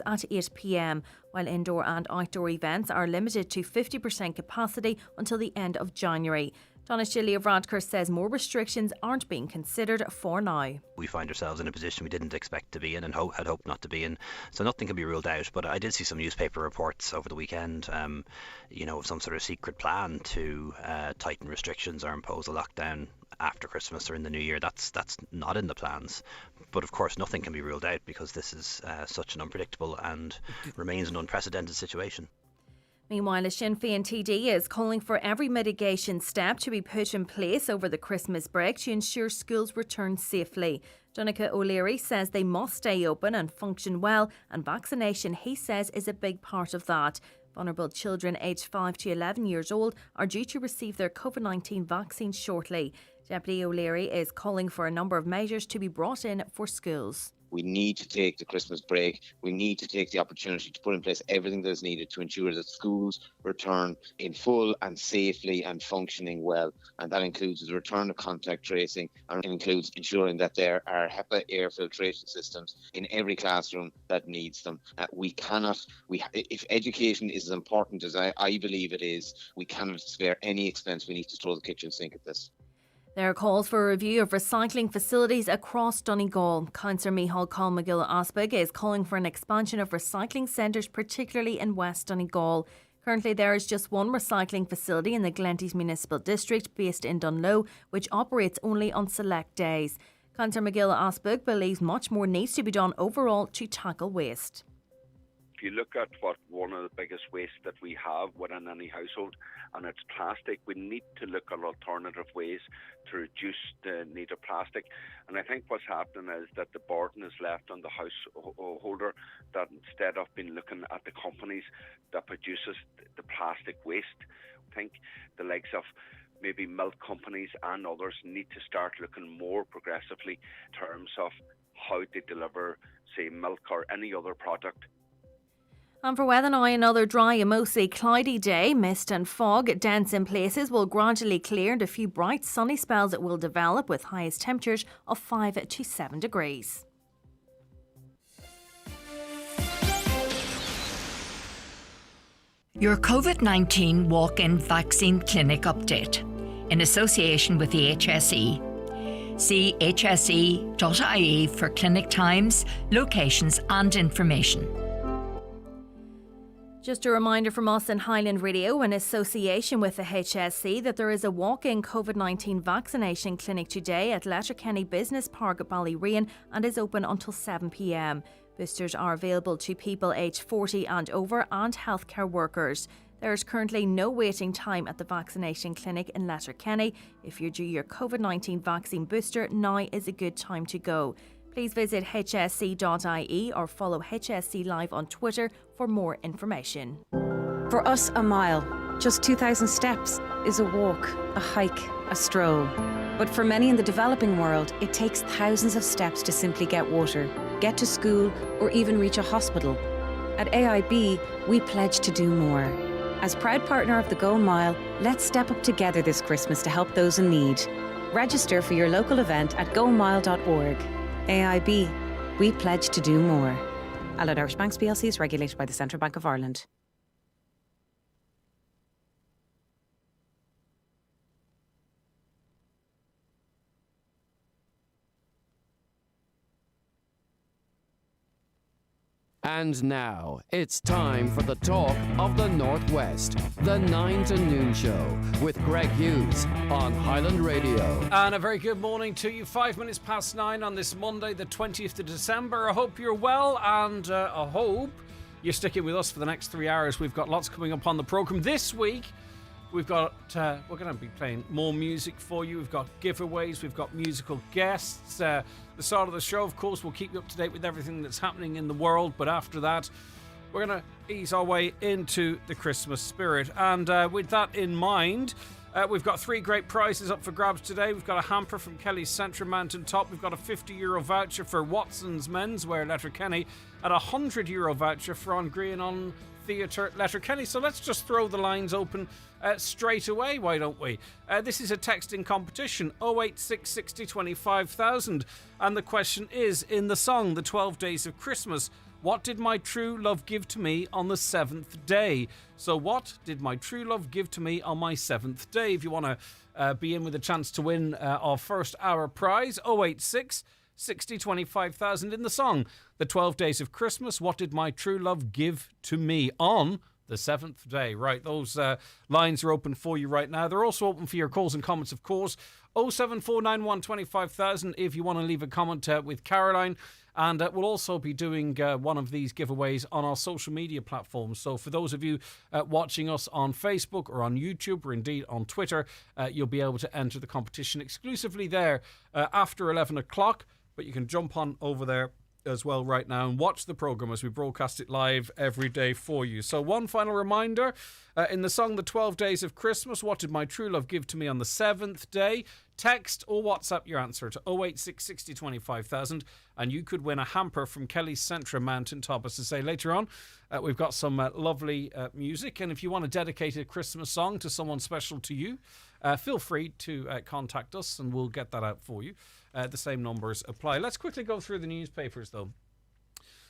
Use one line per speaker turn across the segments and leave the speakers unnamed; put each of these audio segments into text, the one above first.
at 8 p.m, while indoor and outdoor events are limited to 50% capacity until the end of January. Taoiseach Gillian Radcliffe says more restrictions aren't being considered for now.
We find ourselves in a position we didn't expect to be in and had hoped not to be in, so nothing can be ruled out. But I did see some newspaper reports over the weekend, of some sort of secret plan to tighten restrictions or impose a lockdown after Christmas or in the new year. That's not in the plans. But of course nothing can be ruled out because this is such an unpredictable and remains an unprecedented situation.
Meanwhile, a Sinn Féin TD is calling for every mitigation step to be put in place over the Christmas break to ensure schools return safely. Donncha O'Leary says they must stay open and function well, and vaccination, he says, is a big part of that. Vulnerable children aged 5 to 11 years old are due to receive their COVID-19 vaccine shortly. Deputy O'Leary is calling for a number of measures to be brought in for schools.
We need to take the Christmas break. We need to take the opportunity to put in place everything that is needed to ensure that schools return in full and safely and functioning well. And that includes the return of contact tracing, and it includes ensuring that there are HEPA air filtration systems in every classroom that needs them. If education is as important as I believe it is, we cannot spare any expense. We need to throw the kitchen sink at this.
There are calls for a review of recycling facilities across Donegal. Councillor Micheál Colm-Magilla-Osbig is calling for an expansion of recycling centres, particularly in West Donegal. Currently, there is just one recycling facility in the Glenties Municipal District based in Dunloe, which operates only on select days. Councillor Magilla-Osbig believes much more needs to be done overall to tackle waste.
If you look at what one of the biggest wastes that we have within any household, and it's plastic, we need to look at alternative ways to reduce the need of plastic. And I think what's happening is that the burden is left on the householder, that instead of being looking at the companies that produces the plastic waste, I think the likes of maybe milk companies and others need to start looking more progressively in terms of how they deliver, say, milk or any other product.
And for weather now, another dry and mostly cloudy day. Mist and fog, dense in places, will gradually clear and a few bright sunny spells that will develop with highest temperatures of 5 to 7 degrees.
Your COVID-19 walk-in vaccine clinic update in association with the HSE. See hse.ie for clinic times, locations and information.
Just a reminder from us in Highland Radio, in association with the HSE, that there is a walk-in COVID-19 vaccination clinic today at Letterkenny Business Park at Ballyreen and is open until 7 p.m. Boosters are available to people aged 40 and over and healthcare workers. There is currently no waiting time at the vaccination clinic in Letterkenny. If you're due your COVID-19 vaccine booster, now is a good time to go. Please visit hsc.ie or follow HSC Live on Twitter for more information.
For us, a mile, just 2,000 steps, is a walk, a hike, a stroll. But for many in the developing world, it takes thousands of steps to simply get water, get to school, or even reach a hospital. At AIB, we pledge to do more. As proud partner of the Go Mile, let's step up together this Christmas to help those in need. Register for your local event at gomile.org. AIB, we pledge to do more. Allied Irish Banks plc is regulated by the Central Bank of Ireland.
And now, it's time for the talk of the Northwest, the 9 to Noon Show with Greg Hughes on Highland Radio.
And a very good morning to you. 5 minutes past 9 on this Monday, the 20th of December. I hope you're well, and I hope you're sticking with us for the next 3 hours. We've got lots coming up on the programme this week. We've got, we're going to be playing more music for you. We've got giveaways. We've got musical guests. The start of the show, of course, will keep you up to date with everything that's happening in the world. But after that, we're going to ease our way into the Christmas spirit. And with that in mind, we've got 3 great prizes up for grabs today. We've got a hamper from Kelly's Central Mountain Top. We've got a €50 voucher for Watson's Menswear Letterkenny and a €100 voucher for On Green on Theatre Letterkenny. So let's just throw the lines open straight away, why don't we? This is a texting competition, 086 60 25 000, and the question is, in the song The 12 Days of Christmas, What did my true love give to me on the 7th day? So what did my true love give to me on my 7th day? If you want to be in with a chance to win our first hour prize, 086 60 25,000 in the song The 12 Days of Christmas. What did my true love give to me on the 7th day? Right, those lines are open for you right now. They're also open for your calls and comments, of course. 07491 25,000 if you want to leave a comment with Caroline. And we'll also be doing one of these giveaways on our social media platforms. So for those of you watching us on Facebook or on YouTube or indeed on Twitter, you'll be able to enter the competition exclusively there after 11 o'clock. But you can jump on over there as well right now and watch the programme as we broadcast it live every day for you. So one final reminder, in the song The 12 Days of Christmas, what did my true love give to me on the 7th day? Text or WhatsApp your answer to 086 60 25,000 and you could win a hamper from Kelly's Centra Mountain Top. As I say later on, we've got some lovely music, and if you want to dedicate a Christmas song to someone special to you, feel free to contact us and we'll get that out for you. The same numbers apply. Let's quickly go through the newspapers though.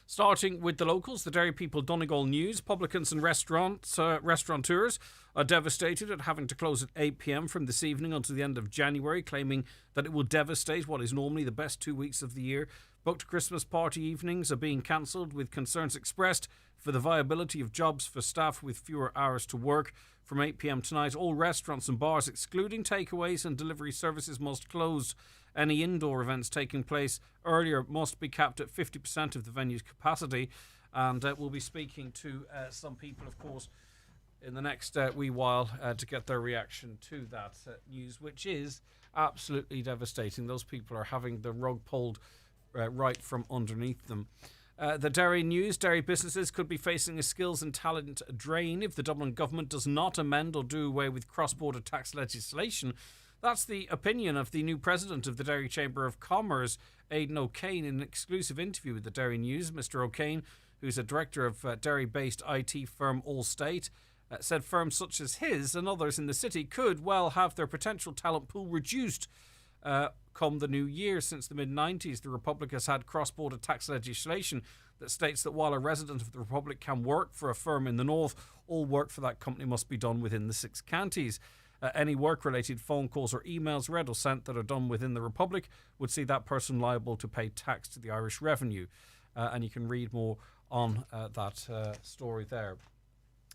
Starting with the locals, the Derry People Donegal News. Publicans and restaurateurs are devastated at having to close at 8 p.m. from this evening until the end of January, claiming that it will devastate what is normally the best 2 weeks of the year. Booked Christmas party evenings are being cancelled, with concerns expressed for the viability of jobs for staff with fewer hours to work. From 8 p.m. tonight, all restaurants and bars, excluding takeaways and delivery services, must close. Any indoor events taking place earlier must be capped at 50% of the venue's capacity. And we'll be speaking to some people, of course, in the next wee while to get their reaction to that news, which is absolutely devastating. Those people are having the rug pulled right from underneath them. The Derry News, Derry businesses could be facing a skills and talent drain if the Dublin government does not amend or do away with cross-border tax legislation. That's the opinion of the new president of the Derry Chamber of Commerce, Aidan O'Kane, in an exclusive interview with the Derry News. Mr. O'Kane, who's a director of Derry-based IT firm Allstate, said firms such as his and others in the city could well have their potential talent pool reduced come the new year. Since the mid-90s, the Republic has had cross-border tax legislation that states that while a resident of the Republic can work for a firm in the north, all work for that company must be done within the 6 counties. Any work-related phone calls or emails read or sent that are done within the Republic would see that person liable to pay tax to the Irish Revenue. And you can read more on that story there.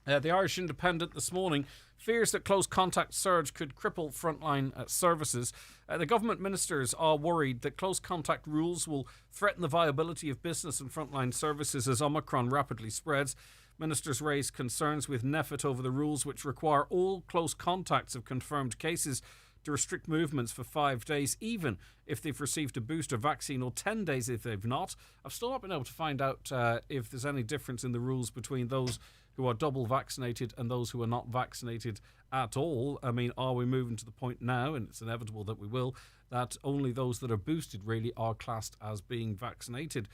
The Irish Independent this morning fears that close contact surge could cripple frontline services. The government ministers are worried that close contact rules will threaten the viability of business and frontline services as Omicron rapidly spreads. Ministers raised concerns with NPHET over the rules which require all close contacts of confirmed cases to restrict movements for 5 days, even if they've received a booster vaccine, or 10 days if they've not. I've still not been able to find out if there's any difference in the rules between those who are double vaccinated and those who are not vaccinated at all. I mean, are we moving to the point now, and it's inevitable that we will, that only those that are boosted really are classed as being vaccinated?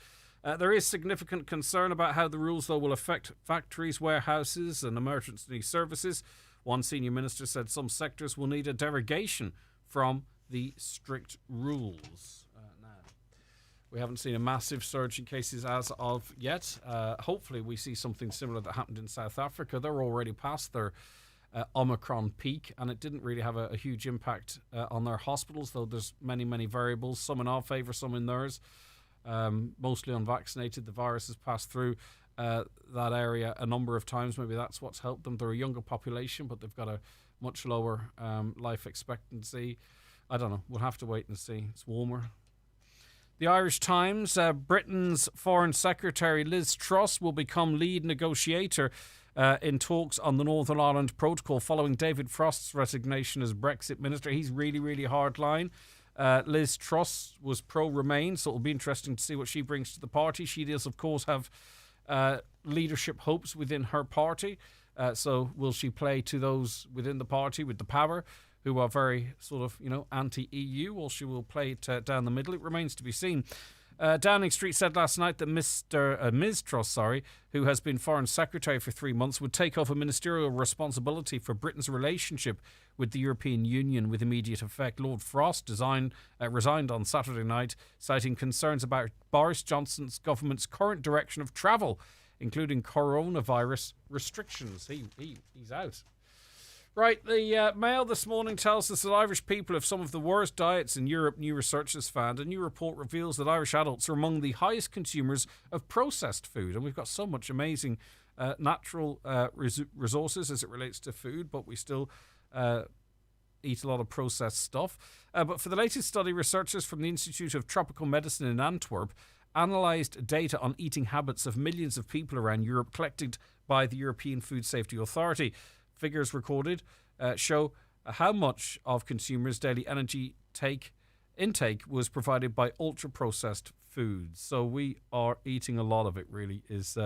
There is significant concern about how the rules, though, will affect factories, warehouses and emergency services. One senior minister said some sectors will need a derogation from the strict rules. Now, we haven't seen a massive surge in cases as of yet. Hopefully we see something similar that happened in South Africa. They're already past their Omicron peak, and it didn't really have a huge impact on their hospitals, though there's many variables, some in our favour, some in theirs. Mostly unvaccinated. The virus has passed through that area a number of times. Maybe that's what's helped them. They're a younger population, but they've got a much lower life expectancy. I don't know. We'll have to wait and see. It's warmer. The Irish Times, Britain's Foreign Secretary Liz Truss will become lead negotiator in talks on the Northern Ireland Protocol following David Frost's resignation as Brexit Minister. He's really hard line. Liz Truss was pro-Remain, so it'll be interesting to see what she brings to the party. She does, of course, have leadership hopes within her party. So will she play to those within the party with the power who are very sort of, anti-EU, or she will play it down the middle? It remains to be seen. Downing Street said last night that Ms Truss, who has been Foreign Secretary for 3 months, would take over ministerial responsibility for Britain's relationship with the European Union with immediate effect. Lord Frost resigned on Saturday night, citing concerns about Boris Johnson's government's current direction of travel, including coronavirus restrictions. He's out. Right, the Mail this morning tells us that Irish people have some of the worst diets in Europe, new research has found. A new report reveals that Irish adults are among the highest consumers of processed food. And we've got so much amazing natural resources as it relates to food, but we still eat a lot of processed stuff. But for the latest study, researchers from the Institute of Tropical Medicine in Antwerp analysed data on eating habits of millions of people around Europe collected by the European Food Safety Authority. Figures recorded show how much of consumers' daily energy intake was provided by ultra-processed foods. So we are eating a lot of it, really, is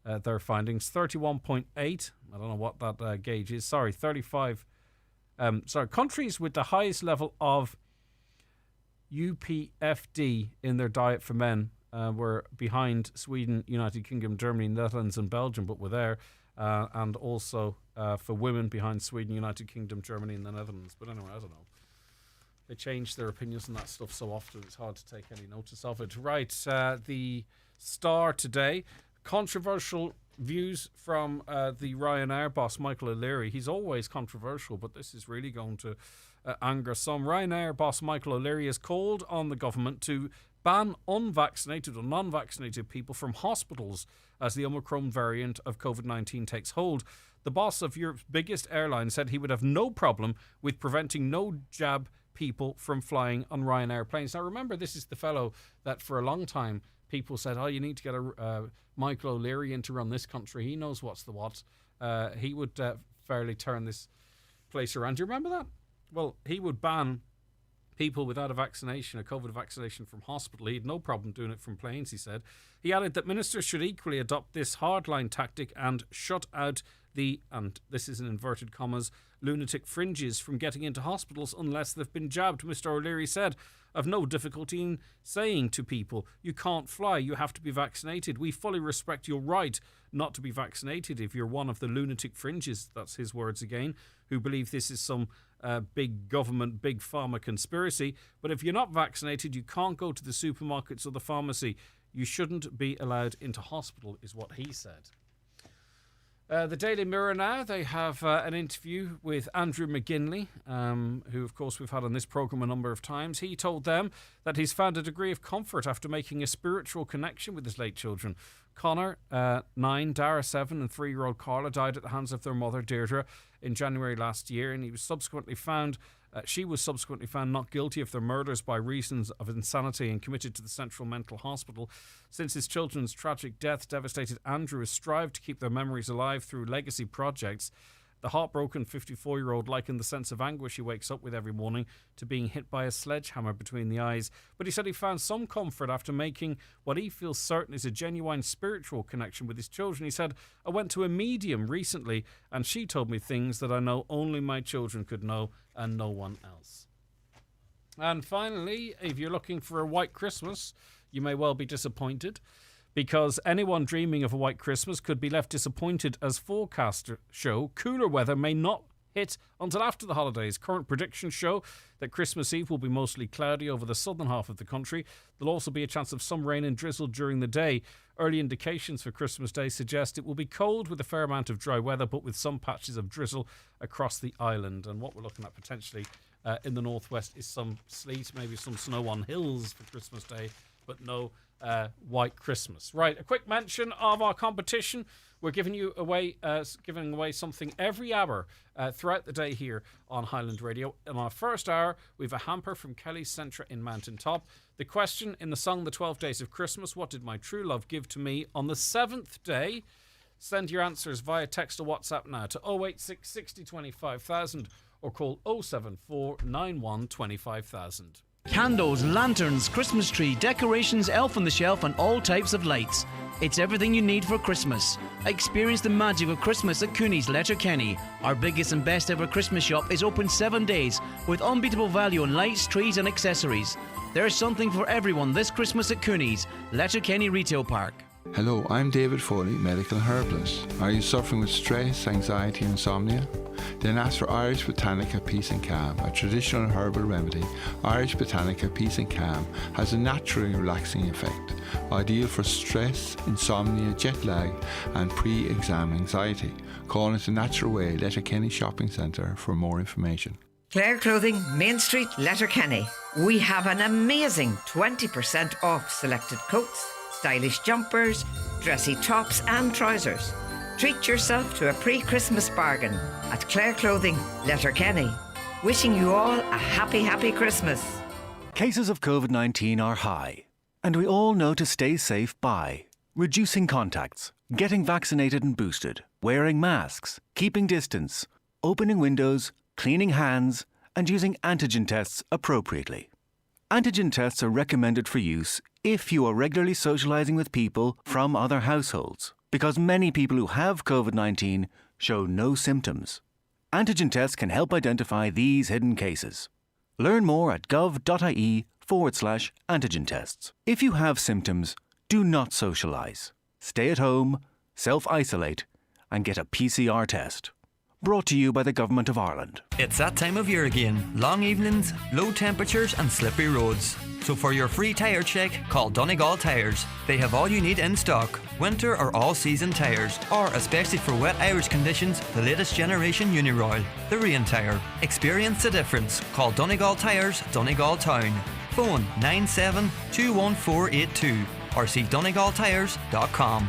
their findings. 31.8, I don't know what that gauge is. 35. Countries with the highest level of UPFD in their diet for men were behind Sweden, United Kingdom, Germany, Netherlands and Belgium, but were there. And also for women behind Sweden, United Kingdom, Germany and the Netherlands. But anyway, I don't know. They change their opinions on that stuff so often it's hard to take any notice of it. Right, the Star today. Controversial views from the Ryanair boss, Michael O'Leary. He's always controversial, but this is really going to anger some. Ryanair boss Michael O'Leary has called on the government to ban unvaccinated or non-vaccinated people from hospitals as the Omicron variant of COVID-19 takes hold. The boss of Europe's biggest airline said he would have no problem with preventing no-jab people from flying on Ryanair planes. Now remember, this is the fellow that for a long time people said, you need to get a Michael O'Leary in to run this country. He knows what's the what. He would fairly turn this place around. Do you remember that? Well, he would ban people without a vaccination, a COVID vaccination, from hospital. He had no problem doing it from planes, he said. He added that ministers should equally adopt this hardline tactic and shut out the, and this is in inverted commas, lunatic fringes from getting into hospitals unless they've been jabbed. Mr. O'Leary said, "I've no difficulty in saying to people, you can't fly, you have to be vaccinated. We fully respect your right not to be vaccinated if you're one of the lunatic fringes," that's his words again, "who believe this is some big government, big pharma conspiracy. But if you're not vaccinated, you can't go to the supermarkets or the pharmacy. You shouldn't be allowed into hospital," is what he said. The Daily Mirror now, they have an interview with Andrew McGinley, who, of course, we've had on this programme a number of times. He told them that he's found a degree of comfort after making a spiritual connection with his late children. Connor, 9, Dara, 7 and 3-year-old Carla died at the hands of their mother, Deirdre, in January last year, and she was subsequently found not guilty of their murders by reasons of insanity and committed to the Central Mental Hospital. Since his children's tragic death devastated Andrew has strived to keep their memories alive through legacy projects. The heartbroken 54-year-old likened the sense of anguish he wakes up with every morning to being hit by a sledgehammer between the eyes. But he said he found some comfort after making what he feels certain is a genuine spiritual connection with his children. He said, "I went to a medium recently and she told me things that I know only my children could know and no one else." And finally, if you're looking for a white Christmas, you may well be disappointed, because anyone dreaming of a white Christmas could be left disappointed, as forecasters show cooler weather may not hit until after the holidays. Current predictions show that Christmas Eve will be mostly cloudy over the southern half of the country. There'll also be a chance of some rain and drizzle during the day. Early indications for Christmas Day suggest it will be cold with a fair amount of dry weather, but with some patches of drizzle across the island. And what we're looking at potentially in the northwest is some sleet, maybe some snow on hills for Christmas Day, but no white Christmas. Right, a quick mention of our competition. We're giving away something every hour throughout the day here on Highland Radio. In our first hour, we have a hamper from Kelly's Centra in Mountain Top. The question in the song The 12 Days of Christmas: what did my true love give to me on the 7th day? Send your answers via text or WhatsApp now to 086 60 25,000 or call 074 91 25,000.
Candles, lanterns, Christmas tree, decorations, elf on the shelf and all types of lights. It's everything you need for Christmas. Experience the magic of Christmas at Cooney's Letterkenny. Our biggest and best ever Christmas shop is open 7 days with unbeatable value on lights, trees and accessories. There's something for everyone this Christmas at Cooney's, Letterkenny Retail Park.
Hello, I'm David Foley, medical herbalist. Are you suffering with stress, anxiety, insomnia? Then ask for Irish Botanica Peace and Calm, a traditional herbal remedy. Irish Botanica Peace and Calm has a naturally relaxing effect, ideal for stress, insomnia, jet lag and pre-exam anxiety. Call it the Natural Way, Letterkenny Shopping Centre for more information.
Claire Clothing, Main Street, Letterkenny. We have an amazing 20% off selected coats, stylish jumpers, dressy tops and trousers. Treat yourself to a pre-Christmas bargain at Claire Clothing, Letterkenny. Wishing you all a happy, happy Christmas.
Cases of COVID-19 are high, and we all know to stay safe by reducing contacts, getting vaccinated and boosted, wearing masks, keeping distance, opening windows, cleaning hands, and using antigen tests appropriately. Antigen tests are recommended for use if you are regularly socializing with people from other households, because many people who have COVID-19 show no symptoms. Antigen tests can help identify these hidden cases. Learn more at gov.ie/antigen tests. If you have symptoms, do not socialise. Stay at home, self-isolate, and get a PCR test. Brought to you by the Government of Ireland.
It's that time of year again. Long evenings, low temperatures and slippery roads. So for your free tyre check, call Donegal Tyres. They have all you need in stock. Winter or all-season tyres, or especially for wet Irish conditions, the latest generation Uniroyal, the rain tyre. Experience the difference. Call Donegal Tyres, Donegal Town. Phone 97 21482 or see donegaltyres.com.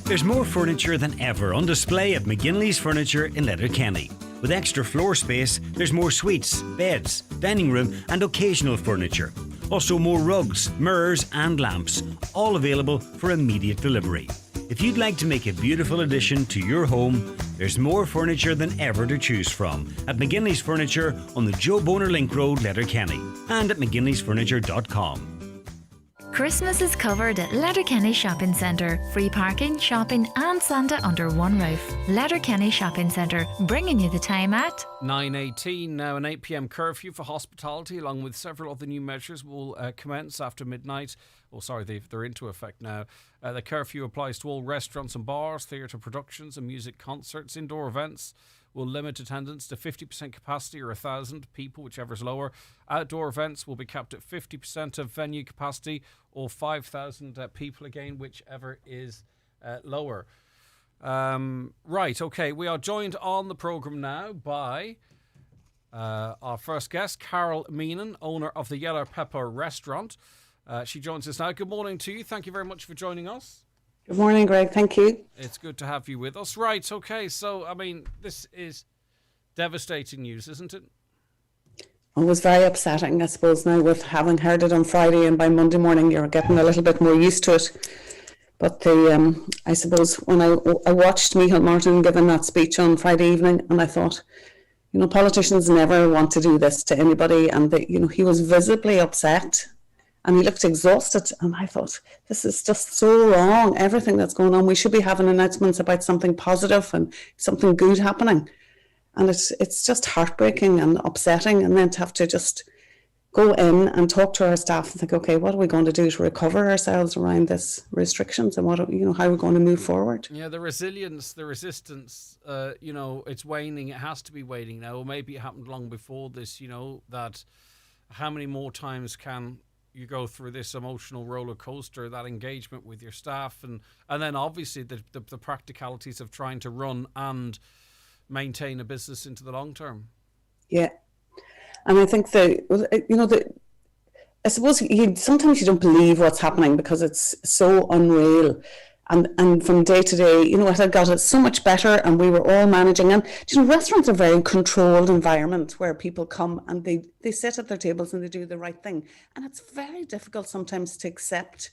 There's more furniture than ever on display at McGinley's Furniture in Letterkenny. With extra floor space, there's more suites, beds, dining room and occasional furniture. Also more rugs, mirrors and lamps, all available for immediate delivery. If you'd like to make a beautiful addition to your home, there's more furniture than ever to choose from at McGinley's Furniture on the Joe Boner Link Road, Letterkenny, and at mcginleysfurniture.com.
Christmas is covered at Letterkenny Shopping Centre. Free parking, shopping and Santa under one roof. Letterkenny Shopping Centre, bringing you the time at
9:18 now. An 8 p.m. curfew for hospitality along with several other new measures will commence after midnight. Oh, sorry, they're into effect now. The curfew applies to all restaurants and bars, theatre productions and music concerts. Indoor events will limit attendance to 50% capacity or 1,000 people, whichever's lower. Outdoor events will be capped at 50% of venue capacity or 5,000 people again, whichever is lower. Right, okay, we are joined on the programme now by our first guest, Carol Meenan, owner of the Yellow Pepper Restaurant. She joins us now. Good morning to you. Thank you very much for joining us.
Good morning, Greg. Thank you.
It's good to have you with us. Right, okay, so, I mean, this is devastating news, isn't it?
It was very upsetting, I suppose, now with having heard it on Friday, and by Monday morning you're getting a little bit more used to it. But I suppose when I watched Micheál Martin giving that speech on Friday evening, and I thought, you know, politicians never want to do this to anybody, and he was visibly upset. And he looked exhausted, and I thought, this is just so wrong, everything that's going on. We should be having announcements about something positive and something good happening. And it's just heartbreaking and upsetting, and then to have to just go in and talk to our staff and think, okay, what are we going to do to recover ourselves around this restrictions, and how are we going to move forward?
Yeah, the resilience, the resistance, it's waning. It has to be waning now. Or maybe it happened long before this, that how many more times can you go through this emotional roller coaster, that engagement with your staff, and then obviously the practicalities of trying to run and maintain a business into the long term. Yeah,
and I think I suppose sometimes you don't believe what's happening because it's so unreal. And from day to day, it had got so much better, and we were all managing. And restaurants are a very controlled environment where people come and they sit at their tables and they do the right thing. And it's very difficult sometimes to accept,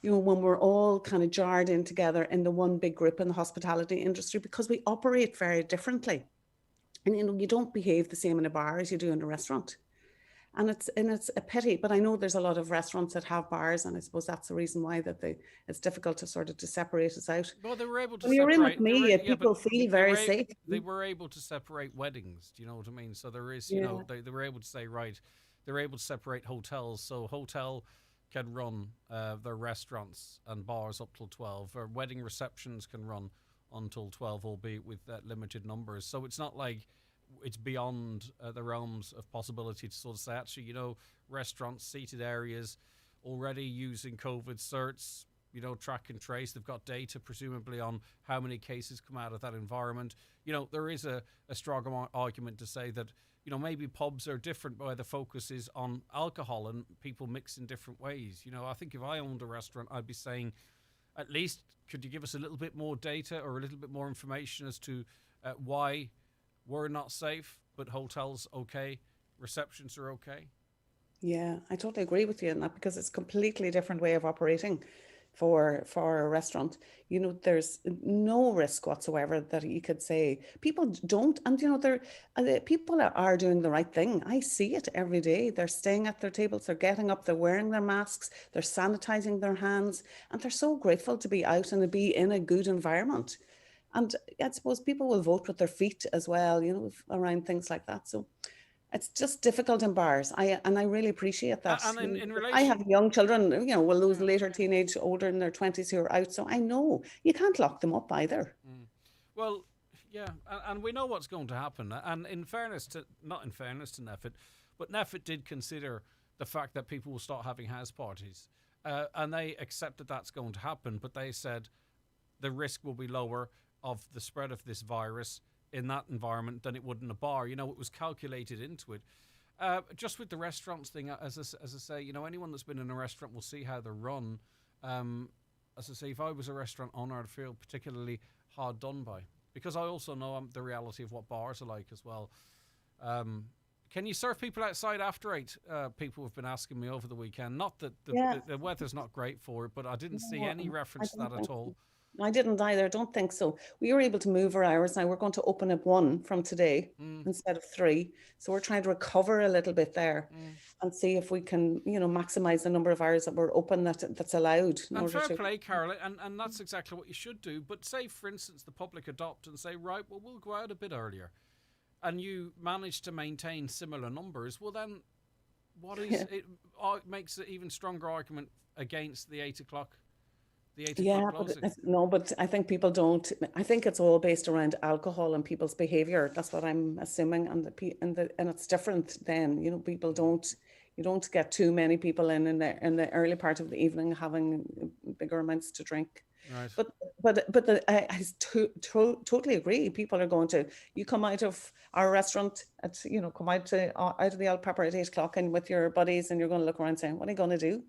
when we're all kind of jarred in together in the one big group in the hospitality industry, because we operate very differently. And you don't behave the same in a bar as you do in a restaurant. And it's a pity, but I know there's a lot of restaurants that have bars, and I suppose that's the reason why it's difficult to sort of to separate us out.
Well, they were able to
When you're in
separate.
with me, people feel very safe.
They were able to separate weddings. Do you know what I mean? So there is, you know, they were able to say, right, they're able to separate hotels. So hotel can run their restaurants and bars up till 12, or wedding receptions can run until 12, albeit with limited numbers. So it's not like it's beyond the realms of possibility to sort of say, actually, you know, restaurants, seated areas, already using COVID certs, you know, track and trace. They've got data, presumably, on how many cases come out of that environment. You know, there is a strong argument to say that, you know, maybe pubs are different where the focus is on alcohol and people mix in different ways. You know, I think if I owned a restaurant, I'd be saying, at least, could you give us a little bit more data or a little bit more information as to why we're not safe, but hotels okay, receptions are okay?
Yeah, I totally agree with you on that, because it's a completely different way of operating for a restaurant. You know, there's no risk whatsoever that you could say people don't, and you know, people are doing the right thing. I see it every day. They're staying at their tables, they're getting up, they're wearing their masks, they're sanitizing their hands, and they're so grateful to be out and to be in a good environment. And I suppose people will vote with their feet as well, you know, around things like that. So it's just difficult in bars. I really appreciate that.
And in relation,
I have young children, you know, will lose later teenage, older in their 20s who are out. So I know you can't lock them up either.
Well, yeah, and we know what's going to happen. And in fairness to, not in fairness to NPHET, but NPHET did consider the fact that people will start having house parties. And they accept that that's going to happen, but they said the risk will be lower of the spread of this virus in that environment than it would in a bar. You know, it was calculated into it. Just with the restaurants thing, as I say, you know, anyone that's been in a restaurant will see how they're run. As I say, if I was a restaurant owner, I'd feel particularly hard done by, because I also know the reality of what bars are like as well. Can you serve people outside after 8? People have been asking me over the weekend. Not that the weather's not great for it, but I didn't see any reference to that at all.
I didn't either. I don't think so. We were able to move our hours. Now we're going to open up 1 from today instead of 3. So we're trying to recover a little bit there and see if we can, you know, maximize the number of hours that we're open that's allowed.
And fair play, Carol, and that's exactly what you should do. But say, for instance, the public adopt and say, right, well, we'll go out a bit earlier, and you manage to maintain similar numbers. Well, then what is it? Makes an even stronger argument against the 8 o'clock.
But I think people don't. I think it's all based around alcohol and people's behaviour. That's what I'm assuming, and it's different. Then, you know, people don't. You don't get too many people in the early part of the evening having bigger amounts to drink.
Right.
But I totally agree. People are going to. You come out of our restaurant come out of the Old Pepper at 8 o'clock and with your buddies, and you're going to look around saying, "What are you going to do?"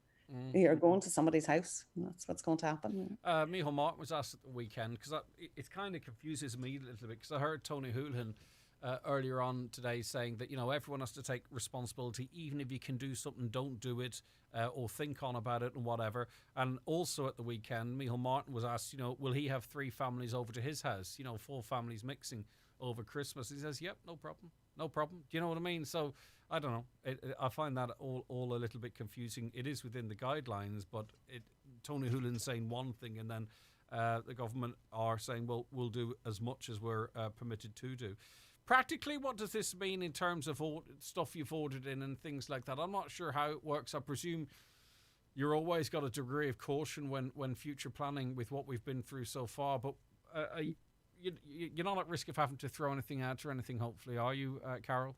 You're going to somebody's house. That's what's going to happen.
Micheál Martin was asked at the weekend, because it kind of confuses me a little bit, because I heard Tony Holohan earlier on today saying that, you know, everyone has to take responsibility. Even if you can do something, don't do it, or think on about it and whatever. And also at the weekend, Micheál Martin was asked, you know, will he have 3 families over to his house? You know, 4 families mixing over Christmas. He says, yep, no problem. No problem. Do you know what I mean? So I don't know. I find that all a little bit confusing. It is within the guidelines, but Tony Holohan's saying one thing, and then the government are saying, well, we'll do as much as we're permitted to do. Practically, what does this mean in terms of stuff you've ordered in and things like that? I'm not sure how it works. I presume you're always got a degree of caution when future planning with what we've been through so far, but you're not at risk of having to throw anything out or anything, hopefully, are you, Carol?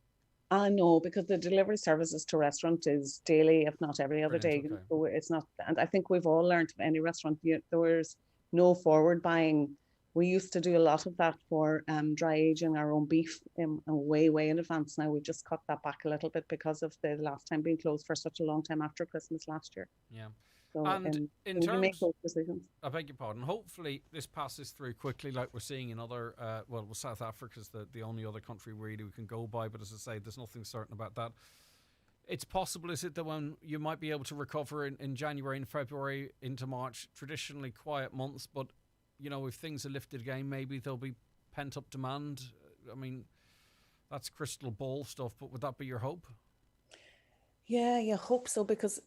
No, because the delivery services to restaurant is daily, if not every other day.
Okay.
So it's not, and I think we've all learned of any restaurant, there's no forward buying. We used to do a lot of that for dry aging our own beef way in advance. Now we've just cut that back a little bit because of the last time being closed for such a long time after Christmas last year.
Yeah.
So,
and in terms,
make those decisions.
I beg your pardon. Hopefully, this passes through quickly, like we're seeing in other. South Africa's the only other country really we can go by. But as I say, there's nothing certain about that. It's possible, is it, that when you might be able to recover in January and February into March, traditionally quiet months. But you know, if things are lifted again, maybe there'll be pent up demand. I mean, that's crystal ball stuff. But would that be your hope?
Yeah, you hope so, because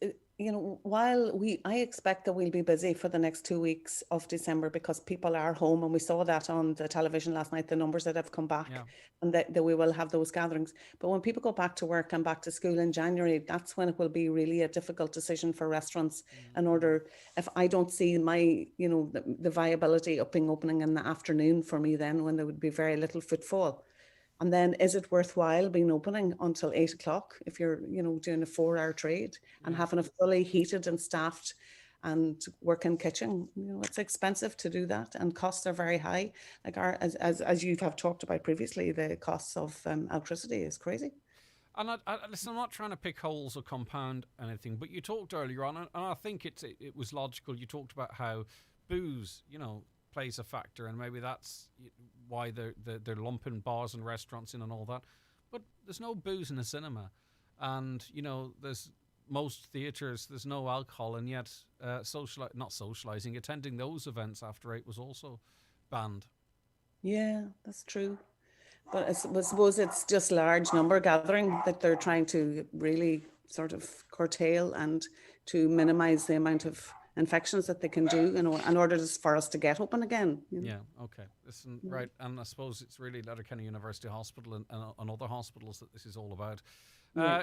while I expect that we'll be busy for the next 2 weeks of December because people are home, and we saw that on the television last night, the numbers that have come back,
Yeah.
and that we will have those gatherings. But when people go back to work and back to school in January, that's when it will be really a difficult decision for restaurants. In order, if I don't see the viability of being opening in the afternoon for me, then when there would be very little footfall. And then is it worthwhile being opening until 8 o'clock if you're, doing a 4-hour trade and having a fully heated and staffed and working kitchen? It's expensive to do that, and costs are very high. Like as you have talked about previously, the costs of electricity is crazy.
And listen, I'm not trying to pick holes or compound anything, but you talked earlier on, and I think it was logical. You talked about how booze, plays a factor, and maybe that's why they're lumping bars and restaurants in and all that. But there's no booze in a cinema, and there's most theatres, there's no alcohol, and yet attending those events after 8 was also banned.
Yeah, that's true. But I suppose it's just large number gathering that they're trying to really sort of curtail, and to minimise the amount of infections that they can do in order for us to get open again.
Yeah, okay. Listen, right, and I suppose it's really Letterkenny University Hospital and other hospitals that this is all about.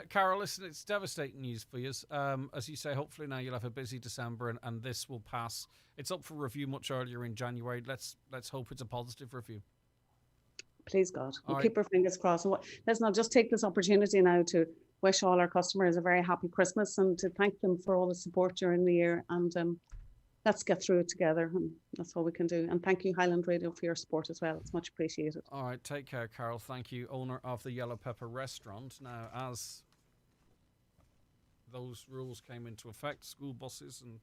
Carol, listen, it's devastating news for you. As you say, hopefully now you'll have a busy December, and this will pass. It's up for review much earlier in January. Let's hope it's a positive review.
Please God, we'll keep our fingers crossed. Let's not just take this opportunity now to wish all our customers a very happy Christmas, and to thank them for all the support during the year, and let's get through it together, and that's all we can do. And thank you, Highland Radio, for your support as well. It's much appreciated.
All right, take care, Carol. Thank you. Owner of the Yellow Pepper Restaurant. Now, as those rules came into effect, school buses, and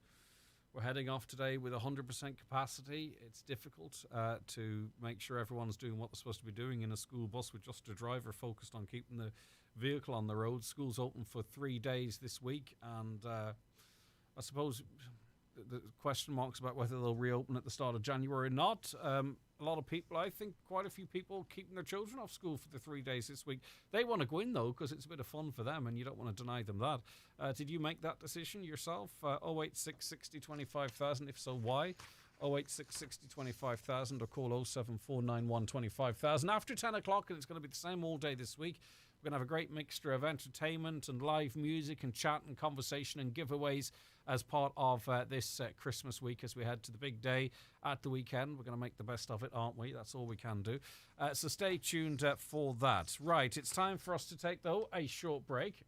we're heading off today with 100% capacity. It's difficult to make sure everyone's doing what they're supposed to be doing in a school bus with just a driver focused on keeping the vehicle on the road. School's open for 3 days this week, and I suppose the question marks about whether they'll reopen at the start of January or not. A lot of people, I think quite a few people, keeping their children off school for the 3 days this week. They want to go in, though, because it's a bit of fun for them, and you don't want to deny them that. Did you make that decision yourself? 086 60 25,000, if so, why? 086 60 25,000, or call 07491 25,000. After 10 o'clock, and it's going to be the same all day this week, we're going to have a great mixture of entertainment and live music and chat and conversation and giveaways as part of this Christmas week as we head to the big day at the weekend. We're going to make the best of it, aren't we? That's all we can do. So stay tuned for that. Right, it's time for us to take, though, a short break.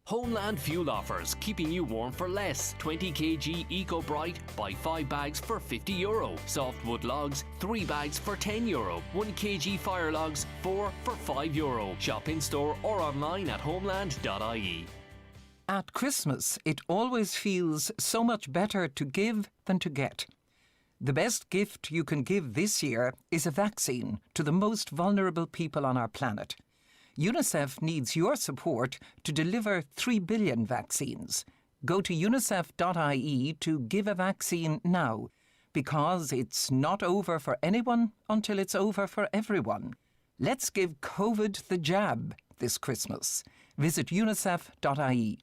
Homeland Fuel offers, keeping you warm for less. 20 kg Eco Bright, buy 5 bags for €50. Softwood logs, 3 bags for €10. 1 kg fire logs, 4 for €5. Shop in store or online at homeland.ie.
At Christmas, it always feels so much better to give than to get. The best gift you can give this year is a vaccine to the most vulnerable people on our planet. UNICEF needs your support to deliver 3 billion vaccines. Go to unicef.ie to give a vaccine now, because it's not over for anyone until it's over for everyone. Let's give COVID the jab this Christmas. Visit unicef.ie.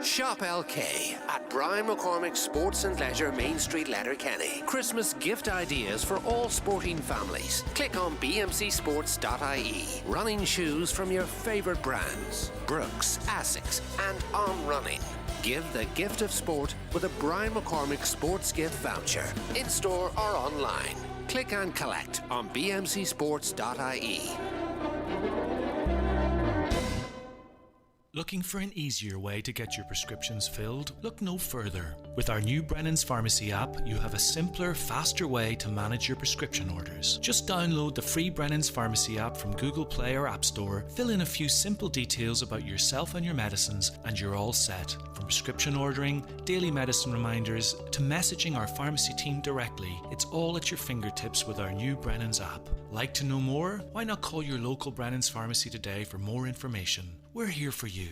Shop LK at Brian McCormick Sports and Leisure, Main Street, Letterkenny. Christmas gift ideas for all sporting families. Click on bmcsports.ie. Running shoes from your favourite brands. Brooks, Asics and On Running. Give the gift of sport with a Brian McCormick Sports Gift Voucher. In-store or online. Click and collect on bmcsports.ie.
Looking for an easier way to get your prescriptions filled? Look no further. With our new Brennan's Pharmacy app, you have a simpler, faster way to manage your prescription orders. Just download the free Brennan's Pharmacy app from Google Play or App Store, fill in a few simple details about yourself and your medicines, and you're all set. From prescription ordering, daily medicine reminders, to messaging our pharmacy team directly, it's all at your fingertips with our new Brennan's app. Like to know more? Why not call your local Brennan's Pharmacy today for more information? We're here for you.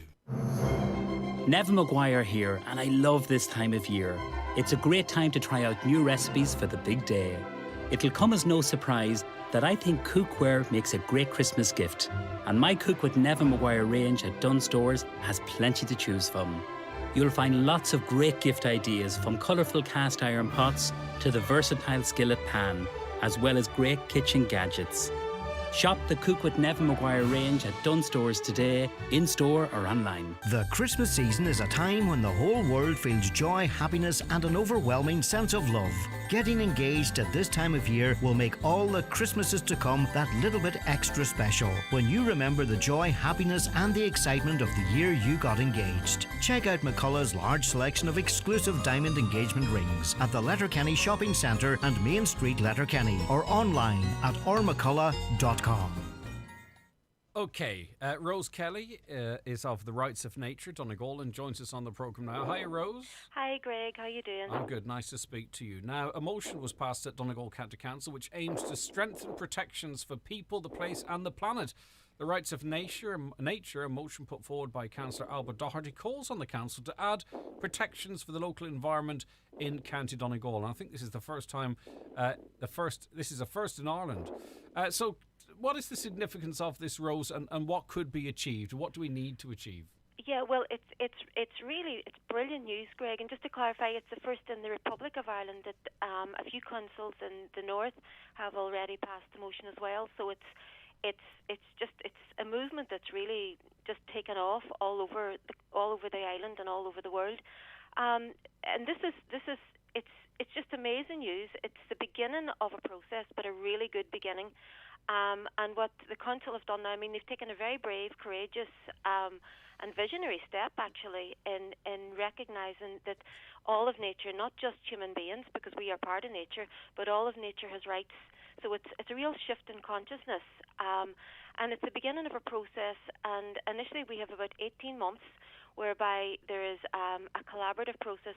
Nevin Maguire here, and I love this time of year. It's a great time to try out new recipes for the big day. It'll come as no surprise that I think cookware makes a great Christmas gift. And my Cook with Nevin Maguire range at Dunnes Stores has plenty to choose from. You'll find lots of great gift ideas, from colourful cast iron pots to the versatile skillet pan, as well as great kitchen gadgets. Shop the Cook with Nevin Maguire range at Dunnes Stores today, in-store or online.
The Christmas season is a time when the whole world feels joy, happiness and an overwhelming sense of love. Getting engaged at this time of year will make all the Christmases to come that little bit extra special when you remember the joy, happiness and the excitement of the year you got engaged. Check out McCullough's large selection of exclusive diamond engagement rings at the Letterkenny Shopping Centre and Main Street, Letterkenny, or online at ormccullough.com.
Okay, Rose Kelly is of the Rights of Nature, Donegal, and joins us on the programme now. Hi, Rose.
Hi, Greg. How you doing?
I'm good. Nice to speak to you. Now, a motion was passed at Donegal County Council which aims to strengthen protections for people, the place and the planet. The Rights of Nature, a motion put forward by Councillor Albert Doherty, calls on the council to add protections for the local environment in County Donegal. And I think this is the first time, this is a first in Ireland. So what is the significance of this, Rose, and what could be achieved? What do we need to achieve?
Yeah, well, it's brilliant news, Greg. And just to clarify, it's the first in the Republic of Ireland that a few councils in the north have already passed the motion as well. So it's a movement that's really just taken off all over the island and all over the world. And it's just amazing news. It's the beginning of a process, but a really good beginning. And what the council have done now, I mean, they've taken a very brave, courageous, and visionary step actually in recognising that all of nature, not just human beings, because we are part of nature, but all of nature has rights. So it's a real shift in consciousness, and it's the beginning of a process. And initially, we have about 18 months, whereby there is a collaborative process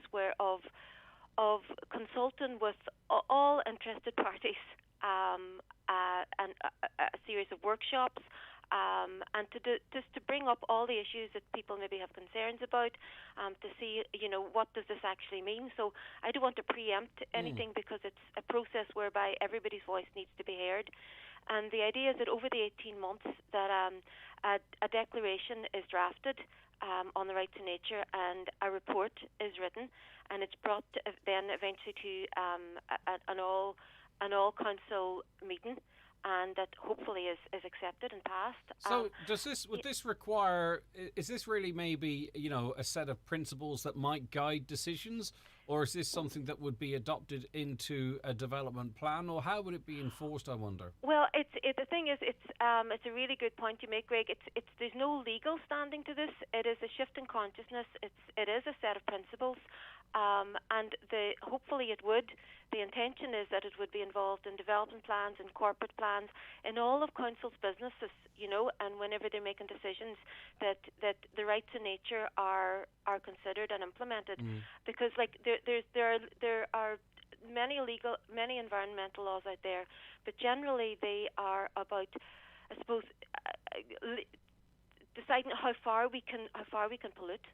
of consulting with all interested parties, and a series of workshops, and just to bring up all the issues that people maybe have concerns about, to see, what does this actually mean. So I don't want to preempt anything because it's a process whereby everybody's voice needs to be heard. And the idea is that over the 18 months that a declaration is drafted on the rights of nature, and a report is written, and it's brought then eventually to an all council meeting, and that hopefully is accepted and passed.
So would this require, is this really maybe, a set of principles that might guide decisions, or is this something that would be adopted into a development plan, or how would it be enforced, I wonder?
Well, the thing is, it's a really good point you make, Greg. There's no legal standing to this. It is a shift in consciousness. It is a set of principles, and hopefully it would. The intention is that it would be involved in development plans and corporate plans in all of council's businesses, and whenever they're making decisions, that the rights of nature are considered and implemented. Because there are many environmental laws out there, but generally they are about, I suppose, deciding how far we can pollute,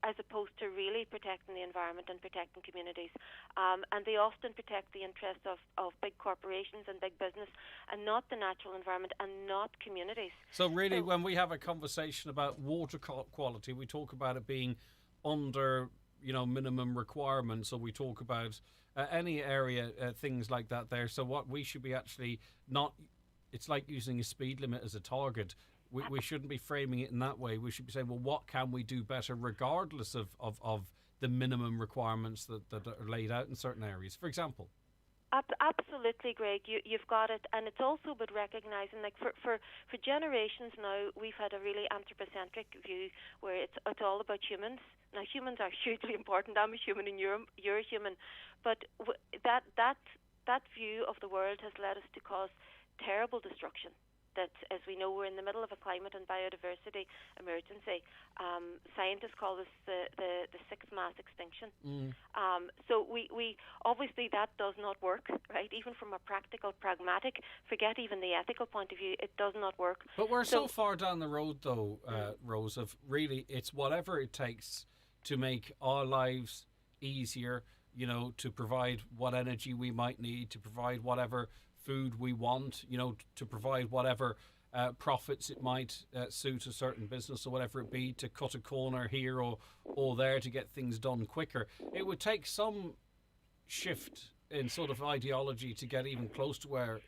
as opposed to really protecting the environment and protecting communities. And they often protect the interests of big corporations and big business, and not the natural environment and not communities.
So really, when we have a conversation about water quality, we talk about it being under, minimum requirements, or we talk about any area, things like that there. So what we should be actually not, it's like using a speed limit as a target. We shouldn't be framing it in that way. We should be saying, well, what can we do better regardless of the minimum requirements that are laid out in certain areas, for example?
Absolutely, Greg. You've got it. And it's also about recognising, like for generations now, we've had a really anthropocentric view where it's all about humans. Now, humans are hugely important. I'm a human and you're a human. But that view of the world has led us to cause terrible destruction. That, as we know, we're in the middle of a climate and biodiversity emergency. Scientists call this the sixth mass extinction. So we obviously that does not work, right? Even from a practical, pragmatic, forget even the ethical point of view, it does not work.
But we're so far down the road, though, Rose, of really it's whatever it takes to make our lives easier. you know, to provide what energy we might need, to provide whatever food we want, you know, to provide whatever profits it might suit a certain business or whatever it be, to cut a corner here or there to get things done quicker. It would take some shift in sort of ideology to get even close to where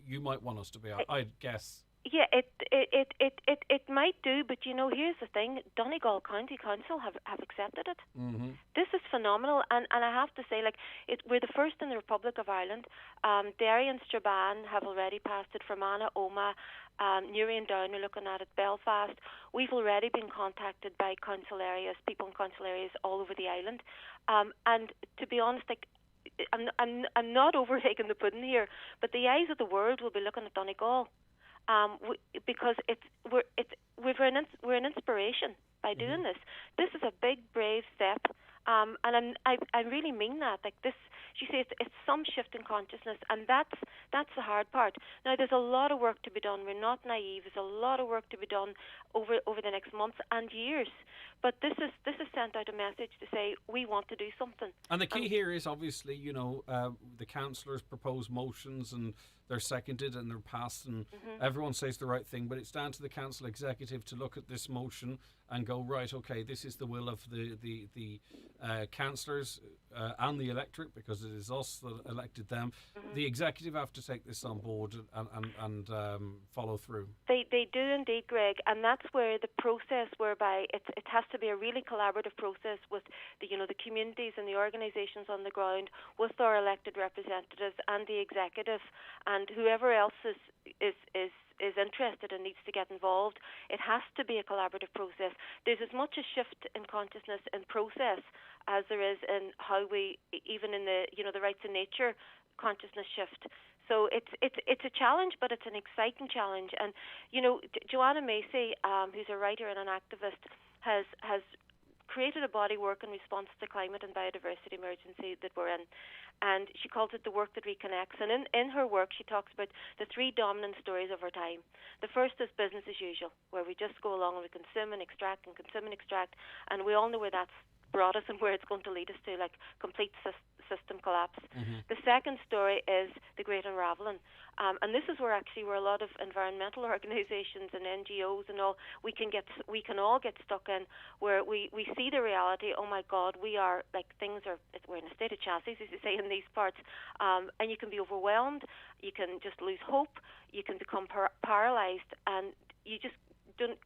you might want us to be, I'd guess.
Yeah, it might do, but you know, here's the thing: Donegal County Council have accepted it.
Mm-hmm.
This is phenomenal, and I have to say, like, we're the first in the Republic of Ireland. Derry and Strabane have already passed it. Fermanagh, Omagh, Newry and Down are looking at it. Belfast. We've already been contacted by council areas, people in council areas all over the island, and to be honest, like, I'm not overtaking the pudding here, but the eyes of the world will be looking at Donegal. Because we're an inspiration by doing this. This is a big, brave step, and I really mean that. Like this, she says, it's some shift in consciousness, and that's the hard part. Now, there's a lot of work to be done. We're not naive. There's a lot of work to be done over the next months and years. But this is sent out a message to say we want to do something.
And the key here is obviously, you know, the councillors propose motions and they're seconded and they're passed, and everyone says the right thing, but it's down to the council executive to look at this motion and go, right, okay, this is the will of the councillors and the electorate, because it is us that elected them. The executive have to take this on board and follow through.
They do indeed, Greg, and that's where the process whereby it has to be a really collaborative process with the communities and the organisations on the ground, with our elected representatives and the executive and whoever else is interested and needs to get involved. It has to be a collaborative process. There's as much a shift in consciousness and process as there is in how we, even in the rights of nature consciousness shift. So it's a challenge, but it's an exciting challenge. And Joanna Macy, who's a writer and an activist, has created a body work in response to the climate and biodiversity emergency that we're in, and she calls it the work that reconnects. And in her work, she talks about the three dominant stories of our time. The first is business as usual, where we just go along and we consume and extract and consume and extract, and we all know where that's brought us and where it's going to lead us to, like complete system collapse. The second story is the great unraveling, and this is where a lot of environmental organisations and NGOs and all we can all get stuck in, where we see the reality. Oh my God, we're in a state of chassis, as you say, in these parts, and you can be overwhelmed. You can just lose hope. You can become paralysed, and you just don't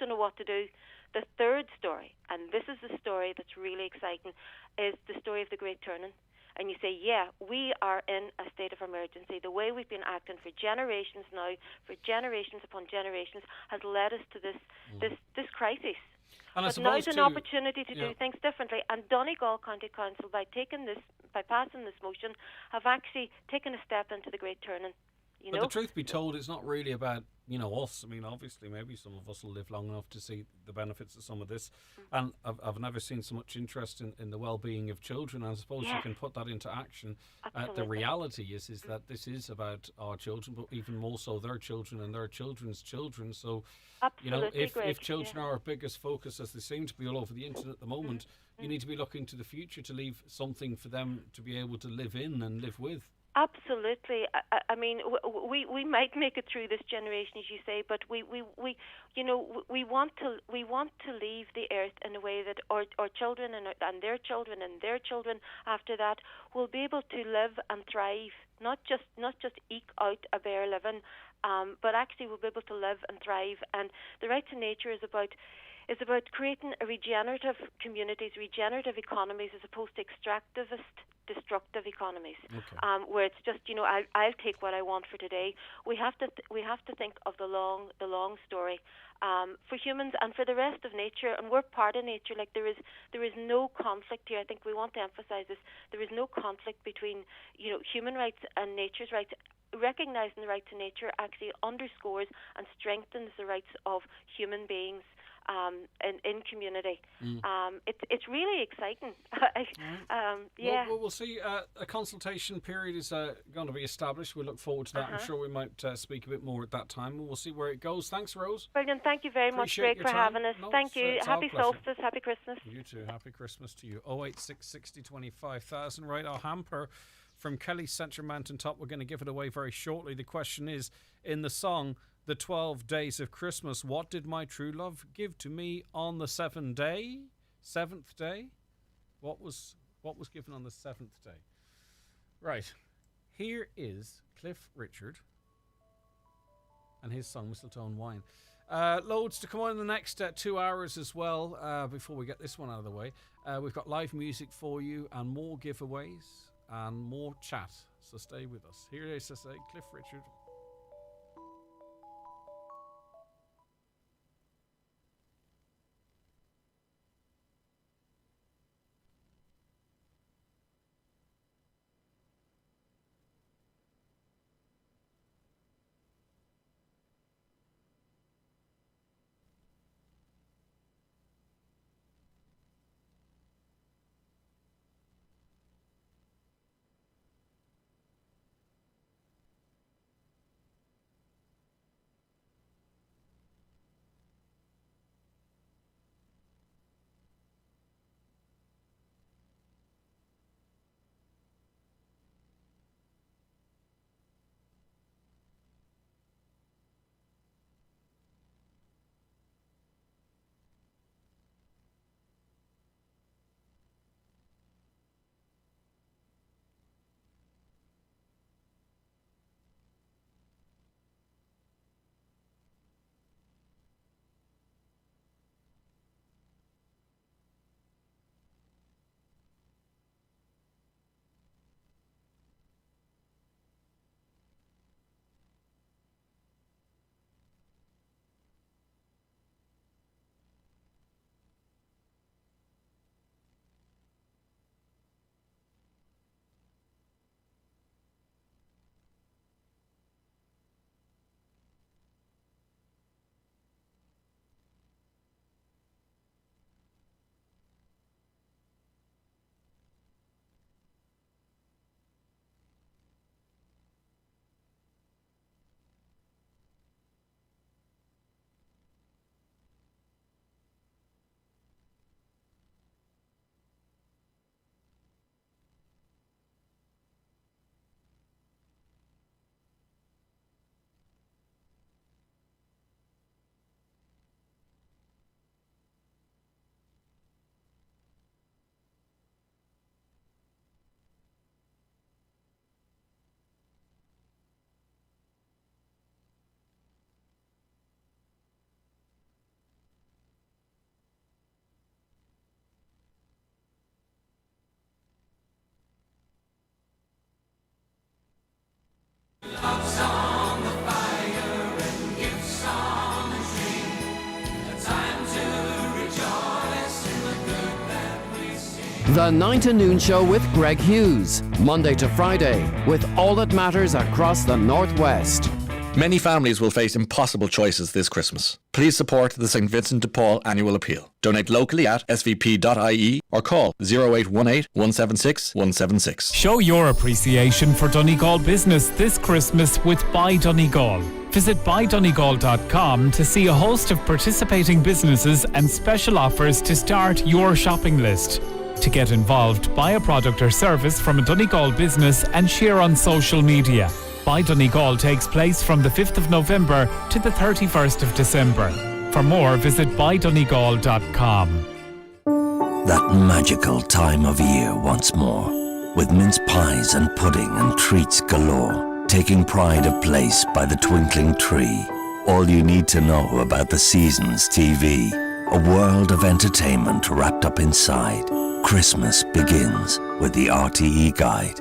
know what to do. The third story, and this is the story that's really exciting, is the story of the Great Turning. And you say, yeah, we are in a state of emergency. The way we've been acting for generations now, for generations upon generations, has led us to this crisis.
And
but now's an opportunity to do things differently. And Donegal County Council, by passing this motion, have actually taken a step into the Great Turning.
But the truth be told, it's not really about us. I mean, obviously, maybe some of us will live long enough to see the benefits of some of this. And I've never seen so much interest in the well-being of children. And I suppose you can put that into action. The reality is that this is about our children, but even more so their children and their children's children. So, if children are our biggest focus, as they seem to be all over the internet at the moment, you need to be looking to the future to leave something for them to be able to live in and live with.
Absolutely. I mean, we might make it through this generation, as you say, but we want to leave the earth in a way that our children and their children and their children after that will be able to live and thrive, not just eke out a bare living, but actually will be able to live and thrive. And the right to nature is about creating a regenerative communities, regenerative economies, as opposed to extractivist, destructive economies, where it's just I'll take what I want for today. We have to think of the long story for humans and for the rest of nature, and we're part of nature. Like there is no conflict here. I think we want to emphasise this. There is no conflict between human rights and nature's rights. Recognising the right to nature actually underscores and strengthens the rights of human beings. in community. It's really exciting. Yeah.
We'll see. A consultation period is going to be established. We look forward to that. I'm sure we might speak a bit more at that time. We'll see where it goes. Thanks, Rose.
Brilliant. Thank you very much, Greg, for having us.
No,
Thank you.
it's
Happy
our pleasure.
solstice. Happy Christmas.
You too. Happy Christmas to you. 086 60 25,000. Right, our hamper from Kelly's Centre Mountaintop. We're going to give it away very shortly. The question is, in the song The 12 Days of Christmas, what did my true love give to me on the seventh day? What was given on the seventh day? Right. Here is Cliff Richard and his song Mistletoe and Wine. Loads to come on in the next 2 hours as well. Before we get this one out of the way, we've got live music for you and more giveaways and more chat. So stay with us. Here is to say Cliff Richard.
The 9 to Noon Show with Greg Hughes, Monday to Friday, with all that matters across the Northwest.
Many families will face impossible choices this Christmas. Please support the St. Vincent de Paul annual appeal. Donate locally at svp.ie or call 0818 176 176.
Show your appreciation for Donegal business this Christmas with Buy Donegal. Visit buydonegal.com to see a host of participating businesses and special offers to start your shopping list. To get involved, buy a product or service from a Donegal business and share on social media. Buy Donegal takes place from the 5th of November to the 31st of December. For more, visit buydonegal.com.
That magical time of year once more, with mince pies and pudding and treats galore, taking pride of place by the twinkling tree. All you need to know about the season's TV. A world of entertainment wrapped up inside. Christmas begins with the RTE Guide.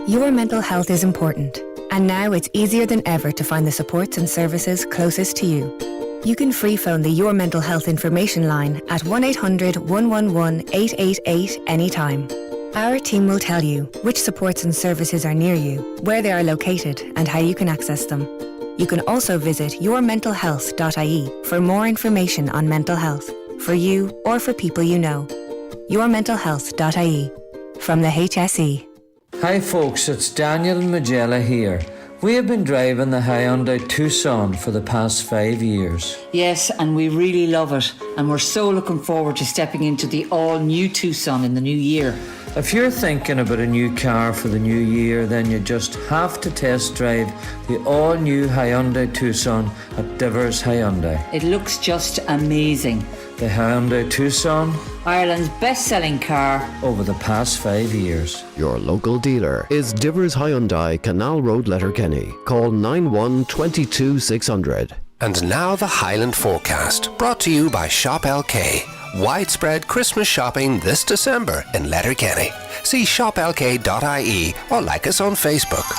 Your mental health is important, and now it's easier than ever to find the supports and services closest to you. You can free phone the Your Mental Health information line at 1800 111 888 anytime. Our team will tell you which supports and services are near you, where they are located, and how you can access them. You can also visit yourmentalhealth.ie for more information on mental health, for you or for people you know. yourmentalhealth.ie, from the HSE.
Hi folks, it's Daniel Magella here. We have been driving the Hyundai Tucson for the past 5 years.
Yes, and we really love it. And we're so looking forward to stepping into the all-new Tucson in the new year.
If you're thinking about a new car for the new year, then you just have to test drive the all-new Hyundai Tucson at Divers Hyundai.
It looks just amazing.
The Hyundai Tucson,
Ireland's best-selling car
over the past 5 years.
Your local dealer is Divers Hyundai, Canal Road, Letterkenny. Call 9122 600.
And now the Highland Forecast, brought to you by Shop LK. Widespread Christmas shopping this December in Letterkenny. See shoplk.ie or like us on Facebook.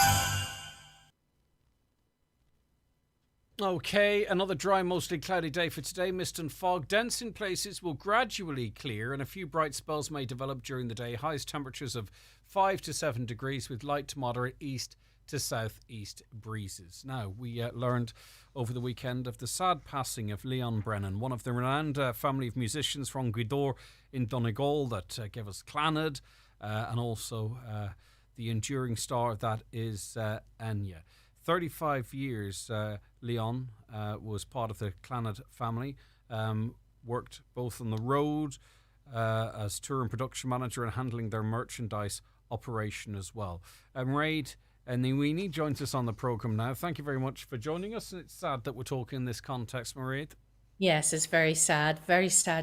Okay, another dry, mostly cloudy day for today. Mist and fog. Dense in places will gradually clear and a few bright spells may develop during the day. Highest temperatures of 5 to 7 degrees with light to moderate east to southeast breezes. Now, we learned over the weekend of the sad passing of Leon Brennan, one of the renowned family of musicians from Gweedore in Donegal that gave us Clannad and also the enduring star that is Enya. 35 years Leon was part of the Clannad family, worked both on the road as tour and production manager and handling their merchandise operation as well. Mairead Niwini joins us on the programme now. Thank you very much for joining us. It's sad that we're talking in this context, Mairead.
Yes, it's very sad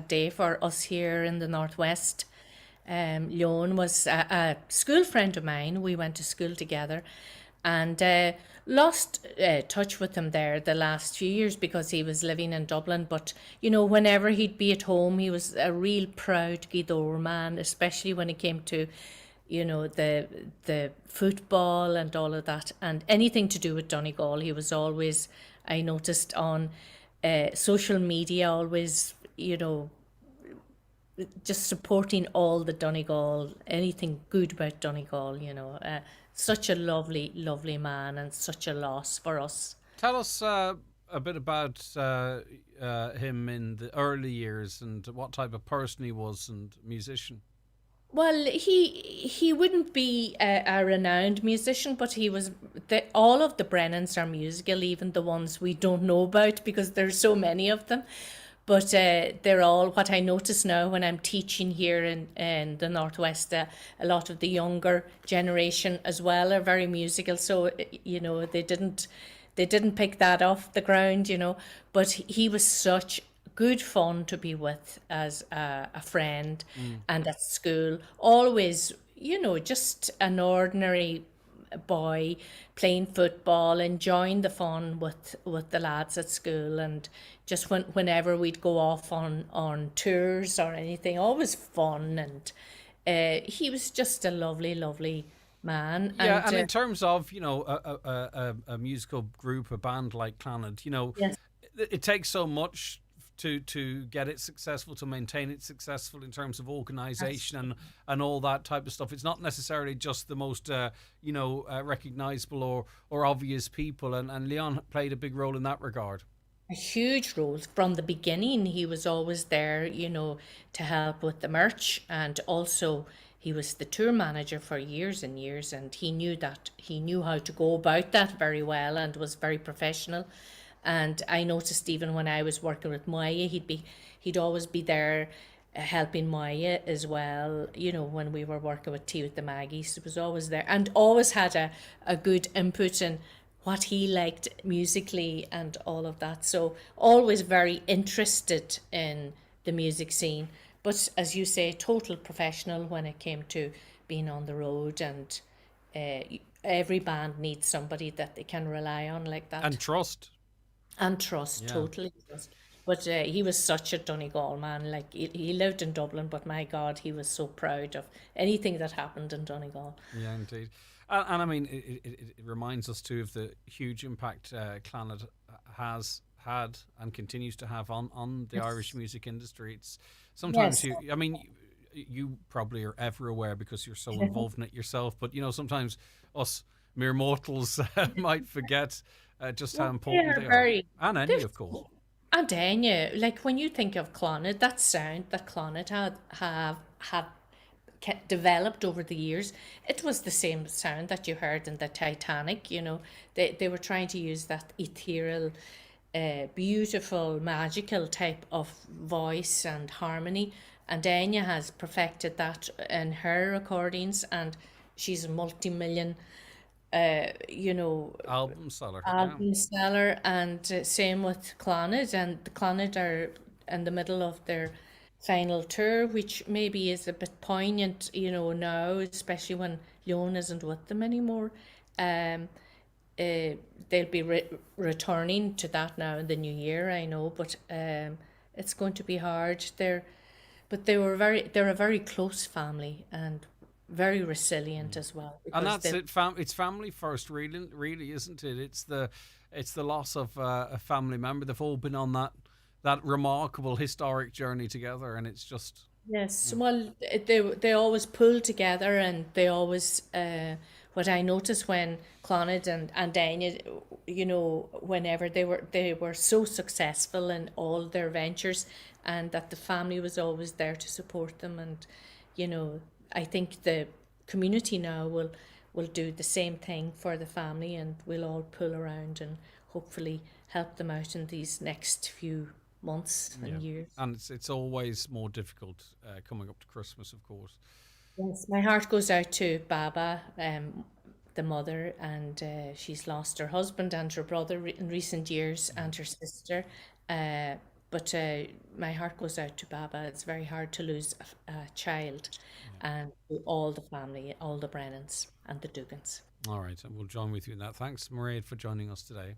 day for us here in the Northwest. Leon was a school friend of mine. We went to school together and lost touch with him there the last few years because he was living in Dublin. But, you know, whenever he'd be at home, he was a real proud Gweedore man, especially when it came to, you know, the football and all of that. And anything to do with Donegal, he was always, I noticed on social media, always, you know, just supporting all the Donegal, anything good about Donegal, you know. Such a lovely, lovely man and such a loss for us.
Tell us a bit about him in the early years and what type of person he was and musician.
Well, he wouldn't be a renowned musician, but he was. All of the Brennans are musical, even the ones we don't know about because there's so many of them. But they're all, what I notice now when I'm teaching here in the Northwest, a lot of the younger generation as well are very musical. So, you know, they didn't pick that off the ground, you know. But he was such good fun to be with as a friend and at school. Always, you know, just an ordinary boy playing football, enjoying the fun with the lads at school, and just whenever we'd go off on tours or anything, always fun. And he was just a lovely, lovely man.
Yeah, and in terms of, you know, a musical group, a band like Clannad, you know, yes, it takes so much to get it successful, to maintain it successful in terms of organisation and all that type of stuff. It's not necessarily just the most, you know, recognisable or obvious people. And Leon played a big role in that regard.
A huge role. From the beginning, he was always there, you know, to help with the merch. And also, he was the tour manager for years and years. And he knew how to go about that very well and was very professional. And I noticed even when I was working with Maya, he'd always be there helping Maya as well. You know, when we were working with Tea with the Maggies, he was always there and always had a good input in what he liked musically and all of that. So always very interested in the music scene. But as you say, total professional when it came to being on the road. And every band needs somebody that they can rely on like that.
And trust.
And trust, yeah. Totally trust. But he was such a Donegal man. Like he lived in Dublin, but my God, he was so proud of anything that happened in Donegal.
Yeah, indeed. And I mean, it reminds us too of the huge impact Clannad has had and continues to have on the Irish music industry. It's sometimes you probably are ever aware because you're so involved in it yourself. But you know, sometimes us mere mortals might forget just how important they are. And Enya, of course.
And Enya, like when you think of Clonard, that sound that Clonard had developed over the years, it was the same sound that you heard in the Titanic. You know, they were trying to use that ethereal, beautiful, magical type of voice and harmony, and Enya has perfected that in her recordings, and she's a multi-million
album seller.
And same with Clonard, and the Clonard are in the middle of their final tour, which maybe is a bit poignant, now, especially when Leon isn't with them anymore. They'll be returning to that now in the new year, I know, but it's going to be hard. They're a very close family and very resilient as well.
And that's it. It's family first, really, isn't it? It's the loss of a family member. They've all been on that remarkable historic journey together, and it's just
yes. Well, they always pull together, and they always. What I noticed when Clonard and Enya, whenever they were so successful in all their ventures, and that the family was always there to support them, and I think the community now will do the same thing for the family, and we'll all pull around and hopefully help them out in these next few months and years.
And it's always more difficult coming up to Christmas, of course.
Yes, my heart goes out to Baba, the mother, and she's lost her husband and her brother in recent years, and her sister. But my heart goes out to Baba. It's very hard to lose a child, and all the family, all the Brennans and the Dugans.
All right, and we'll join with you in that. Thanks, Mairead, for joining us today.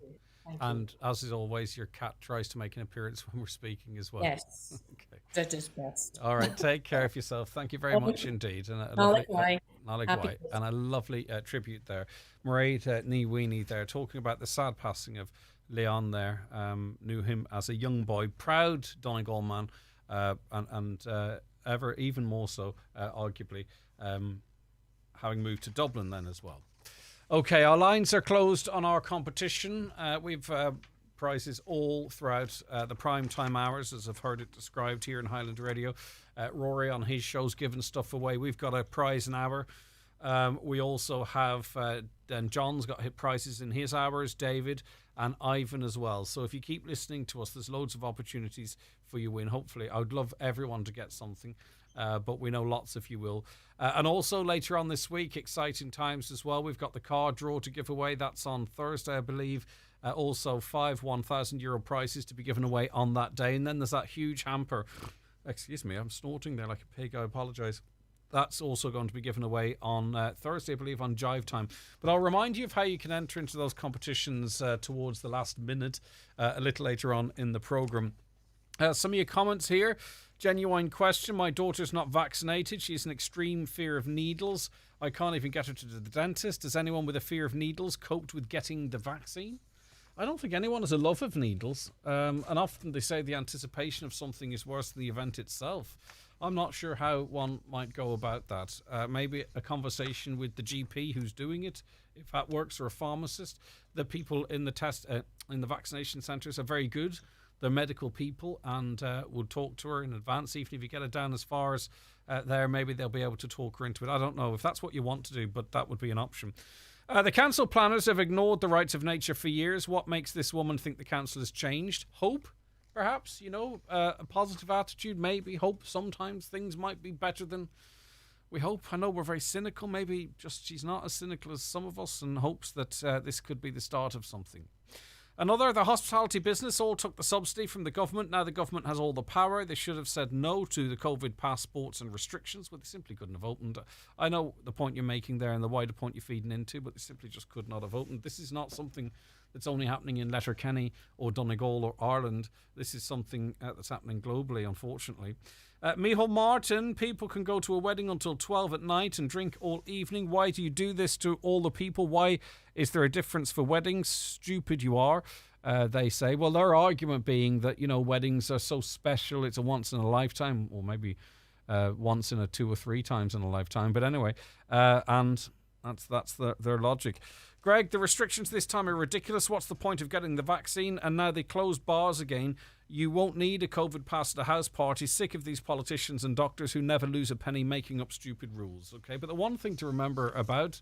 And as is always, your cat tries to make an appearance when we're speaking as well.
Yes, okay. That is best.
All right, take care of yourself. Thank you very much indeed. And a lovely tribute there. Mairead Ní Mhaoine there, talking about the sad passing of Leon there. Knew him as a young boy, proud Donegal man, and ever even more so, arguably, having moved to Dublin then as well. Okay, our lines are closed on our competition. We've prizes all throughout the prime time hours, as I've heard it described here in Highland Radio. Rory on his show's giving stuff away. We've got a prize an hour. We also have, and John's got hit prizes in his hours, David and Ivan as well. So if you keep listening to us, there's loads of opportunities for you win. Hopefully, I would love everyone to get something. But we know lots of you will. And also later on this week, exciting times as well. We've got the car draw to give away. That's on Thursday, I believe. Also 5 €1,000 prizes to be given away on that day. And then there's that huge hamper. Excuse me, I'm snorting there like a pig. I apologise. That's also going to be given away on Thursday, I believe, on Jive Time. But I'll remind you of how you can enter into those competitions towards the last minute a little later on in the programme. Some of your comments here. Genuine question. My daughter's not vaccinated. She has an extreme fear of needles. I can't even get her to the dentist. Has anyone with a fear of needles coped with getting the vaccine? I don't think anyone has a love of needles. And often they say the anticipation of something is worse than the event itself. I'm not sure how one might go about that. Maybe a conversation with the GP who's doing it, if that works, or a pharmacist. The people in the in the vaccination centres are very good. They're medical people and will talk to her in advance. Even if you get her down as far as there, maybe they'll be able to talk her into it. I don't know if that's what you want to do, but that would be an option. The council planners have ignored the rights of nature for years. What makes this woman think the council has changed? Hope, perhaps, a positive attitude, maybe. Hope sometimes things might be better than we hope. I know we're very cynical. Maybe just she's not as cynical as some of us and hopes that this could be the start of something. The hospitality business all took the subsidy from the government. Now the government has all the power. They should have said no to the COVID passports and restrictions, but they simply couldn't have opened. I know the point you're making there and the wider point you're feeding into, but they simply just could not have opened. This is not something that's only happening in Letterkenny or Donegal or Ireland. This is something that's happening globally, unfortunately. Micheál Martin, people can go to a wedding until 12 at night and drink all evening. Why do you do this to all the people? Why is there a difference for weddings? Stupid you are, they say. Well, their argument being that, weddings are so special. It's a once in a lifetime, or maybe once in a 2 or 3 times in a lifetime. But anyway, and That's their logic. Greg, the restrictions this time are ridiculous. What's the point of getting the vaccine? And now they close bars again. You won't need a COVID pass at a house party. Sick of these politicians and doctors who never lose a penny making up stupid rules. Okay, but the one thing to remember about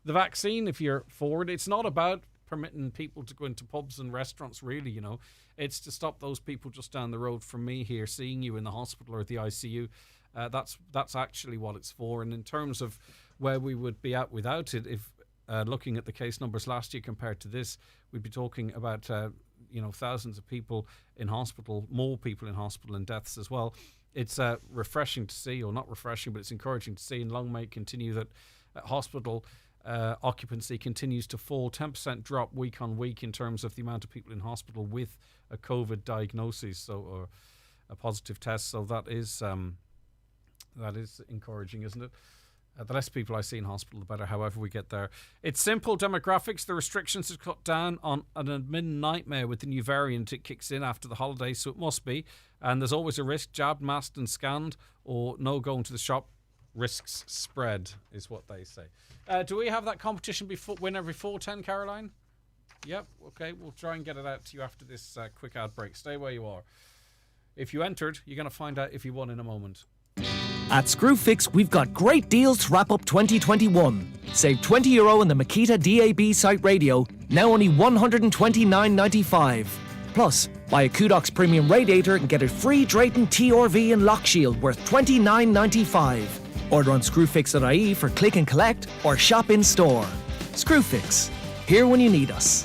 the vaccine, if you're for it, it's not about permitting people to go into pubs and restaurants, really, you know. It's to stop those people just down the road from me here seeing you in the hospital or the ICU. That's actually what it's for. And in terms of where we would be at without it, if looking at the case numbers last year compared to this, we'd be talking about thousands of people in hospital, more people in hospital, and deaths as well. It's refreshing to see, or not refreshing, but it's encouraging to see, and long may it continue that hospital occupancy continues to fall. 10% drop week on week in terms of the amount of people in hospital with a COVID diagnosis, or a positive test. So that is encouraging, isn't it? The less people I see in hospital, the better, however we get there. It's simple demographics. The restrictions are cut down on an admin nightmare with the new variant. It kicks in after the holidays, so it must be. And there's always a risk, jabbed, masked and scanned, or no going to the shop. Risks spread, is what they say. Do we have that competition winner before 10, Caroline? Yep, okay. We'll try and get it out to you after this quick ad break. Stay where you are. If you entered, you're going to find out if you won in a moment.
At Screwfix, we've got great deals to wrap up 2021. Save €20 in the Makita DAB site radio, now only $129.95. Plus, buy a Kudox Premium radiator and get a free Drayton TRV and lock shield worth $29.95. Order on screwfix.ie for click and collect or shop in store. Screwfix, here when you need us.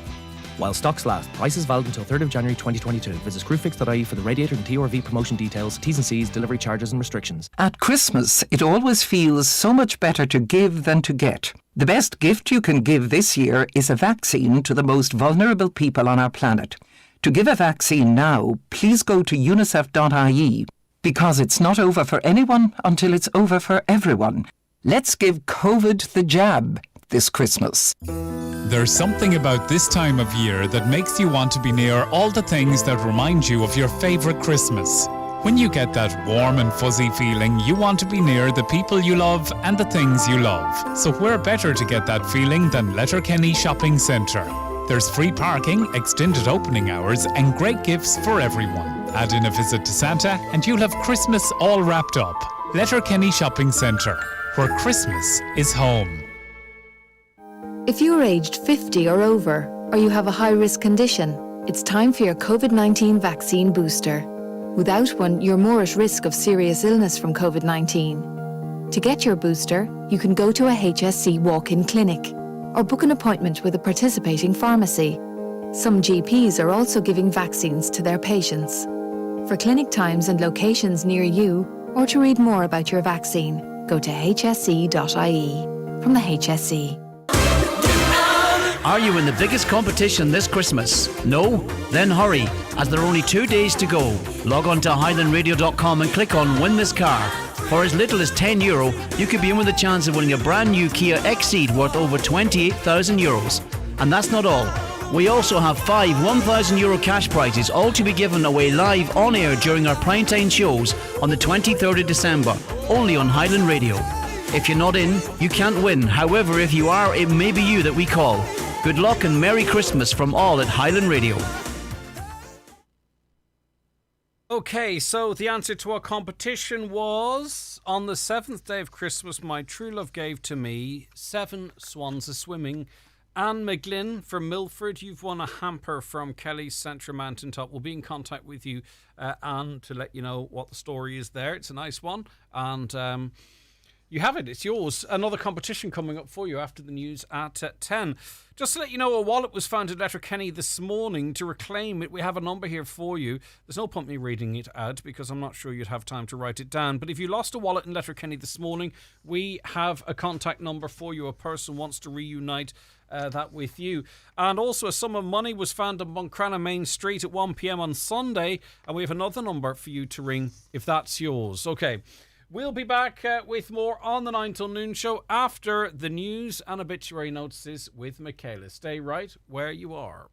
While stocks last, prices valid until 3rd of January 2022. Visit screwfix.ie for the radiator and TRV promotion details, T's and C's, delivery charges and restrictions.
At Christmas, it always feels so much better to give than to get. The best gift you can give this year is a vaccine to the most vulnerable people on our planet. To give a vaccine now, please go to unicef.ie, because it's not over for anyone until it's over for everyone. Let's give COVID the jab this Christmas.
There's something about this time of year that makes you want to be near all the things that remind you of your favourite Christmas. When you get that warm and fuzzy feeling, you want to be near the people you love and the things you love. So where better to get that feeling than Letterkenny Shopping Centre? There's free parking, extended opening hours and great gifts for everyone. Add in a visit to Santa and you'll have Christmas all wrapped up. Letterkenny Shopping Centre, where Christmas is home.
If you're aged 50 or over, or you have a high-risk condition, it's time for your COVID-19 vaccine booster. Without one, you're more at risk of serious illness from COVID-19. To get your booster, you can go to a HSC walk-in clinic or book an appointment with a participating pharmacy. Some GPs are also giving vaccines to their patients. For clinic times and locations near you, or to read more about your vaccine, go to hsc.ie. From the HSC.
Are you in the biggest competition this Christmas? No? Then hurry, as there are only 2 days to go. Log on to highlandradio.com and click on Win This Car. For as little as €10, you could be in with a chance of winning a brand new Kia Exceed worth over €28,000. And that's not all. We also have 5 €1,000 cash prizes, all to be given away live on air during our primetime shows on the 23rd of December, only on Highland Radio. If you're not in, you can't win. However, if you are, it may be you that we call. Good luck and Merry Christmas from all at Highland Radio.
Okay, so the answer to our competition was, on the 7th day of Christmas, my true love gave to me 7 swans a-swimming. Anne McGlynn from Milford, you've won a hamper from Kelly's Central Mountaintop. We'll be in contact with you, Anne, to let you know what the story is there. It's a nice one, and you have it. It's yours. Another competition coming up for you after the news at 10. Just to let you know, a wallet was found at Letterkenny this morning. To reclaim it, we have a number here for you. There's no point me reading it out because I'm not sure you'd have time to write it down. But if you lost a wallet in Letterkenny this morning, we have a contact number for you. A person wants to reunite that with you. And also a sum of money was found on Buncrana Main Street at 1 p.m. on Sunday. And we have another number for you to ring if that's yours. Okay. We'll be back with more on the 9 till noon show after the news and obituary notices with Michaela. Stay right where you are.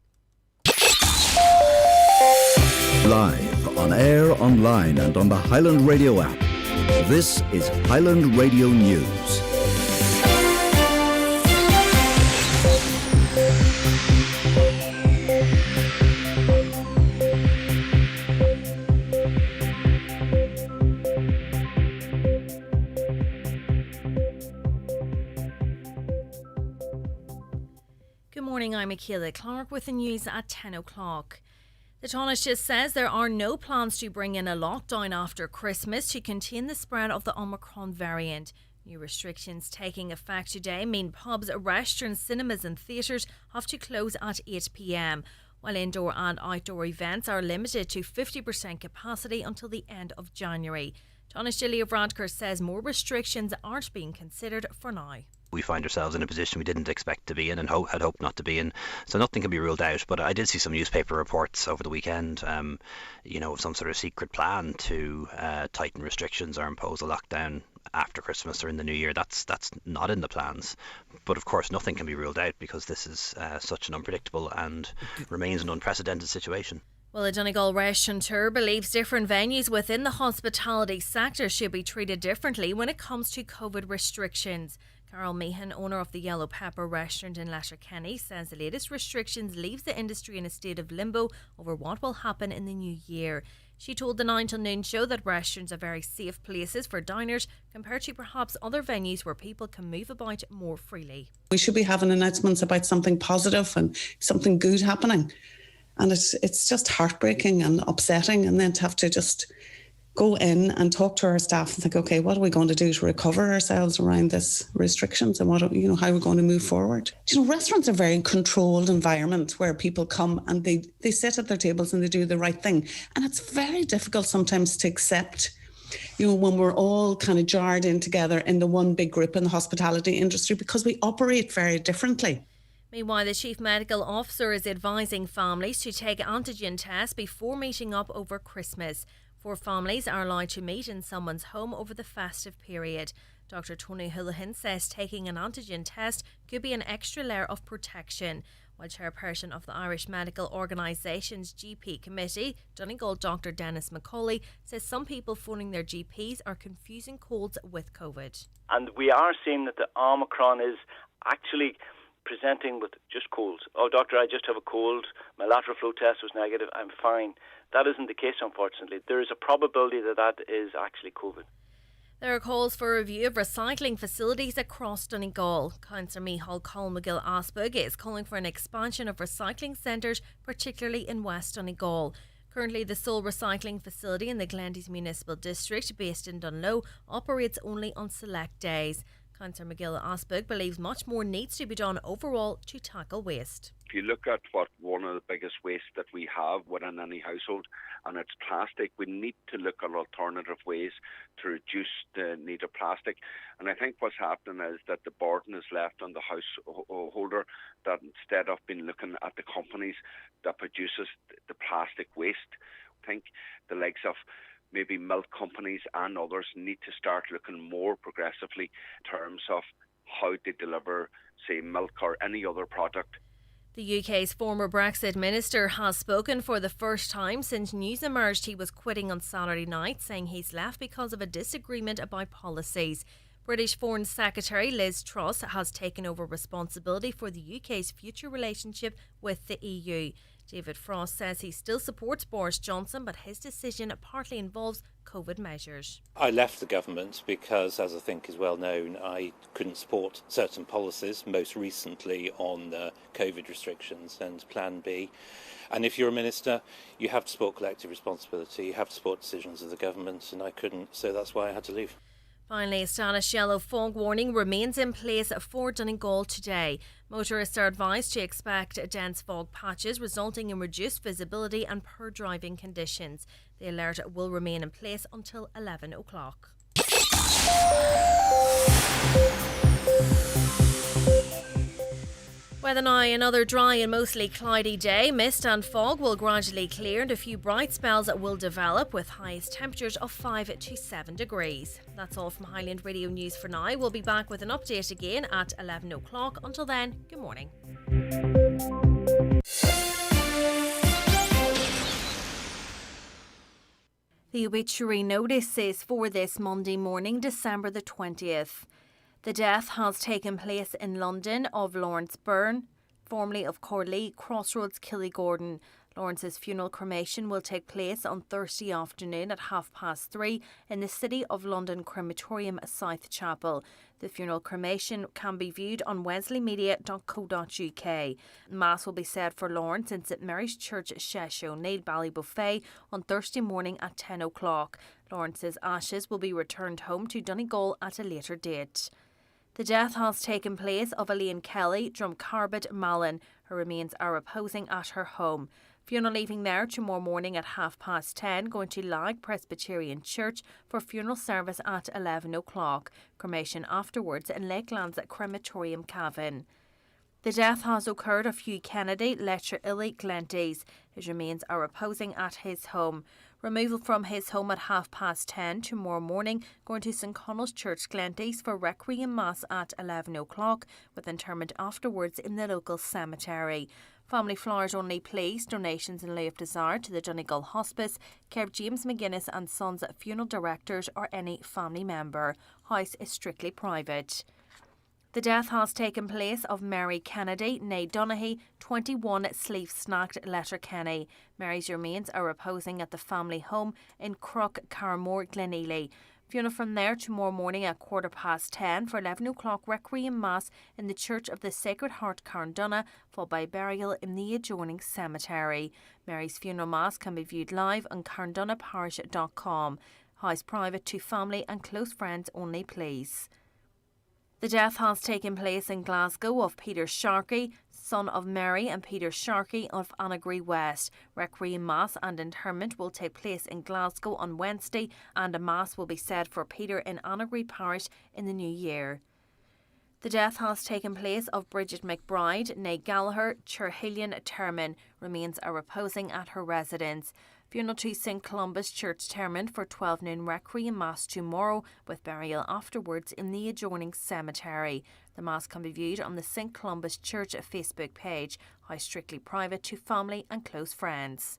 Live, on air, online and on the Highland Radio app. This is Highland Radio News.
morning, I'm Michaela Clark with the news at 10 o'clock. The Taoiseach says there are no plans to bring in a lockdown after Christmas to contain the spread of the Omicron variant. New restrictions taking effect today mean pubs, restaurants, cinemas and theatres have to close at 8 p.m, while indoor and outdoor events are limited to 50% capacity until the end of January. Taoiseach Leo Varadkar says more restrictions aren't being considered for now.
We find ourselves in a position we didn't expect to be in and had hoped not to be in. So nothing can be ruled out. But I did see some newspaper reports over the weekend, of some sort of secret plan to tighten restrictions or impose a lockdown after Christmas or in the new year. That's not in the plans. But of course, nothing can be ruled out because this is such an unpredictable and remains an unprecedented situation.
Well, a Donegal restaurateur believes different venues within the hospitality sector should be treated differently when it comes to COVID restrictions. Carol Meehan, owner of the Yellow Pepper restaurant in Letterkenny, says the latest restrictions leaves the industry in a state of limbo over what will happen in the new year. She told the 9 till noon show that restaurants are very safe places for diners compared to perhaps other venues where people can move about more freely.
We should be having announcements about something positive and something good happening. And it's just heartbreaking and upsetting, and then to have to just go in and talk to our staff and think, okay, what are we going to do to recover ourselves around this restrictions and how we're going to move forward? Restaurants are a very controlled environment where people come and they sit at their tables and they do the right thing. And it's very difficult sometimes to accept, when we're all kind of jarred in together in the one big group in the hospitality industry because we operate very differently.
Meanwhile, the Chief Medical Officer is advising families to take antigen tests before meeting up over Christmas. 4 families are allowed to meet in someone's home over the festive period. Dr. Tony Houlihan says taking an antigen test could be an extra layer of protection. While chairperson of the Irish Medical Organisation's GP Committee, Donegal Dr. Dennis McCauley, says some people phoning their GPs are confusing colds with COVID.
And we are seeing that the Omicron is actually presenting with just colds. Oh, doctor, I just have a cold. My lateral flow test was negative. I'm fine. That isn't the case, unfortunately. There is a probability that is actually COVID.
There are calls for a review of recycling facilities across Donegal. Councillor Micheál Colmcgill Asbug is calling for an expansion of recycling centres, particularly in West Donegal. Currently, the sole recycling facility in the Glendies Municipal District, based in Dunloe, operates only on select days. Councillor McGill Asbug believes much more needs to be done overall to tackle waste.
If you look at what one of the biggest wastes that we have within any household, and it's plastic, we need to look at alternative ways to reduce the need of plastic. And I think what's happening is that the burden is left on the householder, that instead of being looking at the companies that produces the plastic waste, I think the likes of maybe milk companies and others need to start looking more progressively in terms of how they deliver, say, milk or any other product.
The UK's former Brexit minister has spoken for the first time since news emerged he was quitting on Saturday night, saying he's left because of a disagreement about policies. British Foreign Secretary Liz Truss has taken over responsibility for the UK's future relationship with the EU. David Frost says he still supports Boris Johnson, but his decision partly involves COVID measures.
I left the government because, as I think is well known, I couldn't support certain policies, most recently on COVID restrictions and Plan B. And if you're a minister, you have to support collective responsibility, you have to support decisions of the government, and I couldn't, so that's why I had to leave.
Finally, a Stanish yellow fog warning remains in place for Donegal today. Motorists are advised to expect dense fog patches resulting in reduced visibility and poor driving conditions. The alert will remain in place until 11 o'clock. Weather now, another dry and mostly cloudy day. Mist and fog will gradually clear and a few bright spells will develop with highest temperatures of 5 to 7 degrees. That's all from Highland Radio News for now. We'll be back with an update again at 11 o'clock. Until then, good morning. The obituary notice is for this Monday morning, December the 20th. The death has taken place in London of Lawrence Byrne, formerly of Corley, Crossroads, Killygordon. Lawrence's funeral cremation will take place on Thursday afternoon at 3:30 in the City of London Crematorium South Chapel. The funeral cremation can be viewed on wesleymedia.co.uk. Mass will be said for Lawrence in St Mary's Church, Shesh O'Neill, Ballybuffet on Thursday morning at 10 o'clock. Lawrence's ashes will be returned home to Donegal at a later date. The death has taken place of Elaine Kelly, Drumcarbet, Malin. Her remains are reposing at her home. Funeral leaving there tomorrow morning at 10:30, going to Lag Presbyterian Church for funeral service at 11 o'clock. Cremation afterwards in Lakelands at Crematorium Cavan. The death has occurred of Hugh Kennedy, Letcher Illy, Glenties. His remains are reposing at his home. Removal from his home at 10:30 tomorrow morning, going to St Connell's Church, Glenties for Requiem Mass at 11 o'clock, with interment afterwards in the local cemetery. Family flowers only, please. Donations in lieu of desire to the Donegal Hospice, care of James McGuinness and Sons funeral directors or any family member. House is strictly private. The death has taken place of Mary Kennedy, née Donaghy, 21 Sleeve Snacked, Letterkenny. Mary's remains are reposing at the family home in Crook, Carmore, Glenealy. Funeral from there tomorrow morning at 10:15 for 11 o'clock Requiem Mass in the Church of the Sacred Heart, Carndonagh, followed by burial in the adjoining cemetery. Mary's funeral mass can be viewed live on carndonaghparish.com. House private to family and close friends only, please. The death has taken place in Glasgow of Peter Sharkey, son of Mary and Peter Sharkey of Annagree West. Requiem Mass and interment will take place in Glasgow on Wednesday, and a Mass will be said for Peter in Annagree Parish in the new year. The death has taken place of Bridget McBride, née Gallagher, Cherhillion, Termon. Remains are reposing at her residence. Funeral to St Columbus Church, Termon for 12 noon Requiem Mass tomorrow, with burial afterwards in the adjoining cemetery. The Mass can be viewed on the St Columbus Church Facebook page. House strictly private to family and close friends.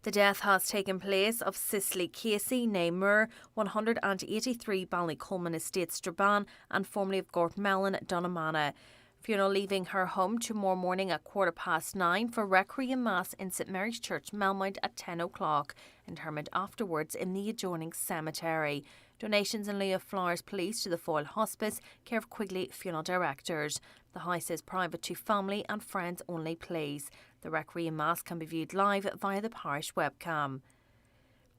The death has taken place of Cicely Casey, née Moore, 183 Ballycolman Estate, Strabane, and formerly of Gortmelon, Donamana. Funeral leaving her home tomorrow morning at 9:15 for Requiem Mass in St Mary's Church, Melmount at 10 o'clock. Interment afterwards in the adjoining cemetery. Donations in lieu of flowers, please, to the Foyle Hospice, care of Quigley Funeral Directors. The house is private to family and friends only, please. The Requiem Mass can be viewed live via the parish webcam.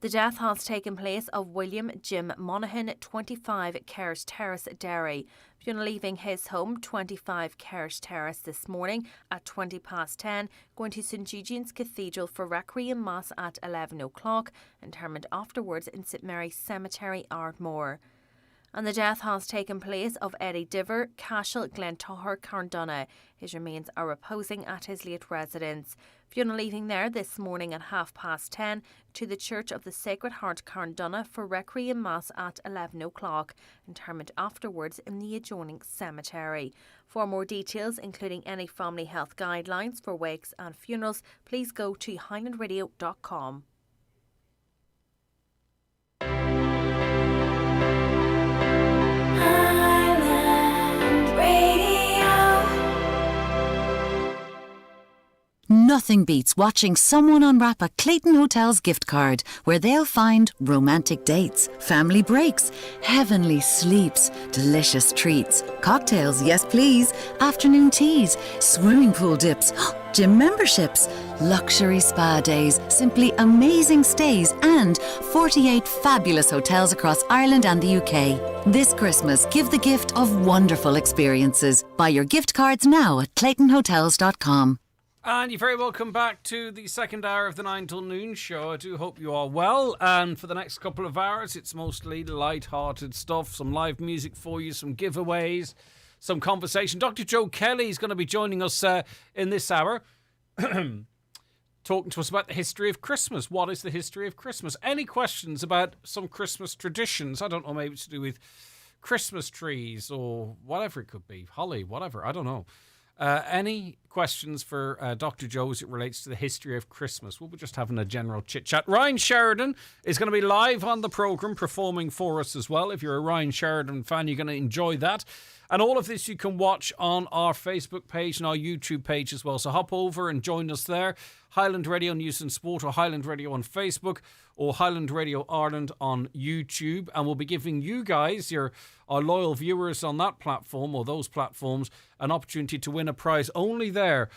The death has taken place of William Jim Monaghan, 25 Kerrs Terrace, Derry. Funeral leaving his home, 25 Kerrs Terrace, this morning at 10:20, going to St Eugene's Cathedral for Requiem Mass at 11 o'clock, interment afterwards in St Mary's Cemetery, Ardmore. And the death has taken place of Eddie Diver, Cashel, Glentower, Carndonagh. His remains are reposing at his late residence. Funeral leaving there this morning at 10:30 to the Church of the Sacred Heart, Carndonagh for Requiem Mass at 11 o'clock. Interment afterwards in the adjoining cemetery. For more details, including any family health guidelines for wakes and funerals, please go to highlandradio.com.
Nothing beats watching someone unwrap a Clayton Hotels gift card where they'll find romantic dates, family breaks, heavenly sleeps, delicious treats, cocktails, yes please, afternoon teas, swimming pool dips, gym memberships, luxury spa days, simply amazing stays, and 48 fabulous hotels across Ireland and the UK. This Christmas, give the gift of wonderful experiences. Buy your gift cards now at claytonhotels.com.
And you're very welcome back to the second hour of the 9 till noon show. I do hope you are well. And for the next couple of hours, it's mostly light-hearted stuff, some live music for you, some giveaways, some conversation. Dr. Joe Kelly is going to be joining us in this hour, talking to us about the history of Christmas. What is the history of Christmas? Any questions about some Christmas traditions? I don't know, maybe to do with Christmas trees or whatever it could be, holly, whatever, I don't know. Any questions for Dr. Joe as it relates to the history of Christmas. We'll be just having a general chit-chat. Ryan Sheridan is going to be live on the programme performing for us as well. If you're a Ryan Sheridan fan, you're going to enjoy that. And all of this you can watch on our Facebook page and our YouTube page as well. So hop over and join us there. Highland Radio News and Sport, or Highland Radio on Facebook, or Highland Radio Ireland on YouTube. And we'll be giving you guys, our loyal viewers on that platform, or those platforms, an opportunity to win a prize only there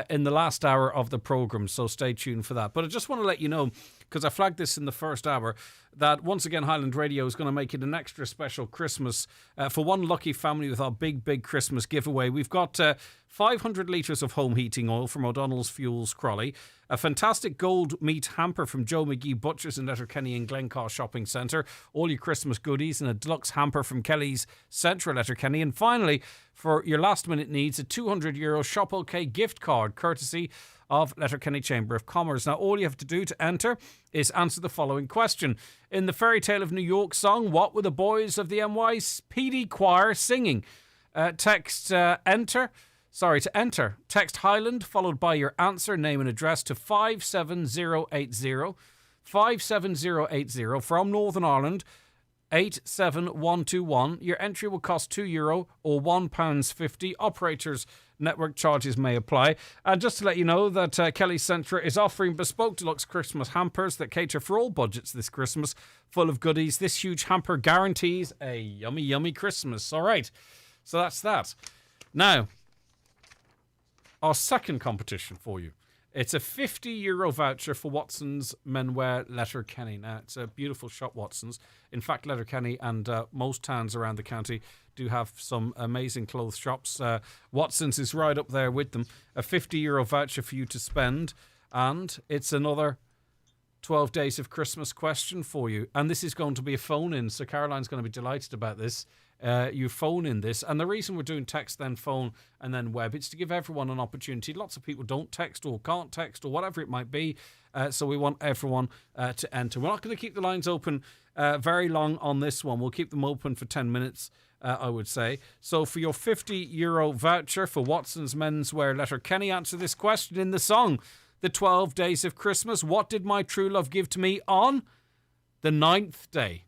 in the last hour of the programme. So stay tuned for that. But I just want to let you know, because I flagged this in the first hour, that once again Highland Radio is going to make it an extra special Christmas for one lucky family with our big Christmas giveaway. We've got 500 litres of home heating oil from O'Donnell's Fuels Crawley, a fantastic gold meat hamper from Joe McGee Butchers in Letterkenny and Glencoe Shopping Centre, all your Christmas goodies, and a deluxe hamper from Kelly's Central Letterkenny. And finally, for your last minute needs, a €200 Shop OK gift card courtesy of Letterkenny Chamber of Commerce. Now, all you have to do to enter is answer the following question. In the Fairy Tale of New York song, what were the boys of the NYPD choir singing? To enter, text Highland followed by your answer, name and address to 57080. 57080 from Northern Ireland, 87121. Your entry will cost €2 or £1.50. Operators network charges may apply. And just to let you know that Kelly Centra is offering bespoke deluxe Christmas hampers that cater for all budgets this Christmas, full of goodies. This huge hamper guarantees a yummy Christmas. All right, so that's that. Now, our second competition for you. It's a €50 voucher for Watson's Menwear Letterkenny. Now, it's a beautiful shop, Watson's. In fact, Letterkenny and most towns around the county do have some amazing clothes shops. Watson's is right up there with them. A €50 voucher for you to spend. And it's another 12 Days of Christmas question for you. And this is going to be a phone-in, so Caroline's going to be delighted about this. You phone in this, and the reason we're doing text, then phone, and then web, it's to give everyone an opportunity. Lots of people don't text or can't text or whatever it might be, so we want everyone to enter. We're not going to keep the lines open very long on this one. We'll keep them open for 10 minutes, I would say. So for your €50 voucher for Watson's Menswear Letterkenny, answer this question in the song The 12 Days of Christmas. What did my true love give to me on the 9th day?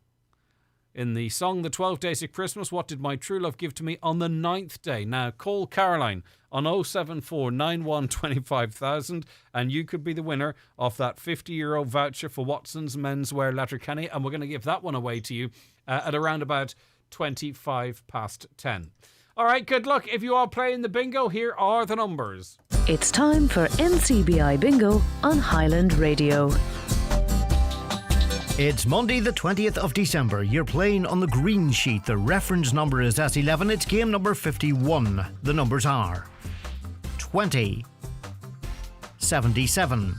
In the song The 12 Days of Christmas, what did my true love give to me on the 9th day? Now, call Caroline on 074 91 25,000 and you could be the winner of that €50 voucher for Watson's Menswear Letterkenny, and we're going to give that one away to you at around about 10:25. All right, good luck. If you are playing the bingo, here are the numbers.
It's time for NCBI Bingo on Highland Radio.
It's Monday the 20th of December. You're playing on the green sheet. The reference number is S11. It's game number 51. The numbers are 20, 77,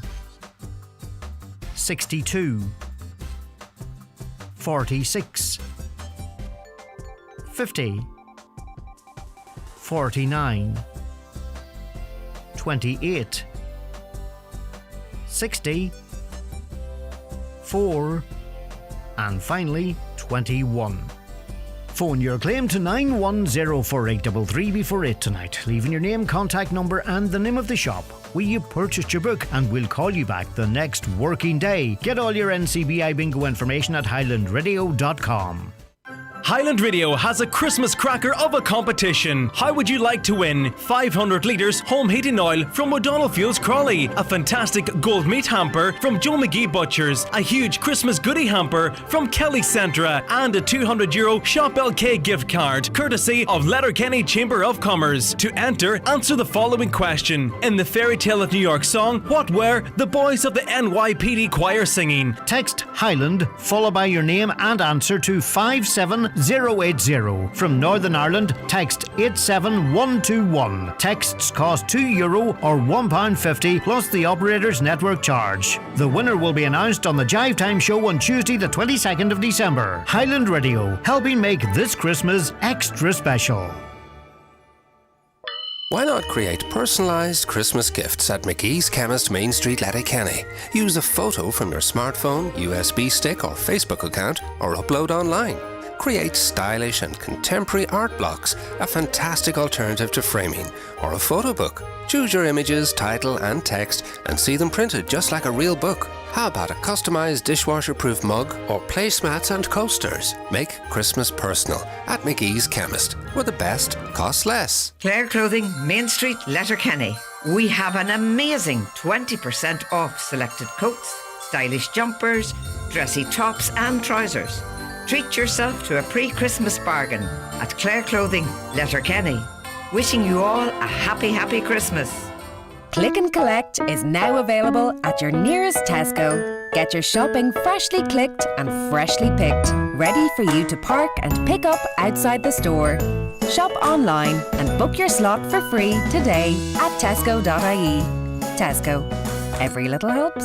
62, 46, 50, 49, 28, 60, 4, and finally 21. Phone your claim to 9104833 before 8 tonight, leaving your name, contact number and the name of the shop where you purchased your book, and we'll call you back the next working day. Get all your NCBI bingo information at highlandradio.com.
Highland Radio has a Christmas cracker of a competition. How would you like to win 500 litres home heating oil from O'Donnell Fuels Crawley, a fantastic gold meat hamper from Joe McGee Butchers, a huge Christmas goodie hamper from Kelly Centra, and a €200 Shop LK gift card courtesy of Letterkenny Chamber of Commerce? To enter, answer the following question. In the Fairy Tale of New York song, what were the boys of the NYPD choir singing?
Text Highland followed by your name and answer to 57080. From Northern Ireland, text 87121. Texts cost €2 or £1.50 plus the operator's network charge. The winner will be announced on the Jive Time show on Tuesday the 22nd of December. Highland Radio, helping make this Christmas extra special.
Why not create personalised Christmas gifts at McGee's Chemist, Main Street, Letterkenny? Use a photo from your smartphone, USB stick or Facebook account, or upload online. Create stylish and contemporary art blocks, a fantastic alternative to framing, or a photo book. Choose your images, title and text and see them printed just like a real book. How about a customised dishwasher-proof mug or placemats and coasters? Make Christmas personal at McGee's Chemist, where the best costs less.
Claire Clothing, Main Street, Letterkenny. We have an amazing 20% off selected coats, stylish jumpers, dressy tops and trousers. Treat yourself to a pre-Christmas bargain at Claire Clothing, Letterkenny. Wishing you all a happy Christmas.
Click and Collect is now available at your nearest Tesco. Get your shopping freshly clicked and freshly picked, ready for you to park and pick up outside the store. Shop online and book your slot for free today at tesco.ie. Tesco. Every little helps.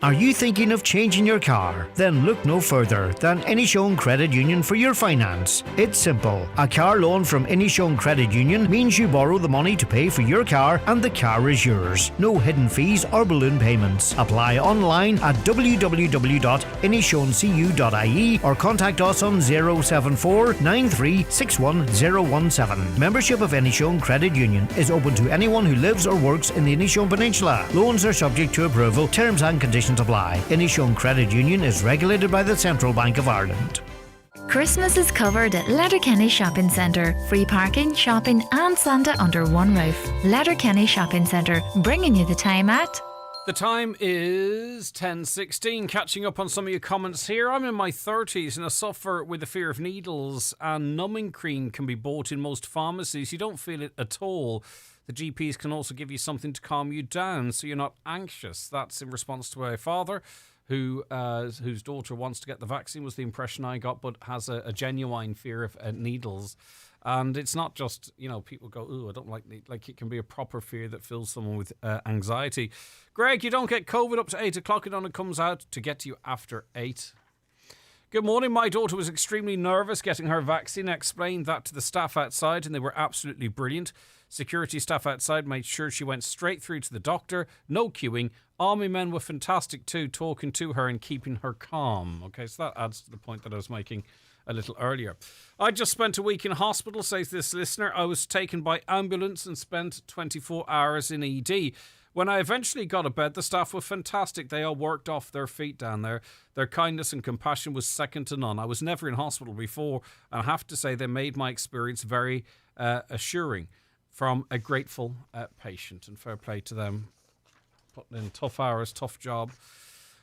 Are you thinking of changing your car? Then look no further than Inishowen Credit Union for your finance. It's simple. A car loan from Inishowen Credit Union means you borrow the money to pay for your car and the car is yours. No hidden fees or balloon payments. Apply online at www.inishowencu.ie or contact us on 074 9361017. Membership of Inishowen Credit Union is open to anyone who lives or works in the Inishowen Peninsula. Loans are subject to approval. Terms and conditions apply. Inishowen Credit Union is regulated by the Central Bank of Ireland.
Christmas is covered at Letterkenny Shopping Centre. Free parking, shopping and Santa under one roof. Letterkenny Shopping Centre, bringing you the time at...
The time is 10:16. Catching up on some of your comments here. I'm in my 30s and I suffer with the fear of needles, and numbing cream can be bought in most pharmacies. You don't feel it at all. The GPs can also give you something to calm you down so you're not anxious. That's in response to a father whose daughter wants to get the vaccine, was the impression I got, but has a genuine fear of needles. And it's not just, people go, ooh, I don't like needles. Like, it can be a proper fear that fills someone with anxiety. Greg, you don't get COVID up to 8 o'clock. It only comes out to get to you after 8. Good morning. My daughter was extremely nervous getting her vaccine. I explained that to the staff outside and they were absolutely brilliant. Security staff outside made sure she went straight through to the doctor. No queuing. Army men were fantastic too, talking to her and keeping her calm. Okay, so that adds to the point that I was making a little earlier. I just spent a week in hospital, says this listener. I was taken by ambulance and spent 24 hours in ED. When I eventually got a bed, the staff were fantastic. They all worked off their feet down there. Their kindness and compassion was second to none. I was never in hospital before, and I have to say they made my experience very assuring. From a grateful patient, and fair play to them. Putting in tough hours, tough job.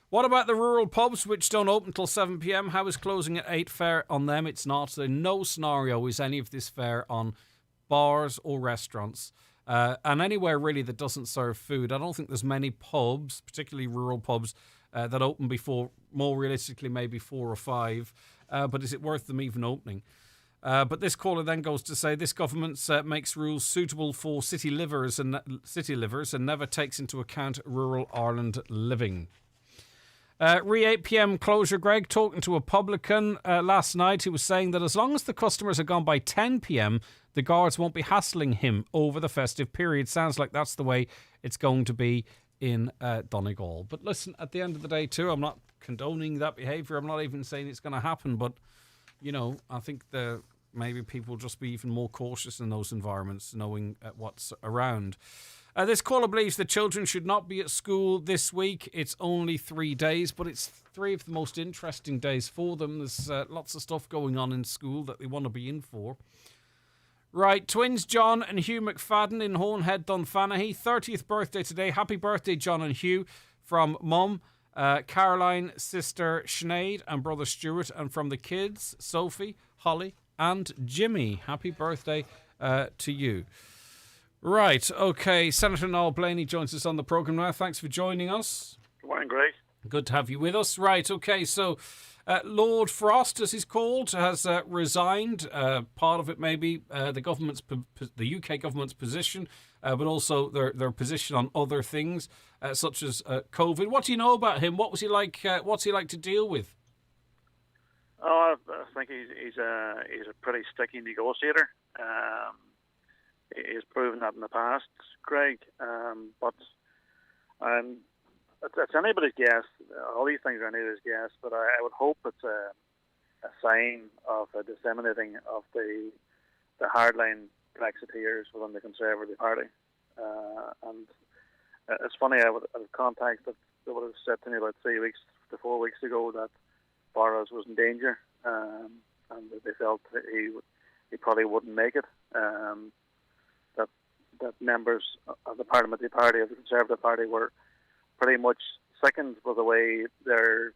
What about the rural pubs which don't open till 7 p.m? How is closing at 8 fair on them? It's not. In no scenario is any of this fair on bars or restaurants. And anywhere really that doesn't serve food. I don't think there's many pubs, particularly rural pubs, that open before, more realistically, maybe 4 or 5. But is it worth them even opening? But this caller then goes to say this government makes rules suitable for city livers and never takes into account rural Ireland living. 8 p.m. closure. Greg, talking to a publican last night, he was saying that as long as the customers are gone by 10 p.m, the guards won't be hassling him over the festive period. Sounds like that's the way it's going to be in Donegal. But listen, at the end of the day too, I'm not condoning that behaviour. I'm not even saying it's going to happen, but I think maybe people just be even more cautious in those environments, knowing what's around. This caller believes the children should not be at school this week. It's only 3 days, but it's 3 of the most interesting days for them. There's lots of stuff going on in school that they want to be in for. Right, twins John and Hugh McFadden in Hornhead, Dunfanaghy. 30th birthday today. Happy birthday, John and Hugh, from Mum, Caroline, sister Sinead and brother Stuart, and from the kids, Sophie, Holly and Jimmy. Happy birthday to you. Right, okay. Senator Noel Blaney joins us on the programme now. Thanks for joining us.
Good morning, Greg.
Good to have you with us. Right, okay, so Lord Frost, as he's called, has resigned. Part of it maybe the UK government's position, but also their position on other things, such as COVID. What do you know about him? What was he like? What's he like to deal with?
Oh, I think he's a pretty sticky negotiator. He's proven that in the past, Greg. But it's anybody's guess. All these things are anybody's guess. But I would hope that sign of a disseminating of the hardline Brexiteers within the Conservative Party. And it's funny, I would have contacted, they would have said to me about 3 weeks to 4 weeks ago that Boris was in danger, and that they felt that he probably wouldn't make it. That members of the Parliamentary Party, of the Conservative Party, were pretty much sickened with the way their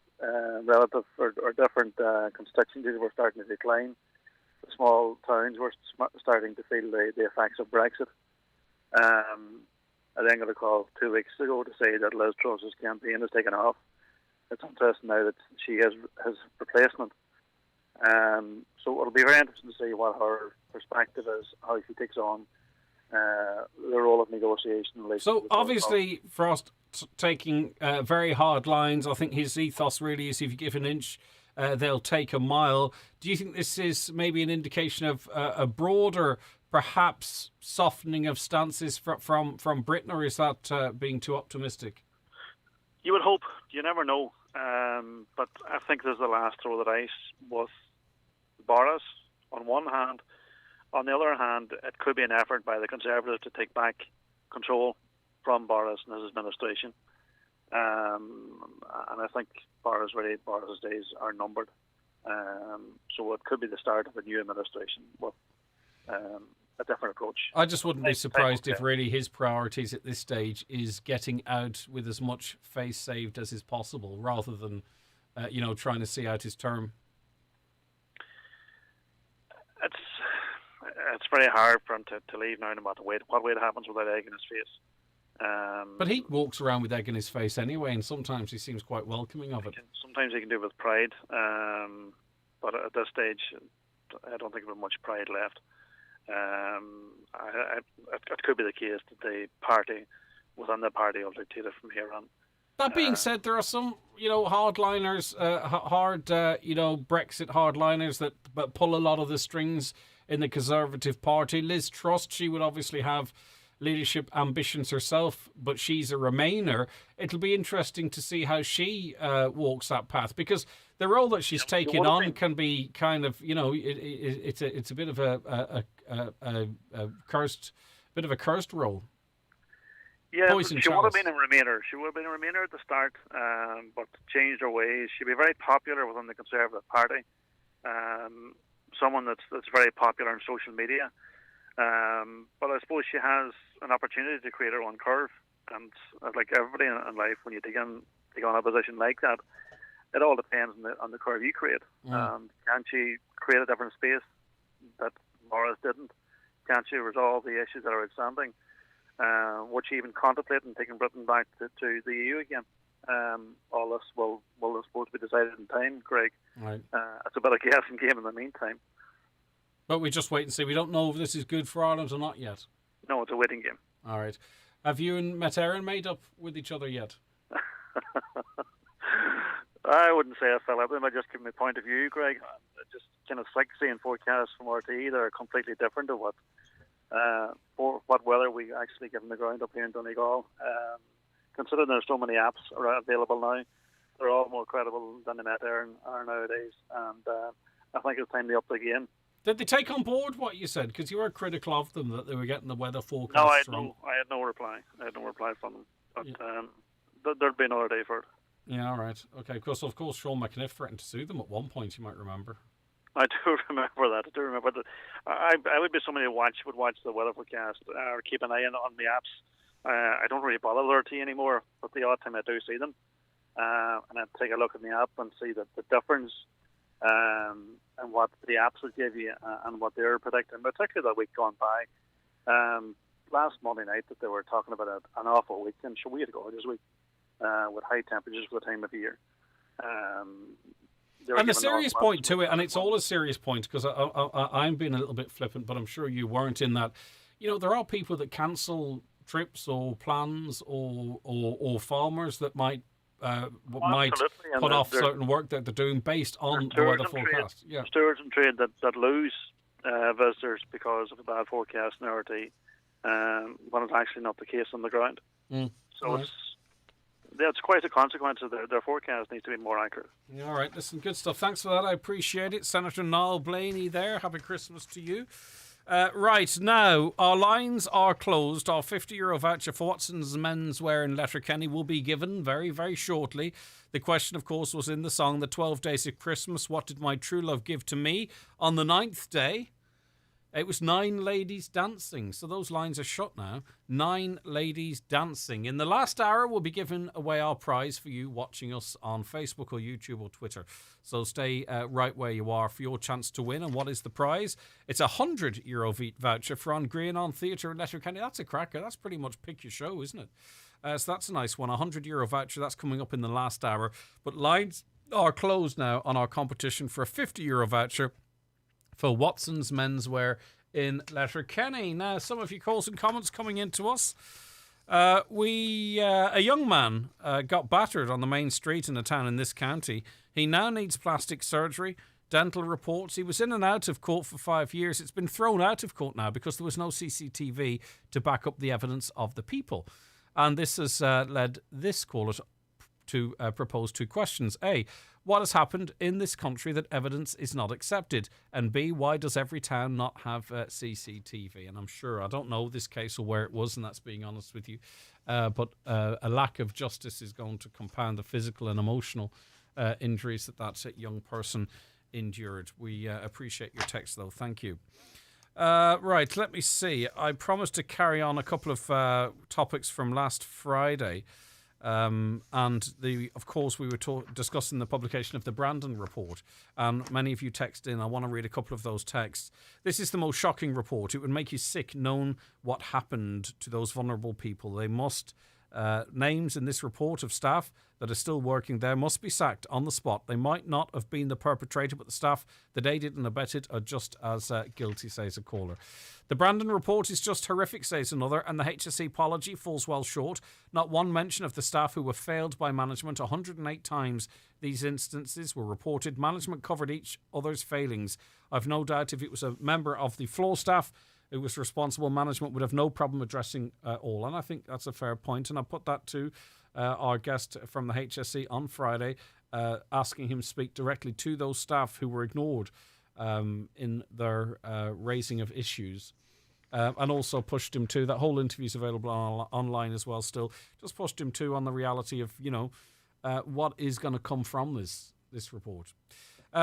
relative or different constituencies were starting to decline. The small towns were starting to feel the effects of Brexit. I then got a call 2 weeks ago to say that Liz Truss's campaign has taken off. It's interesting now that she has his replacement. So it'll be very interesting to see what her perspective is, how she takes on the role of negotiation.
So obviously, Frost taking very hard lines. I think his ethos really is, if you give an inch, they'll take a mile. Do you think this is maybe an indication of a broader, perhaps softening of stances from Britain, or is that being too optimistic?
You would hope. You never know. But I think there's the last throw of the dice with Boris on one hand. On the other hand, it could be an effort by the Conservatives to take back control from Boris and his administration. And I think Boris's days are numbered. So it could be the start of a new administration with a different approach.
I just wouldn't be surprised if really his priorities at this stage is getting out with as much face saved as is possible, rather than trying to see out his term.
It's very hard for him to leave now, no matter what way it happens, without egg in his face.
But he walks around with egg in his face anyway, and sometimes he seems quite welcoming of it.
Sometimes he can do it with pride, but at this stage, I don't think there's much pride left. It could be the case that the party, within the party, will dictate it from here on.
That being said, there are some, hardliners, Brexit hardliners that pull a lot of the strings in the Conservative Party. Liz Truss, she would obviously have leadership ambitions herself, but she's a Remainer. It'll be interesting to see how she walks that path, because the role that she's taking on can be kind of, it's a bit of a cursed role.
Yeah,
Poison
she would have
chalice.
been a Remainer. She would have been a Remainer at the start, but changed her ways. She'd be very popular within the Conservative Party. Someone that's very popular on social media. But I suppose she has an opportunity to create her own curve. And like everybody in life, when you take on a position like that, it all depends on the curve you create. Can she create a different space that Boris didn't? Can she resolve the issues that are outstanding? Would she even contemplate on taking Britain back to the EU again? All this will I suppose be decided in time, Greg.
Right.
It's a bit of a guessing game in the meantime.
But we just wait and see. We don't know if this is good for Ireland or not yet.
No, it's a waiting game.
All right. Have you and Met Éireann made up with each other yet?
I wouldn't say I fell out with them. I just give my point of view, Greg. Just kind of like seeing forecasts from RTE. They're completely different to what weather we actually get on the ground up here in Donegal. Considering there's so many apps available now, they're all more credible than the Met Éireann are nowadays. And I think it's time to up the game.
Did they take on board what you said? Because you were critical of them, that they were getting the weather forecast
No, I had no reply. I had no reply from them. But there'd be another day for it.
Yeah, all right. Okay, because of course Sean McAniff threatened to sue them at one point, you might remember.
I do remember that. I do remember that. I would be somebody who would watch the weather forecast or keep an eye on the apps. I don't really bother RTE anymore, but the odd time I do see them. And I'd take a look at the app and see that the difference and what the apps would give you and what they're predicting, particularly that week gone by. Last Monday night that they were talking about an awful weekend. So we had a gorgeous week with high temperatures for the time of year.
And the serious point to it, and it's all a serious point, because I'm being a little bit flippant, but I'm sure you weren't, in that, there are people that cancel trips or plans or farmers that might put off certain work that they're doing based on the weather forecast. Yeah,
stewards and trade that lose visitors because of a bad forecast in RT, when it's actually not the case on the ground.
So
right. that's quite a consequence of their forecast needs to be more accurate.
All right, listen, good stuff. Thanks for that. I appreciate it. Senator Niall Blaney there. Happy Christmas to you. Right, now, our lines are closed. Our €50 voucher for Watson's Menswear in Letterkenny will be given very, very shortly. The question, of course, was in the song, The 12 Days of Christmas, What Did My True Love Give to Me? On the 9th day, it was 9 ladies dancing. So those lines are shut now. 9 ladies dancing. In the last hour, we'll be giving away our prize for you watching us on Facebook or YouTube or Twitter. So stay right where you are for your chance to win. And what is the prize? It's a €100 voucher for On Grianon Theatre in Letterkenny. That's a cracker. That's pretty much pick your show, isn't it? So that's a nice one. A €100 voucher. That's coming up in the last hour. But lines are closed now on our competition for a €50 voucher for Watson's Menswear in Letterkenny. Now, some of your calls and comments coming in to us. A young man got battered on the main street in a town in this county. He now needs plastic surgery. Dental reports. He was in and out of court for 5 years. It's been thrown out of court now because there was no CCTV to back up the evidence of the people. And this has led this caller to propose 2 questions. A, what has happened in this country that evidence is not accepted? And B, why does every town not have CCTV? And I'm sure, I don't know this case or where it was, and that's being honest with you, but a lack of justice is going to compound the physical and emotional injuries that young person endured. We appreciate your text, though. Thank you. Right, let me see. I promised to carry on a couple of topics from last Friday. And of course, we were discussing the publication of the Brandon report, and many of you texted in. I want to read a couple of those texts. This is the most shocking report. It would make you sick knowing what happened to those vulnerable people. They must names in this report of staff that are still working there must be sacked on the spot. They might not have been the perpetrator, but the staff that aided and abetted are just as guilty, says a caller. The Brandon report is just horrific, says another, and the HSE apology falls well short. Not one mention of the staff who were failed by management. 108 times these instances were reported. Management covered each other's failings. I've no doubt if it was a member of the floor staff who was responsible, management would have no problem addressing all. And I think that's a fair point. And I put that to our guest from the HSE on Friday, asking him to speak directly to those staff who were ignored in their raising of issues. And also pushed him to, that whole interview is available online as well still, just pushed him to on the reality of, what is going to come from this report.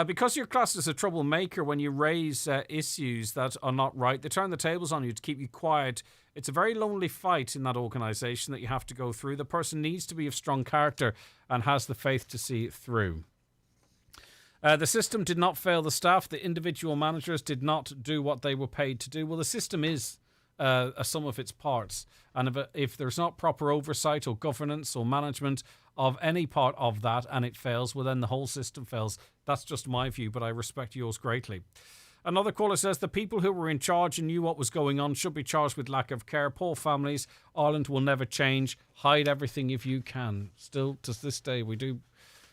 Because you're classed as a troublemaker when you raise issues that are not right, they turn the tables on you to keep you quiet. It's a very lonely fight in that organisation that you have to go through. The person needs to be of strong character and has the faith to see it through. The system did not fail the staff. The individual managers did not do what they were paid to do. Well, the system is a sum of its parts. And if there's not proper oversight or governance or management of any part of that and it fails, well, then the whole system fails. That's just my view, but I respect yours greatly. Another caller says the people who were in charge and knew what was going on should be charged with lack of care. Poor families. Ireland will never change. Hide everything if you can. Still, to this day, we do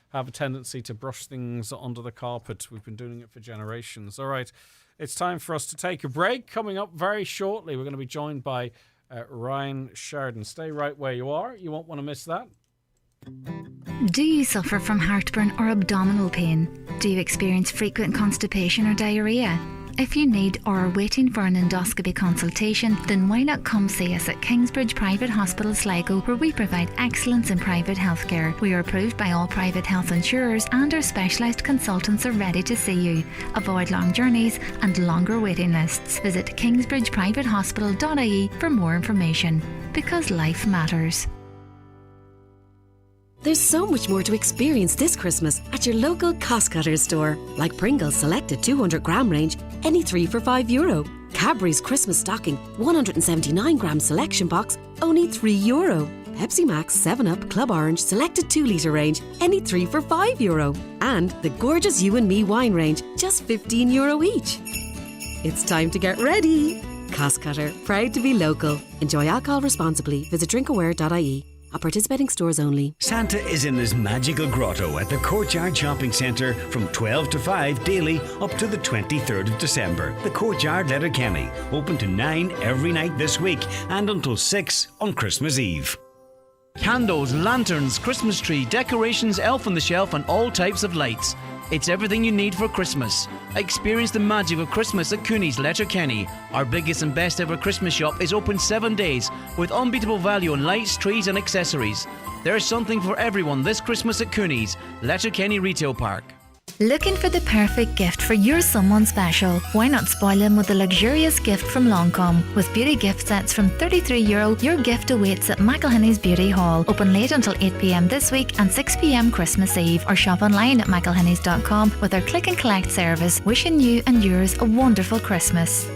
have a tendency to brush things under the carpet. We've been doing it for generations. All right, it's time for us to take a break. Coming up very shortly, we're going to be joined by Ryan Sheridan. Stay right where you are. You won't want to miss that.
Do you suffer from heartburn or abdominal pain? Do you experience frequent constipation or diarrhea? If you need or are waiting for an endoscopy consultation, then why not come see us at Kingsbridge Private Hospital Sligo, where we provide excellence in private healthcare. We are approved by all private health insurers and our specialised consultants are ready to see you. Avoid long journeys and longer waiting lists. Visit kingsbridgeprivatehospital.ie for more information. Because life matters.
There's so much more to experience this Christmas at your local Costcutters store. Like Pringles selected 200 gram range, any 3 for €5. Cadbury's Christmas stocking 179 gram selection box, only €3. Pepsi Max 7up Club Orange selected 2 litre range, any 3 for €5. And the gorgeous You and Me wine range, just €15 each. It's time to get ready. Costcutter, proud to be local. Enjoy alcohol responsibly. Visit drinkaware.ie. At participating stores only.
Santa is in his magical grotto at the Courtyard Shopping Centre from 12 to 5 daily up to the 23rd of December. The Courtyard Letterkenny, open to 9 every night this week and until 6 on Christmas Eve.
Candles, lanterns, Christmas tree, decorations, elf on the shelf and all types of lights. It's everything you need for Christmas. Experience the magic of Christmas at Cooney's Letterkenny. Our biggest and best ever Christmas shop is open 7 days with unbeatable value on lights, trees and accessories. There's something for everyone this Christmas at Cooney's Letterkenny Retail Park.
Looking for the perfect gift for your someone special? Why not spoil them with a luxurious gift from Longcom? With beauty gift sets from €33, your gift awaits at McElhinney's Beauty Hall. Open late until 8 p.m. this week and 6 p.m. Christmas Eve, or shop online at mcelhinney's.com with our click and collect service. Wishing you and yours a wonderful Christmas.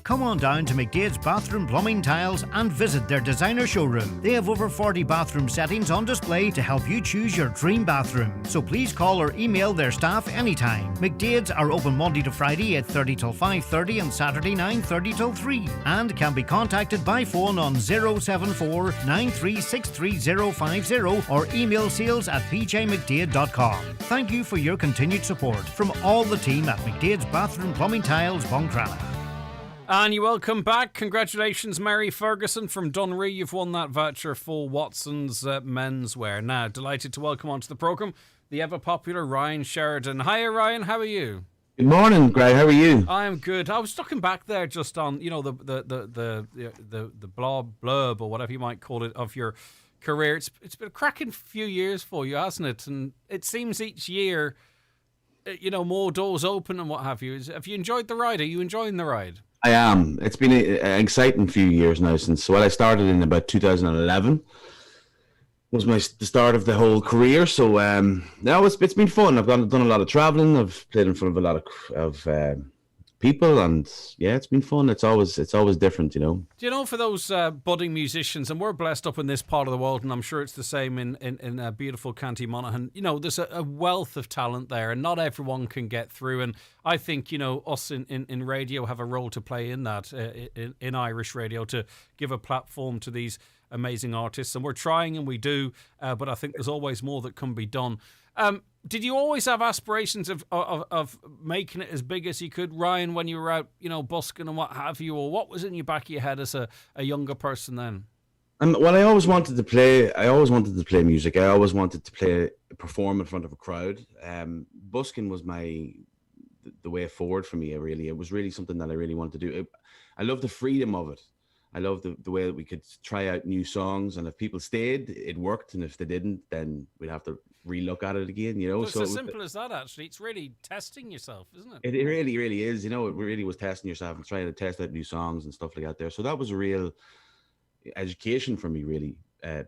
Come on down to McDade's Bathroom Plumbing Tiles and visit their designer showroom. They have over 40 bathroom settings on display to help you choose your dream bathroom. So please call or email their staff anytime. McDade's are open Monday to Friday 8:30 till 5:30 and Saturday 9:30 till 3, and can be contacted by phone on 074 9363050 or email sales@pjmcdade.com. Thank you for your continued support from all the team at McDade's Bathroom Plumbing Tiles, Buncrana.
And you're welcome back. Congratulations, Mary Ferguson from Dunree. You've won that voucher for Watson's menswear. Now, delighted to welcome onto the programme the ever-popular Ryan Sheridan. Hiya, Ryan. How are you?
Good morning, Greg. How are you?
I am good. I was looking back there just on, the blurb or whatever you might call it of your career. It's been a cracking few years for you, hasn't it? And it seems each year, more doors open and what have you. Have you enjoyed the ride? Are you enjoying the ride?
I am. It's been an exciting few years now since, I started in about 2011. Was the start of the whole career. So it's been fun. I've done a lot of traveling. I've played in front of a lot of people, and yeah, it's been fun. It's always different,
Do you know, for those budding musicians, and we're blessed up in this part of the world, and I'm sure it's the same in beautiful County Monaghan, there's a wealth of talent there, and not everyone can get through. And I think, us in radio have a role to play in that, in Irish radio, to give a platform to these amazing artists. And we're trying, and we do, but I think there's always more that can be done. Did you always have aspirations of making it as big as you could, Ryan, when you were out, busking and what have you, or what was in your back of your head as a younger person then?
Well, I always wanted to play. I always wanted to play music. I always wanted to perform in front of a crowd. Busking was the way forward for me. It was really something that I really wanted to do. I love the freedom of it. I love the way that we could try out new songs, and if people stayed, it worked, and if they didn't, then we'd have to relook at it again.
Well, it's as simple as that. Actually, it's really testing yourself, isn't it?
It really, really is. It really was testing yourself and trying to test out new songs and stuff like that. There, so that was a real education for me, really,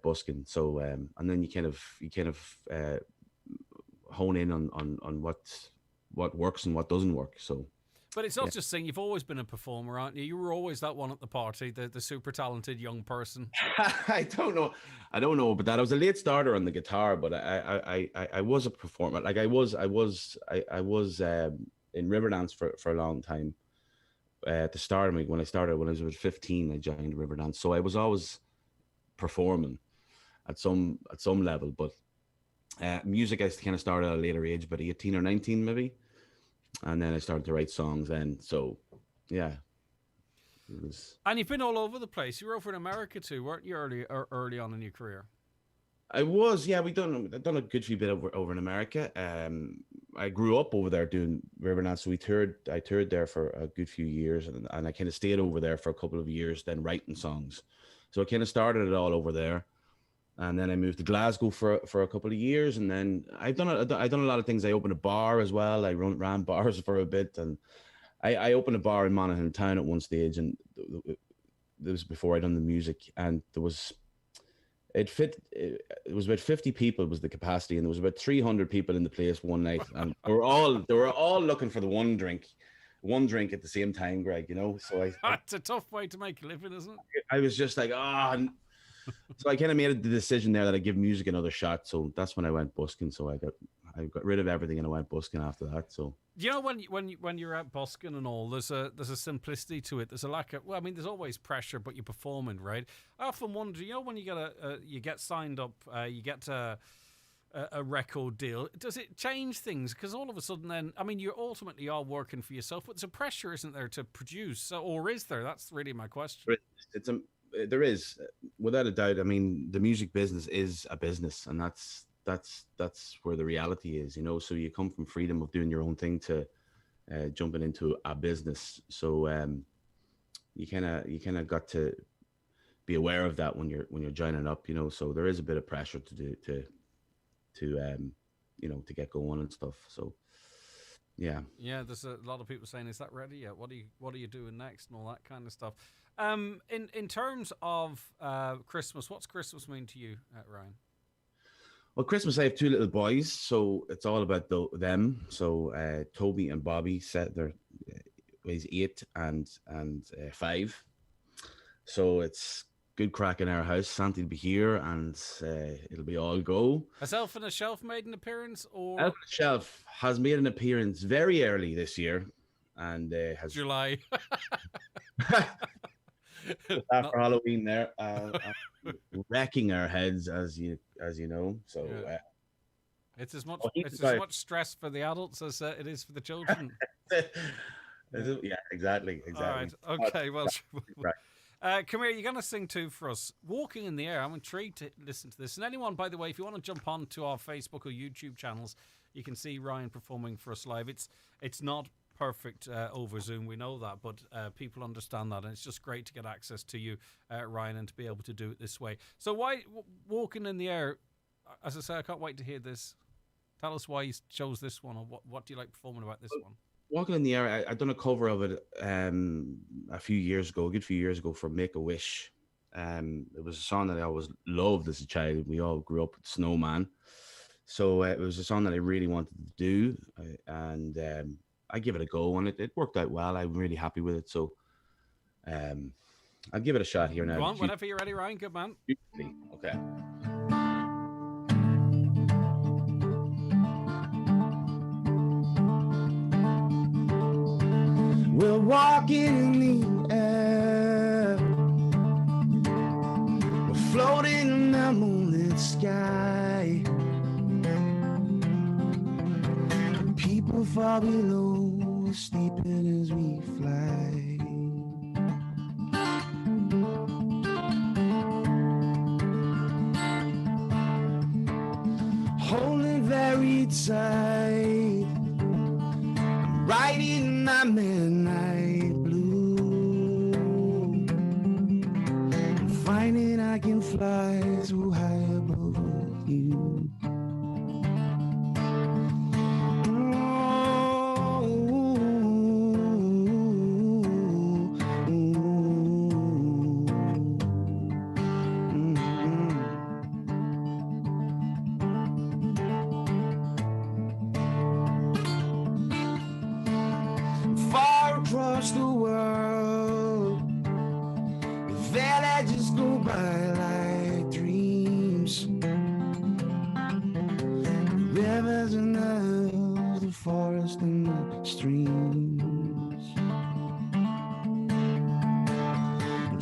busking. So, and then you kind of hone in on what works and what doesn't work. So.
But it's not just saying, you've always been a performer, aren't you? You were always that one at the party, the super talented young person.
I don't know about that. I was a late starter on the guitar, but I was a performer. Like I was in Riverdance for a long time. At the start of me, when I was about 15, I joined Riverdance. So I was always performing at some level, but music I kind of started at a later age, about 18 or 19 maybe. And then I started to write songs then. So, yeah.
And you've been all over the place. You were over in America too, weren't you, early on in your career?
I was, yeah. I've done a good few bit over in America. I grew up over there doing Riverdance, so I toured there for a good few years, and I kind of stayed over there for a couple of years, then writing songs. So I kind of started it all over there. And then I moved to Glasgow for a couple of years, and then I've done a lot of things. I opened a bar as well. I ran bars for a bit, and I opened a bar in Monaghan town at one stage, and it was before I done the music. And it was about 50 people was the capacity, and there was about 300 people in the place one night, and they were all looking for the one drink at the same time, Greg. So
it's a tough way to make a living, isn't it?
I was just like, So I kind of made the decision there that I'd give music another shot. So that's when I went busking. So I got rid of everything and I went busking after that. So
when you're out busking and all, there's a simplicity to it. There's a lack of, there's always pressure, but you're performing, right? I often wonder, when you get signed up, you get a record deal, does it change things? Because all of a sudden then, you ultimately are working for yourself, but there's a pressure, isn't there, to produce? Or is there? That's really my question.
there is, without a doubt. I mean, the music business is a business, and that's where the reality is, you know. So you come from freedom of doing your own thing to jumping into a business. So you kind of got to be aware of that when you're joining up, you know. So there is a bit of pressure to get going and stuff. So yeah,
there's a lot of people saying, is that ready yet? What are you doing next and all that kind of stuff. In terms of Christmas, what's Christmas mean to you, Ryan?
Well, Christmas, I have 2 little boys, so it's all about them. So Toby and Bobby he's 8 and 5. So it's good crack in our house. Santa will be here, and it'll be all go.
Has Elf on a Shelf made an appearance? Or
Elf on a Shelf has made an appearance very early this year, and has
July.
After Halloween, there, wrecking our heads, as you know. So
it's as much stress for the adults as it is for the children.
Yeah, exactly.
All right. Okay. Well, come here. You're going to sing too for us. Walking in the Air. I'm intrigued to listen to this. And anyone, by the way, if you want to jump on to our Facebook or YouTube channels, you can see Ryan performing for us live. It's not perfect over Zoom, we know that, but people understand that, and it's just great to get access to you, Ryan, and to be able to do it this way. So why Walking in the Air? As I say, I can't wait to hear this. Tell us why you chose this one, or what do you like performing about this one?
Walking in the Air, I done a cover of it a good few years ago for Make-A-Wish. It was a song that I always loved as a child. We all grew up with Snowman, so it was a song that I really wanted to do, and I give it a go, and it worked out well. I'm really happy with it, so I'll give it a shot here now.
Go on, whenever you're ready, Ryan. Good man.
Okay.
We're walking in the air, we're floating in the moonlit sky. People far below, sleeping as we fly. Holding very tight, riding my midnight blue, finding I can fly so high above you. Across the world, the villages go by like dreams. The rivers and the hills, the forest and the streams.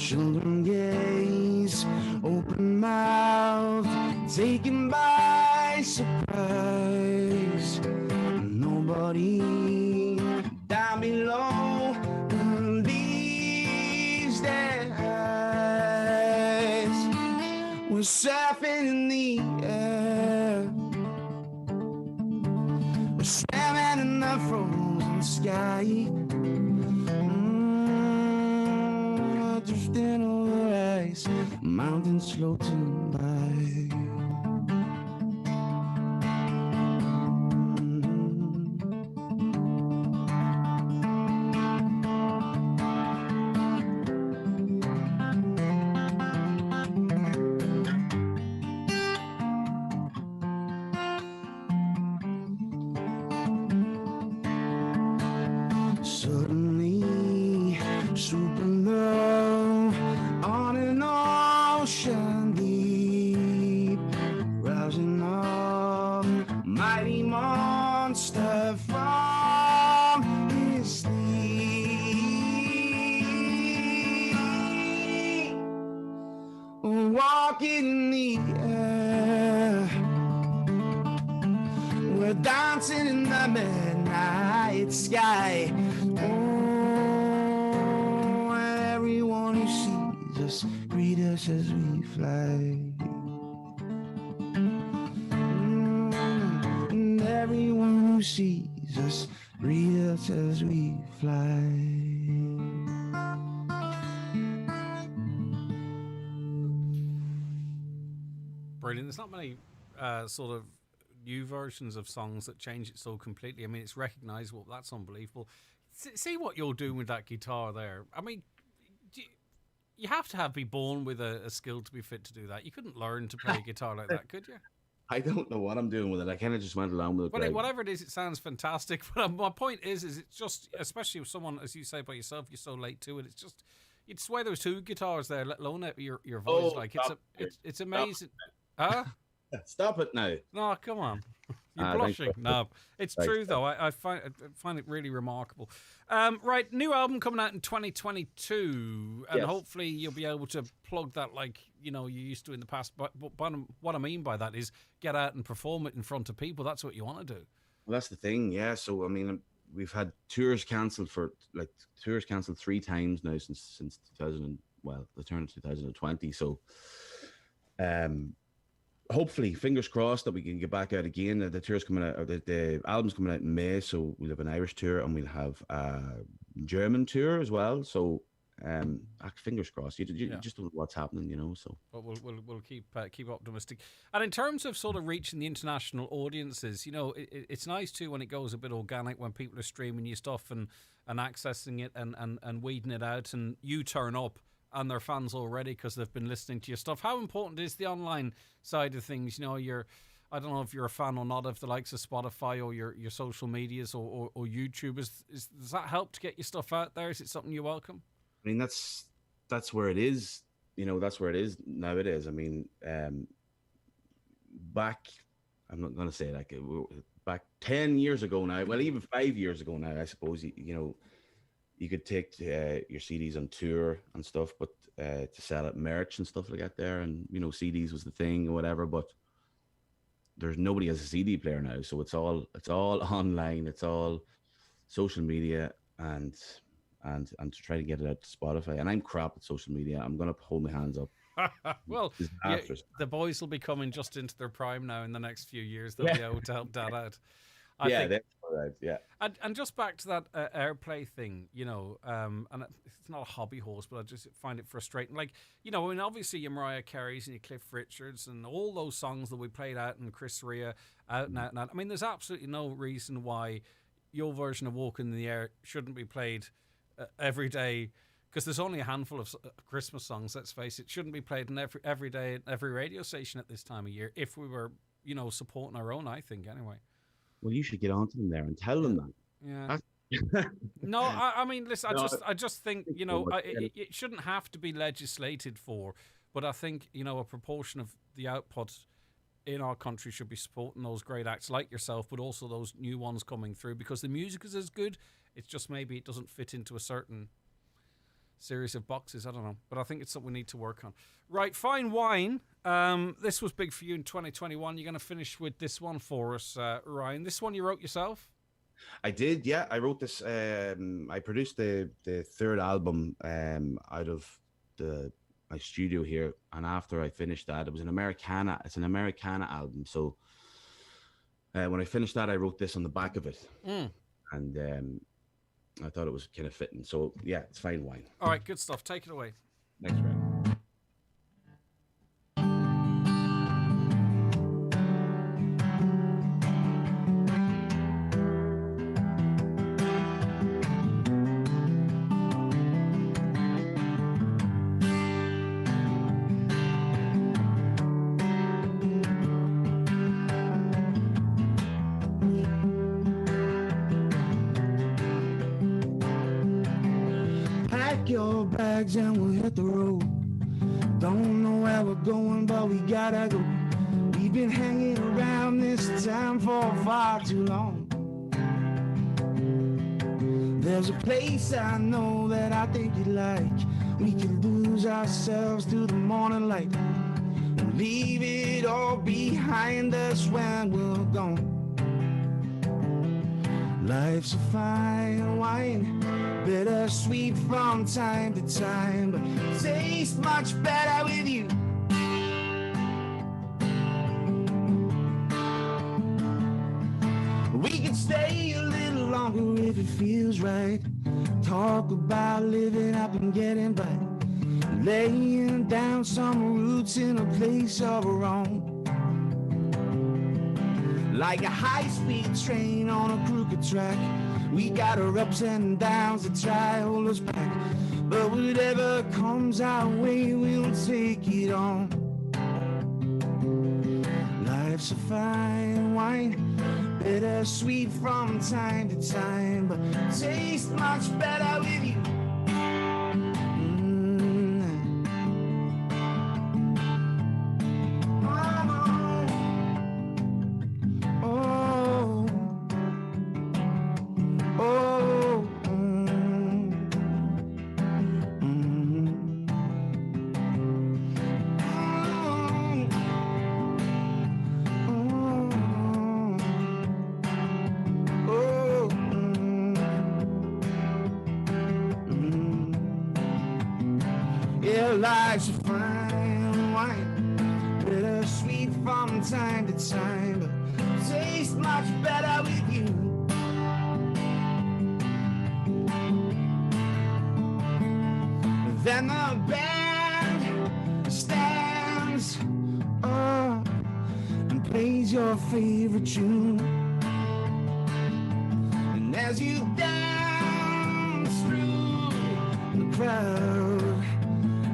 Children gaze, open mouth, taken by surprise. Nobody down below we're surfing in the air, we're swimming in the frozen sky, drifting over ice, mountains floating by. Walking in the air, we're dancing in the midnight sky. Oh, everyone who sees Jesus, greet us as we fly. And everyone who sees us, greet us as we fly.
Brilliant. There's not many sort of new versions of songs that change it so completely. I mean, it's recognisable. That's unbelievable. See what you're doing with that guitar there. I mean, you have to be born with a skill to be fit to do that. You couldn't learn to play a guitar like that, could you?
I don't know what I'm doing with it. I kind of just went along with it.
Well, whatever it is, it sounds fantastic. But my point is it's just, especially with someone, as you say by yourself, you're so late to it. It's just, you'd swear there was two guitars there, let alone your voice. Like it's amazing. Huh?
Stop it now.
No, come on. You're blushing. No, it's true though. I find it really remarkable. Right, new album coming out in 2022, and hopefully you'll be able to plug that like you used to in the past. But what I mean by that is get out and perform it in front of people. That's what you want to do.
Well, that's the thing. Yeah. So I mean, we've had tours cancelled 3 times now since 2000. Well, the turn of 2020. So, hopefully, fingers crossed that we can get back out again. The tour's coming out, or the album's coming out in May, so we'll have an Irish tour and we'll have a German tour as well. So, fingers crossed. You just don't know what's happening, So,
but we'll keep optimistic. And in terms of sort of reaching the international audiences, it's nice too when it goes a bit organic, when people are streaming your stuff and accessing it and weeding it out, and you turn up and they're fans already because they've been listening to your stuff. How important is the online side of things? I don't know if you're a fan or not of the likes of Spotify or your social medias or YouTube. Does that help to get your stuff out there? Is it something you welcome?
I mean, that's where it is. That's where it is nowadays. I mean, back, I'm not going to say like back 10 years ago now. Well, even 5 years ago now, I suppose. You could take your CDs on tour and stuff, but to sell it merch and stuff like that there, and CDs was the thing or whatever. But there's nobody has a CD player now, so it's all online, it's all social media, and to try to get it out to Spotify. And I'm crap at social media. I'm gonna hold my hands up.
Well, the boys will be coming just into their prime now in the next few years. They'll be able to help Dad out. I think.
That's right. Yeah.
And just back to that airplay thing, and it's not a hobby horse, but I just find it frustrating. Like, obviously your Mariah Careys and your Cliff Richards and all those songs that we played out in Chris Rea, out and out and out. I mean, there's absolutely no reason why your version of Walking in the Air shouldn't be played every day, because there's only a handful of Christmas songs, let's face it. Shouldn't be played in every day at every radio station at this time of year if we were, supporting our own, I think, anyway.
Well, you should get onto them there and tell them that.
Yeah. No, I mean, listen. I just think it shouldn't have to be legislated for, but I think a proportion of the output in our country should be supporting those great acts like yourself, but also those new ones coming through, because the music is as good. It's just maybe it doesn't fit into a certain series of boxes. I don't know, but I think it's something we need to work on. Right, Fine Wine. This was big for you in 2021. You're going to finish with this one for us, Ryan. This one you wrote yourself?
I did, yeah. I wrote this. I produced the third album out of my studio here, and after I finished that, it was an Americana. It's an Americana album. So when I finished that, I wrote this on the back of it, and I thought it was kind of fitting. So yeah, it's Fine Wine.
All right, good stuff. Take it away.
Thanks, Ray.
Your bags and we'll hit the road. Don't know where we're going, but we gotta go. We've been hanging around this time for far too long. There's a place I know that I think you'd like. We can lose ourselves through the morning light and leave it all behind us when we're gone. Life's a fine wine, bittersweet from time to time, but tastes much better with you. We could stay a little longer if it feels right. Talk about living up and getting by, laying down some roots in a place of our own. Like a high-speed train on a crooked track, we got our ups and downs to try hold us back. But whatever comes our way, we'll take it on. Life's a fine wine, bittersweet from time to time, but tastes much better with you. Life's a fine wine, bittersweet from time to time, but tastes much better with you. Then the band stands up and plays your favorite tune, and as you dance through the crowd,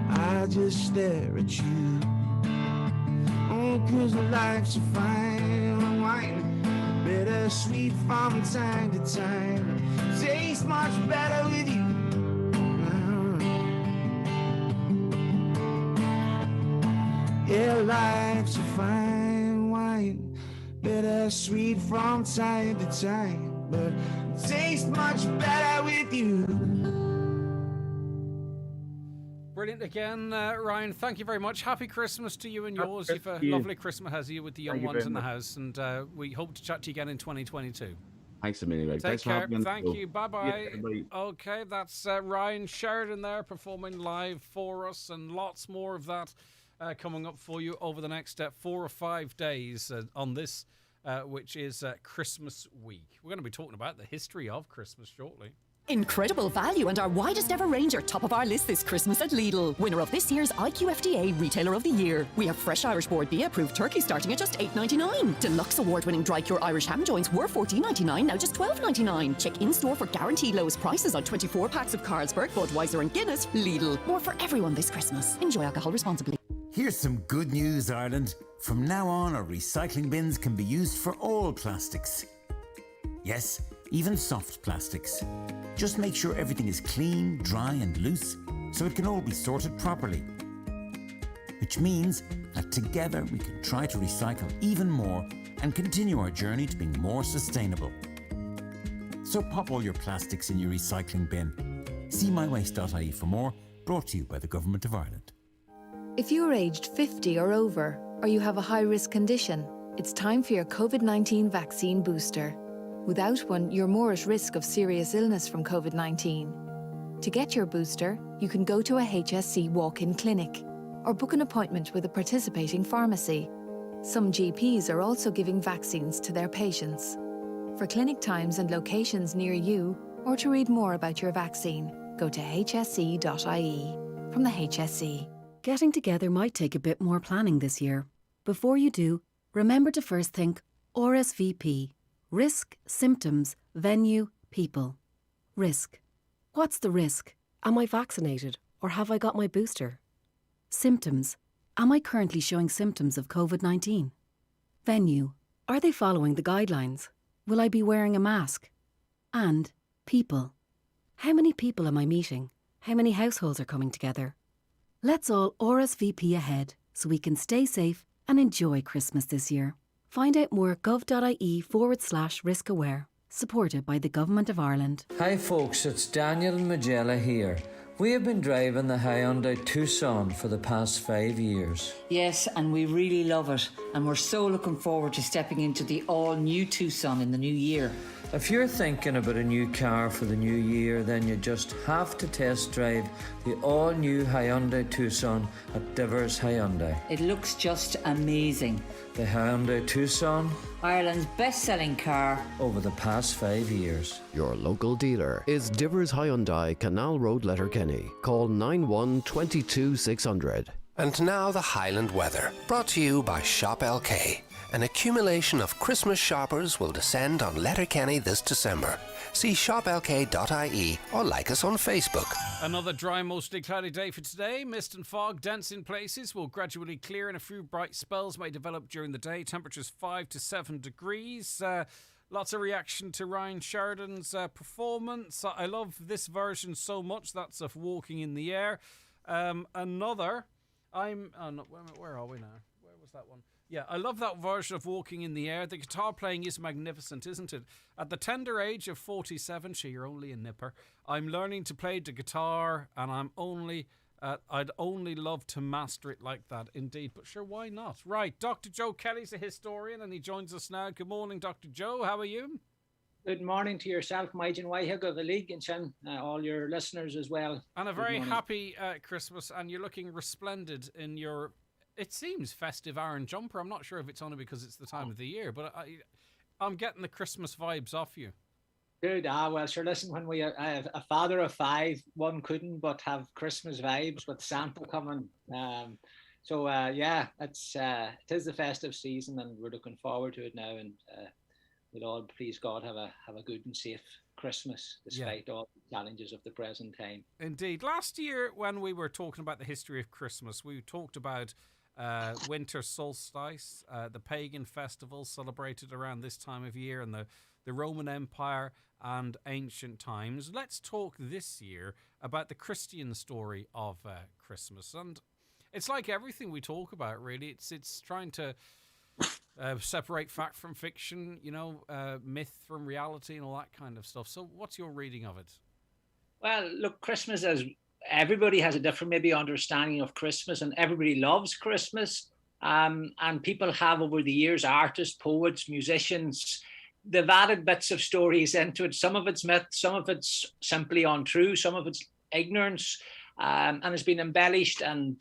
I just stare at you. Oh, 'cause life's a fine wine, bittersweet from time to time, tastes much better with you. Yeah, life's a fine wine, bittersweet from time to time, but tastes much better with you.
Brilliant again, Ryan. Thank you very much. Happy Christmas to you and yours. You've a lovely Christmas, has you, with the young ones in the house, and we hope to chat to you again in 2022.
Thanks a million, Greg.
Take
Thanks
care.
for having me.
Thank you. Bye-bye.
Yeah, bye.
Okay, that's Ryan Sheridan there performing live for us, and lots more of that coming up for you over the next 4 or 5 days on this, which is Christmas week. We're going to be talking about the history of Christmas shortly.
Incredible value and our widest ever range are top of our list this Christmas at Lidl. Winner of this year's IQFDA Retailer of the Year. We have fresh Irish Board B approved turkey starting at just $8.99. Deluxe award-winning dry cure Irish ham joints were $14.99, now just $12.99. Check in-store for guaranteed lowest prices on 24 packs of Carlsberg, Budweiser and Guinness. Lidl. More for everyone this Christmas. Enjoy alcohol responsibly.
Here's some good news, Ireland. From now on, our recycling bins can be used for all plastics. Yes, even soft plastics. Just make sure everything is clean, dry and loose, so it can all be sorted properly. Which means that together we can try to recycle even more and continue our journey to being more sustainable. So pop all your plastics in your recycling bin. See mywaste.ie for more, brought to you by the Government of Ireland.
If you're aged 50 or over, or you have a high-risk condition, it's time for your COVID-19 vaccine booster. Without one, you're more at risk of serious illness from COVID-19. To get your booster, you can go to a HSC walk-in clinic or book an appointment with a participating pharmacy. Some GPs are also giving vaccines to their patients. For clinic times and locations near you, or to read more about your vaccine, go to hsc.ie. From the HSC.
Getting together might take a bit more planning this year. Before you do, remember to first think RSVP. Risk, symptoms, venue, people. Risk. What's the risk?
Am I vaccinated or have I got my booster?
Symptoms. Am I currently showing symptoms of COVID-19? Venue. Are they following the guidelines? Will I be wearing a mask? And people. How many people am I meeting? How many households are coming together? Let's all RSVP ahead so we can stay safe and enjoy Christmas this year. Find out more at gov.ie/risk-aware. Supported by the Government of Ireland.
Hi folks, it's Daniel Magella here. We have been driving the Hyundai Tucson for the past 5 years.
Yes, and we really love it. And we're so looking forward to stepping into the all-new Tucson in the new year.
If you're thinking about a new car for the new year, then you just have to test drive the all-new Hyundai Tucson at Divers Hyundai.
It looks just amazing.
The Hyundai Tucson,
Ireland's best-selling car
over the past 5 years.
Your local dealer is Divers Hyundai, Canal Road, Letterkenny. Call 91 22 600.
And now the Highland weather, brought to you by Shop LK. An accumulation of Christmas shoppers will descend on Letterkenny this December. See shoplk.ie or like us on Facebook.
Another dry, mostly cloudy day for today. Mist and fog, dense in places, will gradually clear and a few bright spells may develop during the day. Temperatures 5 to 7 degrees. Lots of reaction to Ryan Sheridan's performance. I love this version so much. That's of Walking in the Air. Where are we now? Where was that one? Yeah, I love that version of Walking in the Air. The guitar playing is magnificent, isn't it? At the tender age of 47, you're only a nipper, I'm learning to play the guitar, and I'd only love to master it like that, indeed. But sure, why not? Right, Dr. Joe Kelly's a historian, and he joins us now. Good morning, Dr. Joe. How are you?
Good morning to yourself, Majan Waihig of the League, and all your listeners as well.
And a very happy Christmas, and you're looking resplendent in your... It seems festive Aaron jumper. I'm not sure if it's only because it's the time of the year, but I'm getting the Christmas vibes off you.
Good. Well, sure, listen, when I have a father of 5, one couldn't but have Christmas vibes with Santa coming. It is the festive season, and we're looking forward to it now, and we'll all, please God, have a good and safe Christmas despite all the challenges of the present time.
Indeed. Last year, when we were talking about the history of Christmas, we talked about winter solstice, the pagan festivals celebrated around this time of year, and the Roman Empire and ancient times. Let's talk this year about the Christian story of Christmas. And it's like everything we talk about, really. It's trying to separate fact from fiction, myth from reality and all that kind of stuff. So what's your reading of it?
Well, look, Christmas, as everybody has a different maybe understanding of Christmas, and everybody loves Christmas. And people have over the years, artists, poets, musicians, they've added bits of stories into it. Some of it's myth, some of it's simply untrue, some of it's ignorance, and it's been embellished and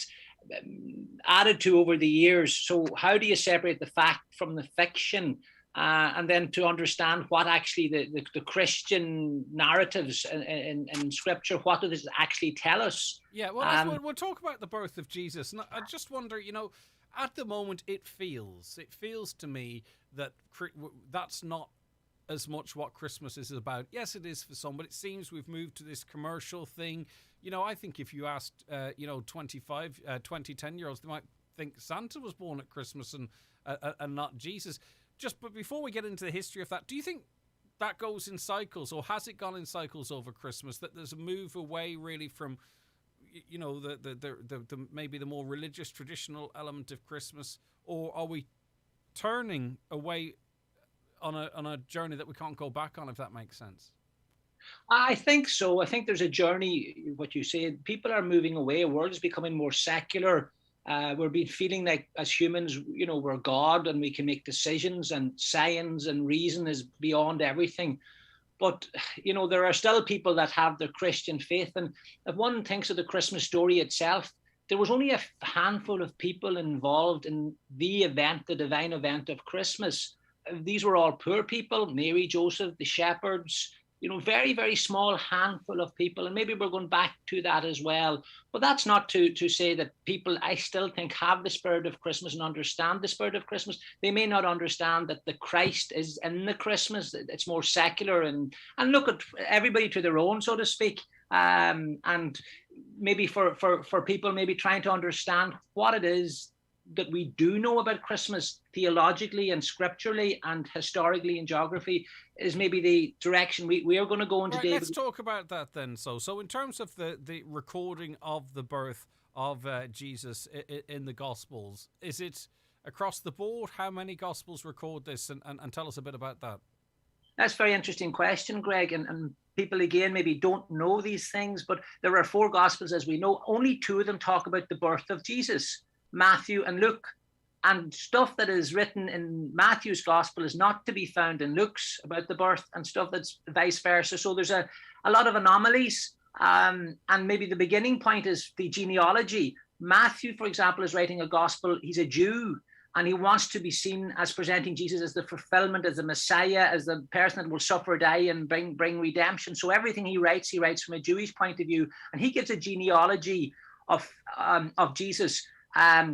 added to over the years. So how do you separate the fact from the fiction, and then to understand what actually the Christian narratives in Scripture, what does it actually tell us?
Yeah, well, we'll talk about the birth of Jesus. And I just wonder, at the moment it feels to me that that's not as much what Christmas is about. Yes, it is for some, but it seems we've moved to this commercial thing. I think if you asked, 10-year-olds, they might think Santa was born at Christmas and not Jesus. But before we get into the history of that, do you think that goes in cycles, or has it gone in cycles over Christmas, that there's a move away really from, the maybe the more religious, traditional element of Christmas, or are we turning away on a journey that we can't go back on, if that makes sense?
I think so. I think there's a journey, what you said, people are moving away, the world is becoming more secular. We're feeling like as humans, we're God and we can make decisions, and science and reason is beyond everything. But, there are still people that have their Christian faith. And if one thinks of the Christmas story itself, there was only a handful of people involved in the event, the divine event of Christmas. These were all poor people, Mary, Joseph, the shepherds, very, very small handful of people. And maybe we're going back to that as well. But that's not to say that people, I still think, have the spirit of Christmas and understand the spirit of Christmas. They may not understand that the Christ is in the Christmas. It's more secular and look at everybody to their own, so to speak. And maybe for people maybe trying to understand what it is that we do know about Christmas theologically and scripturally and historically in geography is maybe the direction we are going to go in today.
Let's talk about that then. So in terms of the recording of the birth of Jesus in the Gospels, is it across the board? How many Gospels record this? And tell us a bit about that.
That's a very interesting question, Greg. And people, again, maybe don't know these things, but there are 4 Gospels, as we know. Only 2 of them talk about the birth of Jesus, Matthew and Luke. and stuff that is written in Matthew's gospel is not to be found in Luke's about the birth, and stuff that's vice versa. So there's a lot of anomalies. And maybe the beginning point is the genealogy. Matthew, for example, is writing a gospel. He's a Jew, and he wants to be seen as presenting Jesus as the fulfillment, as the Messiah, as the person that will suffer, die, and bring redemption. So everything he writes from a Jewish point of view, and he gives a genealogy of Jesus,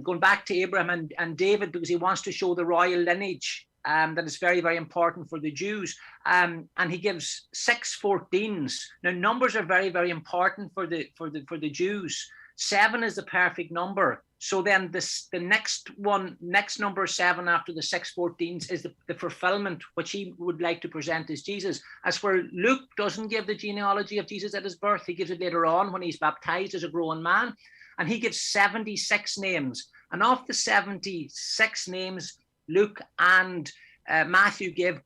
going back to Abraham and David, because he wants to show the royal lineage that is very, very important for the Jews. And he gives 6 14s. Now, numbers are very, very important for the Jews. 7 is the perfect number. So then the next number 7 after the 6 14s is the fulfillment, which he would like to present as Jesus. As where Luke doesn't give the genealogy of Jesus at his birth, he gives it later on when he's baptized as a grown man. And he gives 76 names. And of the 76 names, Luke and Matthew give,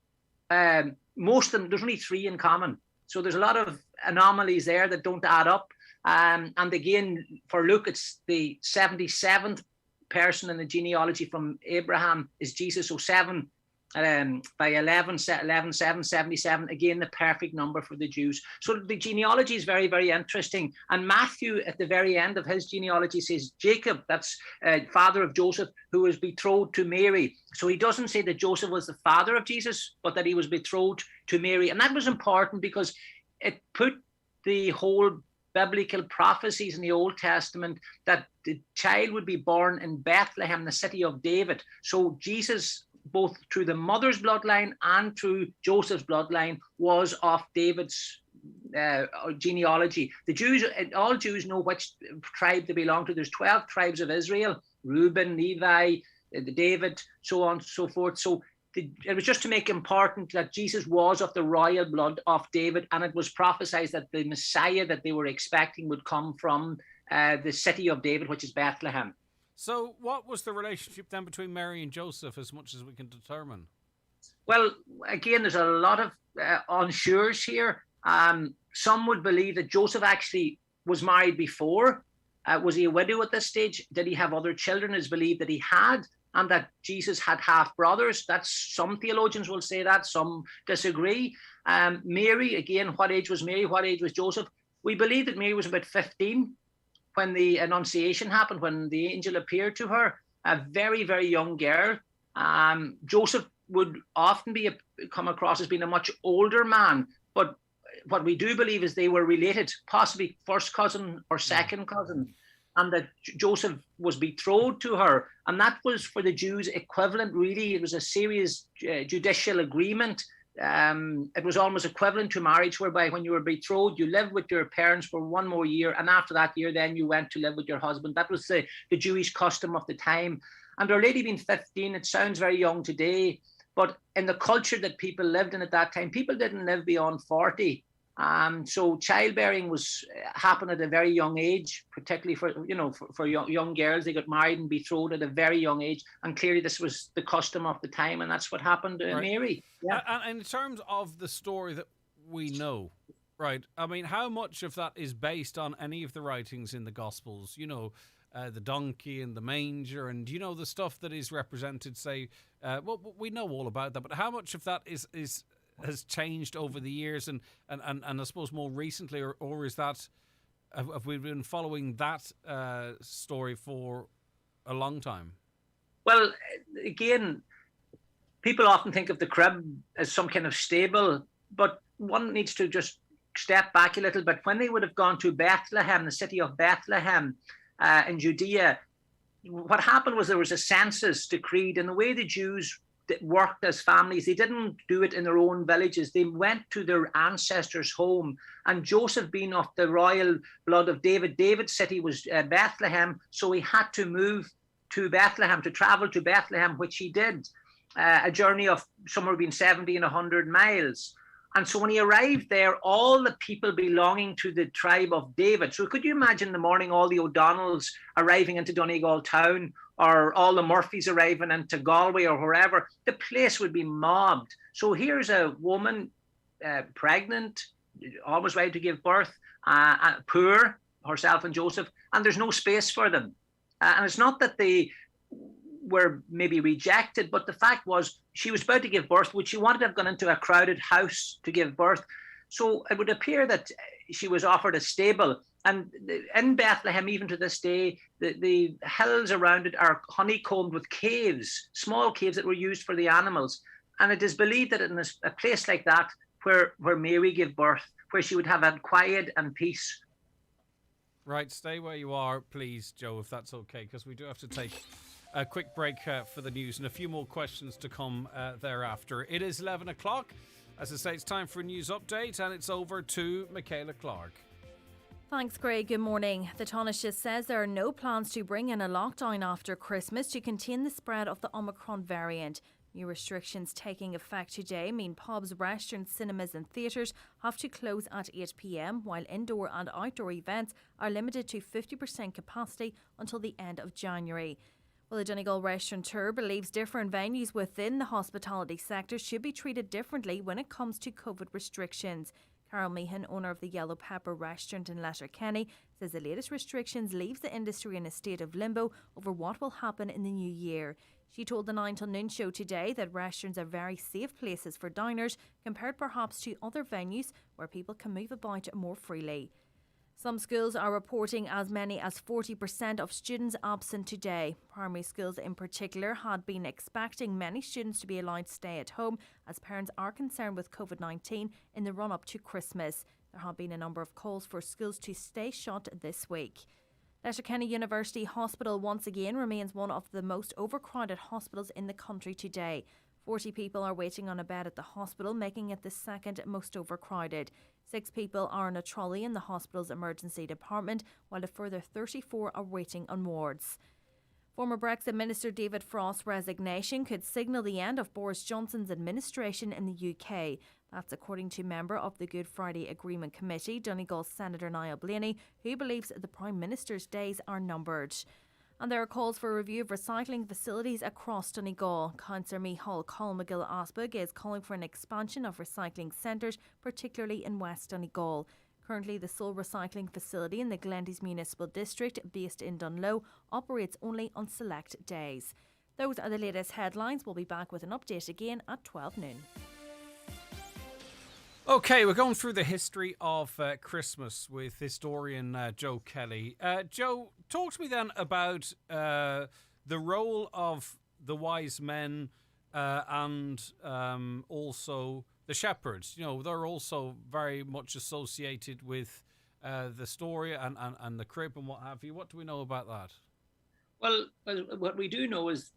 most of them, there's only 3 in common. So there's a lot of anomalies there that don't add up. And again, for Luke, it's the 77th person in the genealogy from Abraham is Jesus. So 7 by 11, 7, 77, again, the perfect number for the Jews. So the genealogy is very, very interesting. And Matthew, at the very end of his genealogy, says Jacob, that's father of Joseph, who was betrothed to Mary. So he doesn't say that Joseph was the father of Jesus, but that he was betrothed to Mary. And that was important because it put the whole biblical prophecies in the Old Testament that the child would be born in Bethlehem, the city of David. So Jesus, both through the mother's bloodline and through Joseph's bloodline, was of David's genealogy. The Jews, all Jews know which tribe they belong to. There's 12 tribes of Israel: Reuben, Levi, David, so on and so forth. So it was just to make important that Jesus was of the royal blood of David, and it was prophesied that the Messiah that they were expecting would come from the city of David, which is Bethlehem.
So what was the relationship then between Mary and Joseph, as much as we can determine?
Well, again, there's a lot of unsures here. Some would believe that Joseph actually was married before. Was he a widow at this stage? Did he have other children? It's believed that he had, and that Jesus had half brothers. That's, some theologians will say that, some disagree. Mary, again, what age was Mary? What age was Joseph? We believe that Mary was about 15 when the Annunciation happened, when the angel appeared to her, a very, very young girl. Joseph would often come across as being a much older man, but what we do believe is they were related, possibly first cousin or second cousin, and that Joseph was betrothed to her. And that was, for the Jews, equivalent, really. It was a serious judicial agreement. It was almost equivalent to marriage, whereby when you were betrothed, you lived with your parents for one more year, and after that year, then you went to live with your husband. That was the Jewish custom of the time. And Our Lady being 15, it sounds very young today, but in the culture that people lived in at that time, people didn't live beyond 40. So childbearing happened at a very young age, particularly for young girls. They got married and betrothed at a very young age, and clearly this was the custom of the time, and that's what happened to Mary. Yeah.
And in terms of the story that we know, right? I mean, how much of that is based on any of the writings in the Gospels? The donkey and the manger, and the stuff that is represented. Say, well, we know all about that, but how much of that has changed over the years, and I suppose more recently, or is that, have we been following that story for a long time?
Well, again, people often think of the crib as some kind of stable, but one needs to just step back a little bit. When they would have gone to Bethlehem, the city of Bethlehem in Judea, what happened was there was a census decreed, and the way the Jews worked as families, they didn't do it in their own villages. They went to their ancestors' home, and Joseph, being of the royal blood of David, David's city was Bethlehem, so he had to move to Bethlehem, to travel to Bethlehem, which he did, a journey of somewhere between 70 and 100 miles. And so when he arrived there, all the people belonging to the tribe of David, so could you imagine the morning all the O'Donnells arriving into Donegal town, or all the Murphys arriving into Galway or wherever, the place would be mobbed. So here's a woman, pregnant, almost ready to give birth, poor, herself and Joseph, and there's no space for them. And it's not that they were maybe rejected. But the fact was, she was about to give birth. Would she wanted to have gone into a crowded house to give birth? So it would appear that she was offered a stable. And in Bethlehem, even to this day, the hills around it are honeycombed with caves, small caves that were used for the animals. And it is believed that in a place like that, where Mary gave birth, where she would have had quiet and peace.
Right, stay where you are, please, Joe, if that's okay, because we do have to take a quick break for the news and a few more questions to come thereafter. It is 11 o'clock. As I say, it's time for a news update, and it's over to Michaela Clark.
Thanks, Craig. Good morning. The Taoiseach says there are no plans to bring in a lockdown after Christmas to contain the spread of the Omicron variant. New restrictions taking effect today mean pubs, restaurants, cinemas and theatres have to close at 8 p.m, while indoor and outdoor events are limited to 50% capacity until the end of January. Well, the Donegal restaurateur believes different venues within the hospitality sector should be treated differently when it comes to COVID restrictions. Carol Meehan, owner of the Yellow Pepper restaurant in Letterkenny, says the latest restrictions leaves the industry in a state of limbo over what will happen in the new year. She told the 9 till noon show today that restaurants are very safe places for diners compared perhaps to other venues where people can move about more freely. Some schools are reporting as many as 40% of students absent today. Primary schools in particular had been expecting many students to be allowed to stay at home as parents are concerned with COVID-19 in the run-up to Christmas. There have been a number of calls for schools to stay shut this week. Letterkenny University Hospital once again remains one of the most overcrowded hospitals in the country today. 40 people are waiting on a bed at the hospital, making it the second most overcrowded. 6 people are in a trolley in the hospital's emergency department, while a further 34 are waiting on wards. Former Brexit Minister David Frost's resignation could signal the end of Boris Johnson's administration in the UK. That's according to member of the Good Friday Agreement Committee, Donegal Senator Niall Blaney, who believes the Prime Minister's days are numbered. And there are calls for a review of recycling facilities across Donegal. Councillor Micheál Colmcgill-Asbag is calling for an expansion of recycling centres, particularly in West Donegal. Currently, the sole recycling facility in the Glenties Municipal District, based in Dunloe, operates only on select days. Those are the latest headlines. We'll be back with an update again at 12 noon.
Okay, we're going through the history of Christmas with historian Joe Kelly. Joe, talk to me then about the role of the wise men and also the shepherds. You know, they're also very much associated with the story and the crib and what have you. What do we know about that?
Well, what we do know is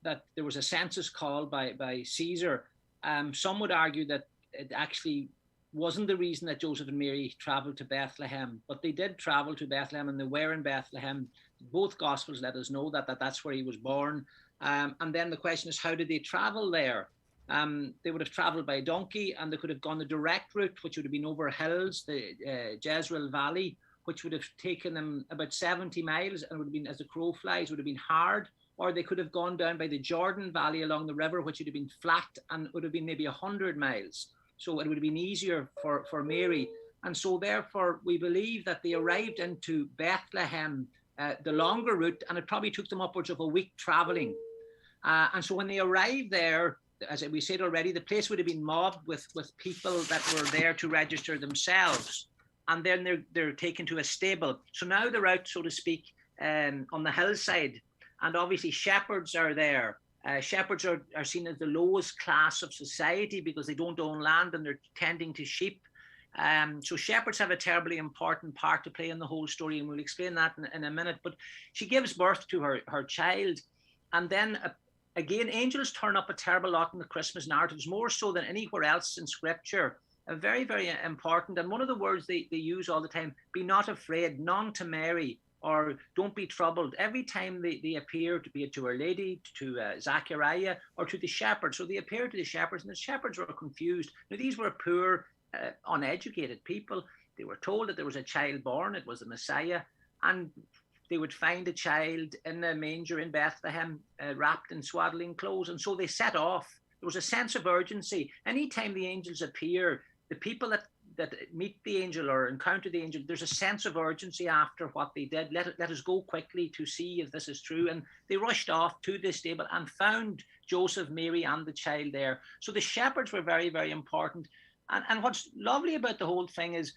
that there was a census called by Caesar. Some would argue that it actually wasn't the reason that Joseph and Mary travelled to Bethlehem, but they did travel to Bethlehem and they were in Bethlehem. Both Gospels let us know that that's where he was born. And then the question is, how did they travel there? They would have travelled by donkey, and they could have gone the direct route, which would have been over hills, the Jezreel Valley, which would have taken them about 70 miles and would have been, as the crow flies, would have been hard. Or they could have gone down by the Jordan Valley along the river, which would have been flat and would have been maybe 100 miles. So it would have been easier for Mary. And so therefore, we believe that they arrived into Bethlehem, the longer route, and it probably took them upwards of a week travelling. And so when they arrived there, as we said already, the place would have been mobbed with people that were there to register themselves. And then they're taken to a stable. So now they're out, so to speak, on the hillside. And obviously shepherds are there. Shepherds are seen as the lowest class of society because they don't own land and they're tending to sheep. So shepherds have a terribly important part to play in the whole story, and we'll explain that in a minute. But she gives birth to her child, and then again, angels turn up a terrible lot in the Christmas narratives, more so than anywhere else in Scripture. Very, very important. And one of the words they use all the time, be not afraid, none to Mary, or don't be troubled. Every time they appear, to be it to Our Lady, to Zachariah, or to the shepherds. So they appear to the shepherds, and the shepherds were confused. Now, these were poor, uneducated people. They were told that there was a child born, it was the Messiah, and they would find a child in a manger in Bethlehem, wrapped in swaddling clothes. And so they set off. There was a sense of urgency. Anytime the angels appear, the people that that meet the angel or encounter the angel, there's a sense of urgency after what they did. Let us go quickly to see if this is true. And they rushed off to the stable and found Joseph, Mary, and the child there. So the shepherds were very, very important. And what's lovely about the whole thing is,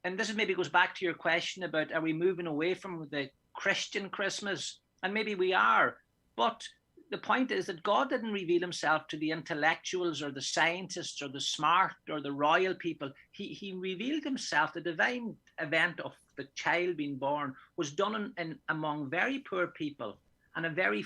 and this is maybe goes back to your question about, are we moving away from the Christian Christmas? And maybe we are, but the point is that God didn't reveal himself to the intellectuals or the scientists or the smart or the royal people. He revealed himself. The divine event of the child being born was done among very poor people and a very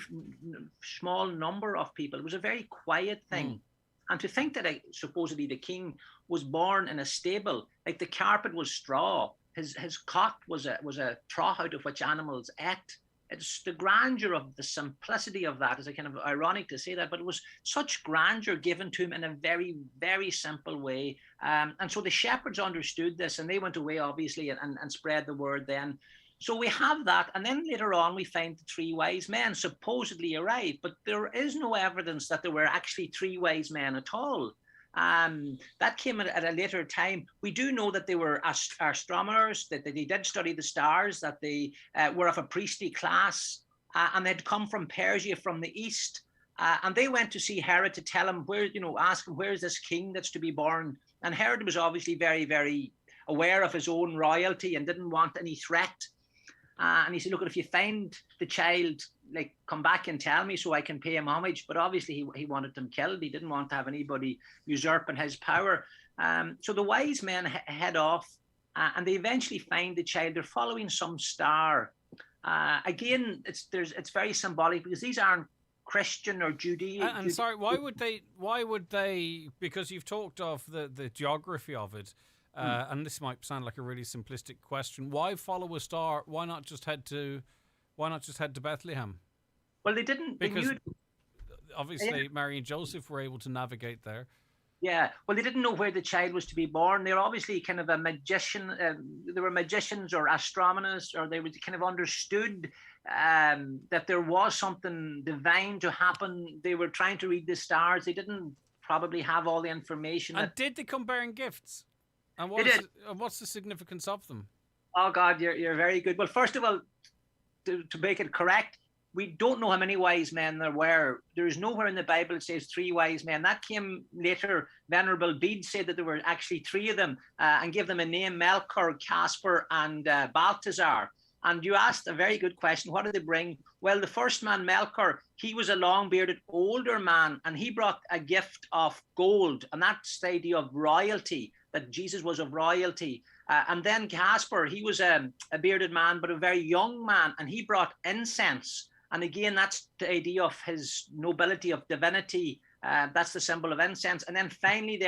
small number of people. It was a very quiet thing. And to think that supposedly the king was born in a stable, like the carpet was straw, his cot was a trough out of which animals ate. It's the grandeur of the simplicity of that. It's a kind of ironic to say that, but it was such grandeur given to him in a very, very simple way. And so the shepherds understood this, and they went away, obviously, and spread the word then. So we have that. And then later on, we find the three wise men supposedly arrived, but there is no evidence that there were actually three wise men at all. That came at a later time. We do know that they were astronomers, that they did study the stars, that they were of a priestly class, and they'd come from Persia, from the east. And they went to see Herod to tell him ask him, where's this king that's to be born? And Herod was obviously very, very aware of his own royalty and didn't want any threat. And he said, look, if you find the child, like, come back and tell me so I can pay him homage. But obviously he wanted them killed. He didn't want to have anybody usurping his power. So the wise men head off and they eventually find the child. They're following some star. Again, it's very symbolic because these aren't Christian or Judean.
And sorry, why would they, because you've talked of the geography of it, and this might sound like a really simplistic question. Why follow a star? Why not just head to Bethlehem?
Well, they didn't.
Because obviously Mary and Joseph were able to navigate there.
Yeah, well, they didn't know where the child was to be born. They're obviously kind of a magician. They were magicians or astronomers, or they kind of understood that there was something divine to happen. They were trying to read the stars. They didn't probably have all the information.
And did they come bearing gifts? And what's the significance of them?
Oh God, you're very good. Well, first of all, to make it correct, we don't know how many wise men there were. There is nowhere in the Bible it says three wise men. That came later. Venerable Bede said that there were actually three of them and gave them a name: Melchior, Caspar, and Balthazar. And you asked a very good question. What did they bring? Well, the first man, Melchior, he was a long-bearded older man, and he brought a gift of gold. And that's the idea of royalty, that Jesus was of royalty. And then Caspar, he was a bearded man, but a very young man, and he brought incense. And again, that's the idea of his nobility, of divinity. That's the symbol of incense. And then finally,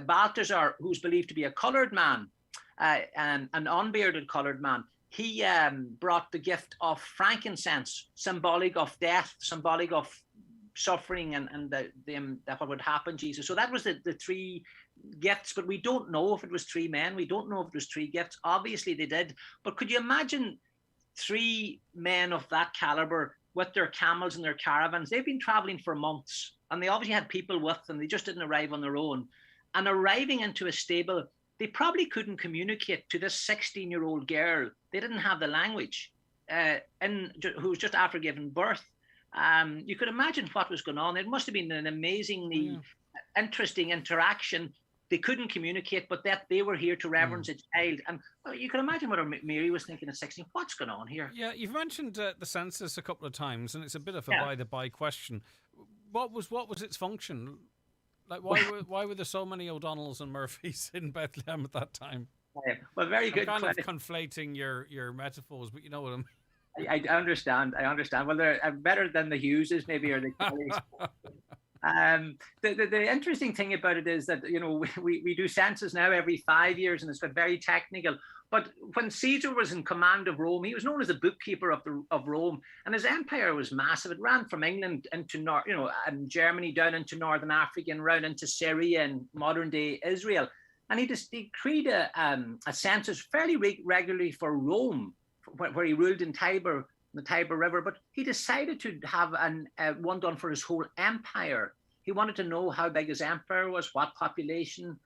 Balthazar, who's believed to be a coloured man, an unbearded coloured man, he brought the gift of frankincense, symbolic of death, symbolic of suffering and that what would happen, Jesus. So that was the three gifts, but we don't know if it was three men. We don't know if it was three gifts. Obviously they did. But could you imagine three men of that caliber with their camels and their caravans? They've been traveling for months, and they obviously had people with them. They just didn't arrive on their own. And arriving into a stable, they probably couldn't communicate to this 16-year-old girl. They didn't have the language, who was just after giving birth. You could imagine what was going on. It must have been an amazingly interesting interaction. They couldn't communicate, but that they were here to reverence a child. And well, you can imagine what Mary was thinking at 16. What's going on here?
Yeah, you've mentioned the census a couple of times, and it's a bit of a by-the-by question. What was its function? Like, why were there so many O'Donnells and Murphys in Bethlehem at that time?
Well, very good.
I'm kind of conflating your metaphors, but you know what I mean.
I understand. Well, they're better than the Hugheses, maybe, or the Kellys. The interesting thing about it is that, we do census now every 5 years, and it's got very technical. But when Caesar was in command of Rome, he was known as the bookkeeper of Rome, and his empire was massive. It ran from England into and Germany down into Northern Africa and round into Syria and modern day Israel. And he decreed a census fairly regularly for Rome, where he ruled in Tiber, the Tiber River, but he decided to have one done for his whole empire. He wanted to know how big his empire was, what population,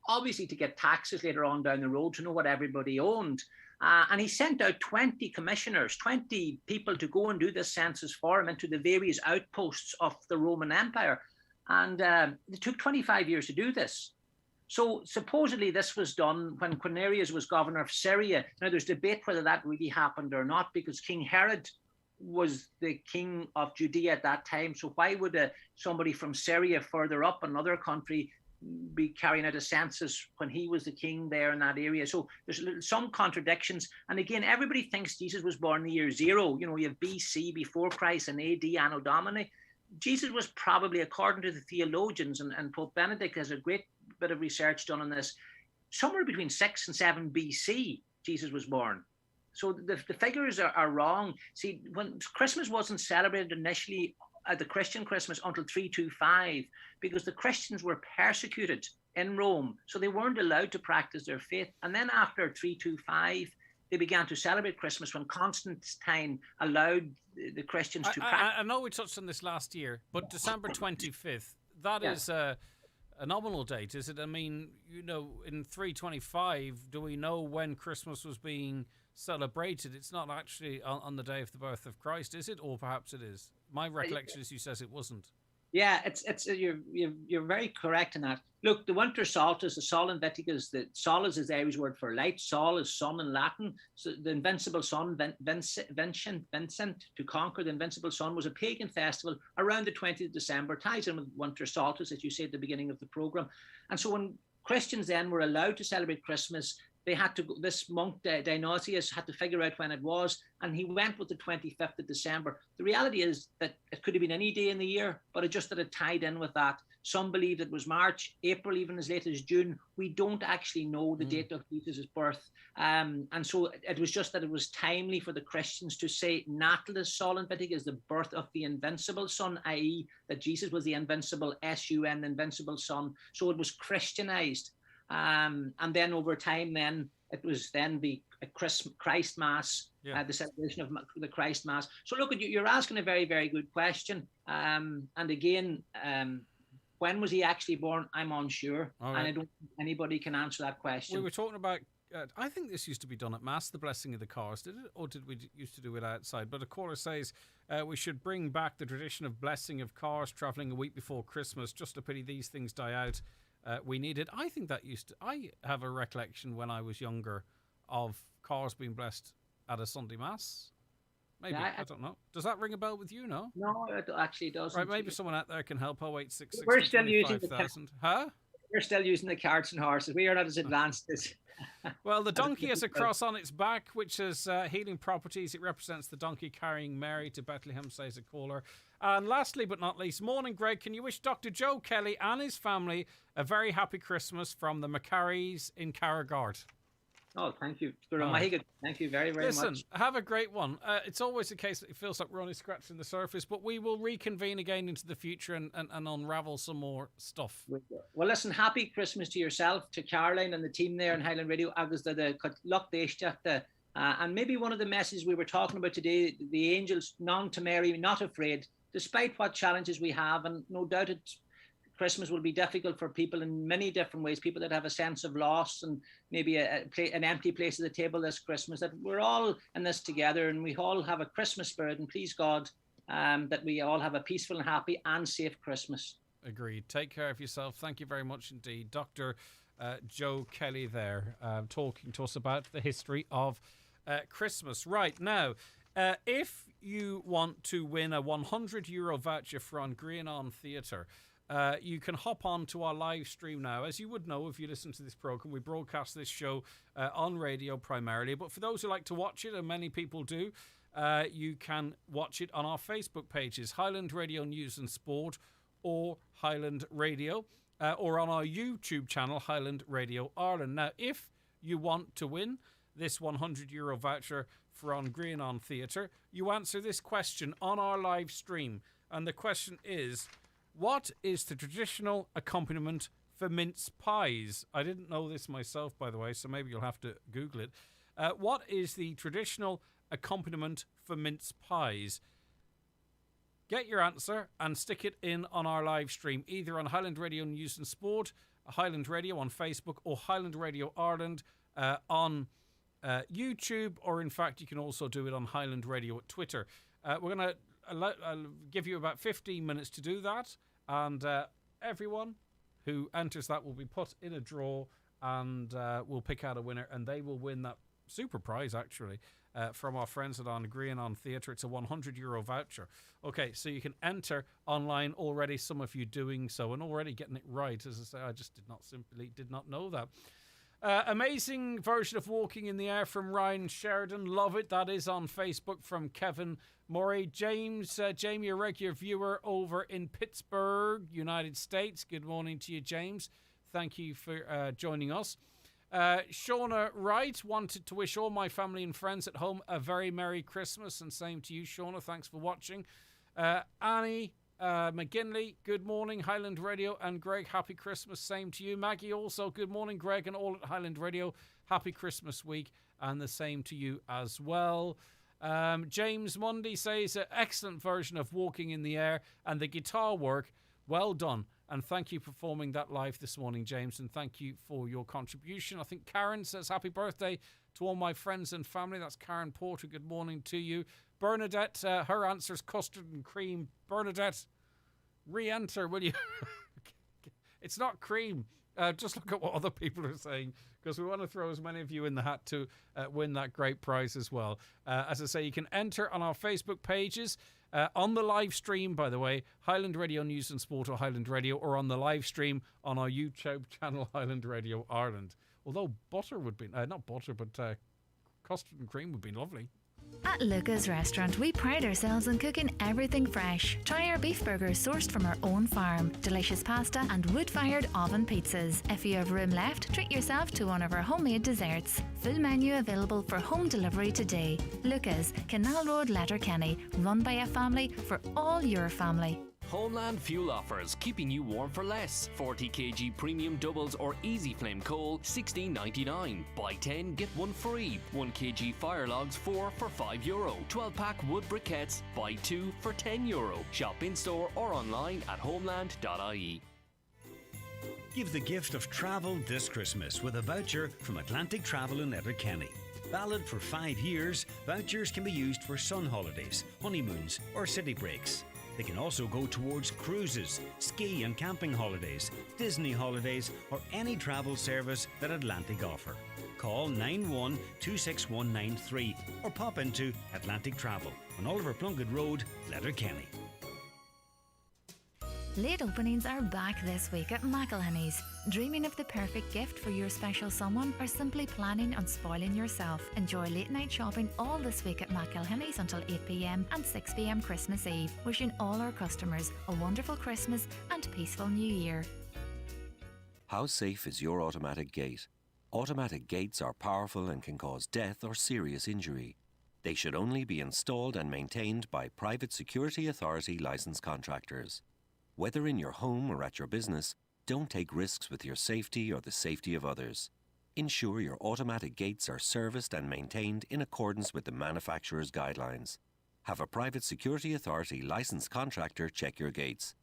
obviously to get taxes later on down the road, to know what everybody owned. And he sent out 20 commissioners, 20 people to go and do this census for him into the various outposts of the Roman Empire. And it took 25 years to do this. So supposedly this was done when Quirinius was governor of Syria. Now there's debate whether that really happened or not, because King Herod was the king of Judea at that time. So why would somebody from Syria further up, another country, be carrying out a census when he was the king there in that area? So there's some contradictions. And again, everybody thinks Jesus was born in the year 0. You know, you have BC, before Christ, and AD, Anno Domini. Jesus was probably, according to the theologians, and Pope Benedict has a great bit of research done on this, somewhere between 6 and 7 BC, Jesus was born. So the figures are wrong. See, when Christmas wasn't celebrated initially, the Christian Christmas, until 325, because the Christians were persecuted in Rome, so they weren't allowed to practice their faith. And then after 325, they began to celebrate Christmas when Constantine allowed the Christians to practice.
I know we touched on this last year, but December 25th, that is a nominal date, is it? I mean, you know, in 325, do we know when Christmas was being celebrated? It's not actually on the day of the birth of Christ, is it? Or perhaps it is. My recollection is you says it wasn't.
Yeah, you're very correct in that. Look, the winter solstice, the Sol Invictus, the Solus is the Irish word for light. Sol is sun in Latin. So the invincible sun, Vincent, to conquer the invincible sun, was a pagan festival around the 20th of December, ties in with winter solstice, as you say at the beginning of the program. And so when Christians then were allowed to celebrate Christmas, they had to go, this monk Dionysius had to figure out when it was, and he went with the 25th of December. The reality is that it could have been any day in the year, but it just that it tied in with that. Some believe it was March, April, even as late as June. We don't actually know the date of Jesus' birth. And so it was just that it was timely for the Christians to say Natalis Sol Invictus is the birth of the invincible son, i.e. that Jesus was the invincible, S-U-N, the invincible son. So it was Christianized. And then over time, then it was then the Christ Mass, the celebration of the Christ Mass. So look, you're asking a very, very good question. And again, when was he actually born? I'm unsure, and I don't think anybody can answer that question.
We were talking about. I think this used to be done at Mass, the blessing of the cars, did it, or did we used to do it outside? But a caller says we should bring back the tradition of blessing of cars travelling a week before Christmas. Just a pity these things die out. We need it. I think that I have a recollection when I was younger of cars being blessed at a Sunday Mass. Maybe, I don't know. Does that ring a bell with you, no?
No, it actually doesn't.
Right, maybe someone out there can help. 0866
We're still using We're still using the carts and horses. We are not as advanced as...
Well, the donkey has a cross on its back, which has healing properties. It represents the donkey carrying Mary to Bethlehem, says a caller. And lastly but not least, morning, Greg. Can you wish Dr. Joe Kelly and his family a very happy Christmas from the Macquaries in Carragard?
Oh, thank you. Thank you very, very much.
Listen, have a great one. It's always the case that it feels like we're only scratching the surface, but we will reconvene again into the future and unravel some more stuff.
Well, listen, happy Christmas to yourself, to Caroline and the team there in Highland Radio. And maybe one of the messages we were talking about today, the angels, none to Mary, not afraid, despite what challenges we have, and no doubt Christmas will be difficult for people in many different ways, people that have a sense of loss and maybe an empty place at the table this Christmas, that we're all in this together and we all have a Christmas spirit, and please God that we all have a peaceful and happy and safe Christmas.
Agreed. Take care of yourself. Thank you very much indeed. Dr. Joe Kelly there talking to us about the history of Christmas. Right, now, if you want to win a €100 voucher for An Grianán Theatre, you can hop on to our live stream now. As you would know if you listen to this programme, we broadcast this show on radio primarily. But for those who like to watch it, and many people do, you can watch it on our Facebook pages, Highland Radio News and Sport or Highland Radio, or on our YouTube channel, Highland Radio Ireland. Now, if you want to win this €100 voucher for An Grianán Theatre, you answer this question on our live stream. And the question is, what is the traditional accompaniment for mince pies? I didn't know this myself, by the way, so maybe you'll have to Google it. What is the traditional accompaniment for mince pies? Get your answer and stick it in on our live stream, either on Highland Radio News and Sport Highland Radio on Facebook or Highland Radio Ireland on YouTube, or in fact you can also do it on Highland Radio at Twitter. We're going to I'll give you about 15 minutes to do that, and everyone who enters that will be put in a draw, and we'll pick out a winner, and they will win that super prize actually from our friends at On Green On Theatre. It's a €100 voucher. Okay, so you can enter online already, some of you doing so and already getting it right. As I say, I just did not know that. Amazing version of Walking in the Air from Ryan Sheridan. Love it. That is on Facebook from Kevin Murray. Jamie, a regular viewer over in Pittsburgh, United States. Good morning to you, James. Thank you for joining us. Shauna Wright wanted to wish all my family and friends at home a very Merry Christmas, and same to you, Shauna. Thanks for watching. Annie McGinley, good morning, Highland Radio and Greg, happy Christmas, same to you. Maggie also, good morning, Greg and all at Highland Radio, happy Christmas week, and the same to you as well. James Mundy says, excellent version of Walking in the Air and the guitar work, well done, and thank you for performing that live this morning, James, and thank you for your contribution. I think Karen says, happy birthday to all my friends and family. That's Karen Porter, good morning to you. Bernadette, her answer's custard and cream. Bernadette, re-enter, will you? It's not cream. Just look at what other people are saying, because we want to throw as many of you in the hat to win that great prize as well. As I say, you can enter on our Facebook pages, on the live stream, by the way, Highland Radio News and Sport or Highland Radio, or on the live stream on our YouTube channel, Highland Radio Ireland. Although butter would be, not butter, but custard and cream would be lovely.
At Luca's Restaurant, we pride ourselves on cooking everything fresh. Try our beef burgers sourced from our own farm, delicious pasta and wood-fired oven pizzas. If you have room left, treat yourself to one of our homemade desserts. Full menu available for home delivery today. Luca's, Canal Road, Letterkenny, run by a family for all your family.
Homeland Fuel offers, keeping you warm for less. 40 kg premium doubles or easy flame coal, $16.99. Buy 10, get 1 free. 1 kg fire logs, 4 for €5. 12-pack wood briquettes, buy 2 for €10. Shop in-store or online at homeland.ie.
Give the gift of travel this Christmas with a voucher from Atlantic Travel in Letterkenny. Valid for 5 years, vouchers can be used for sun holidays, honeymoons or city breaks. They can also go towards cruises, ski and camping holidays, Disney holidays, or any travel service that Atlantic offer. Call 91-26193 or pop into Atlantic Travel on Oliver Plunkett Road, Letterkenny.
Late openings are back this week at McElhinney's. Dreaming of the perfect gift for your special someone, or simply planning on spoiling yourself? Enjoy late night shopping all this week at McElhinney's until 8 p.m. and 6 p.m. Christmas Eve. Wishing all our customers a wonderful Christmas and peaceful New Year.
How safe is your automatic gate? Automatic gates are powerful and can cause death or serious injury. They should only be installed and maintained by private security authority licensed contractors. Whether in your home or at your business, don't take risks with your safety or the safety of others. Ensure your automatic gates are serviced and maintained in accordance with the manufacturer's guidelines. Have a private security authority licensed contractor check your gates.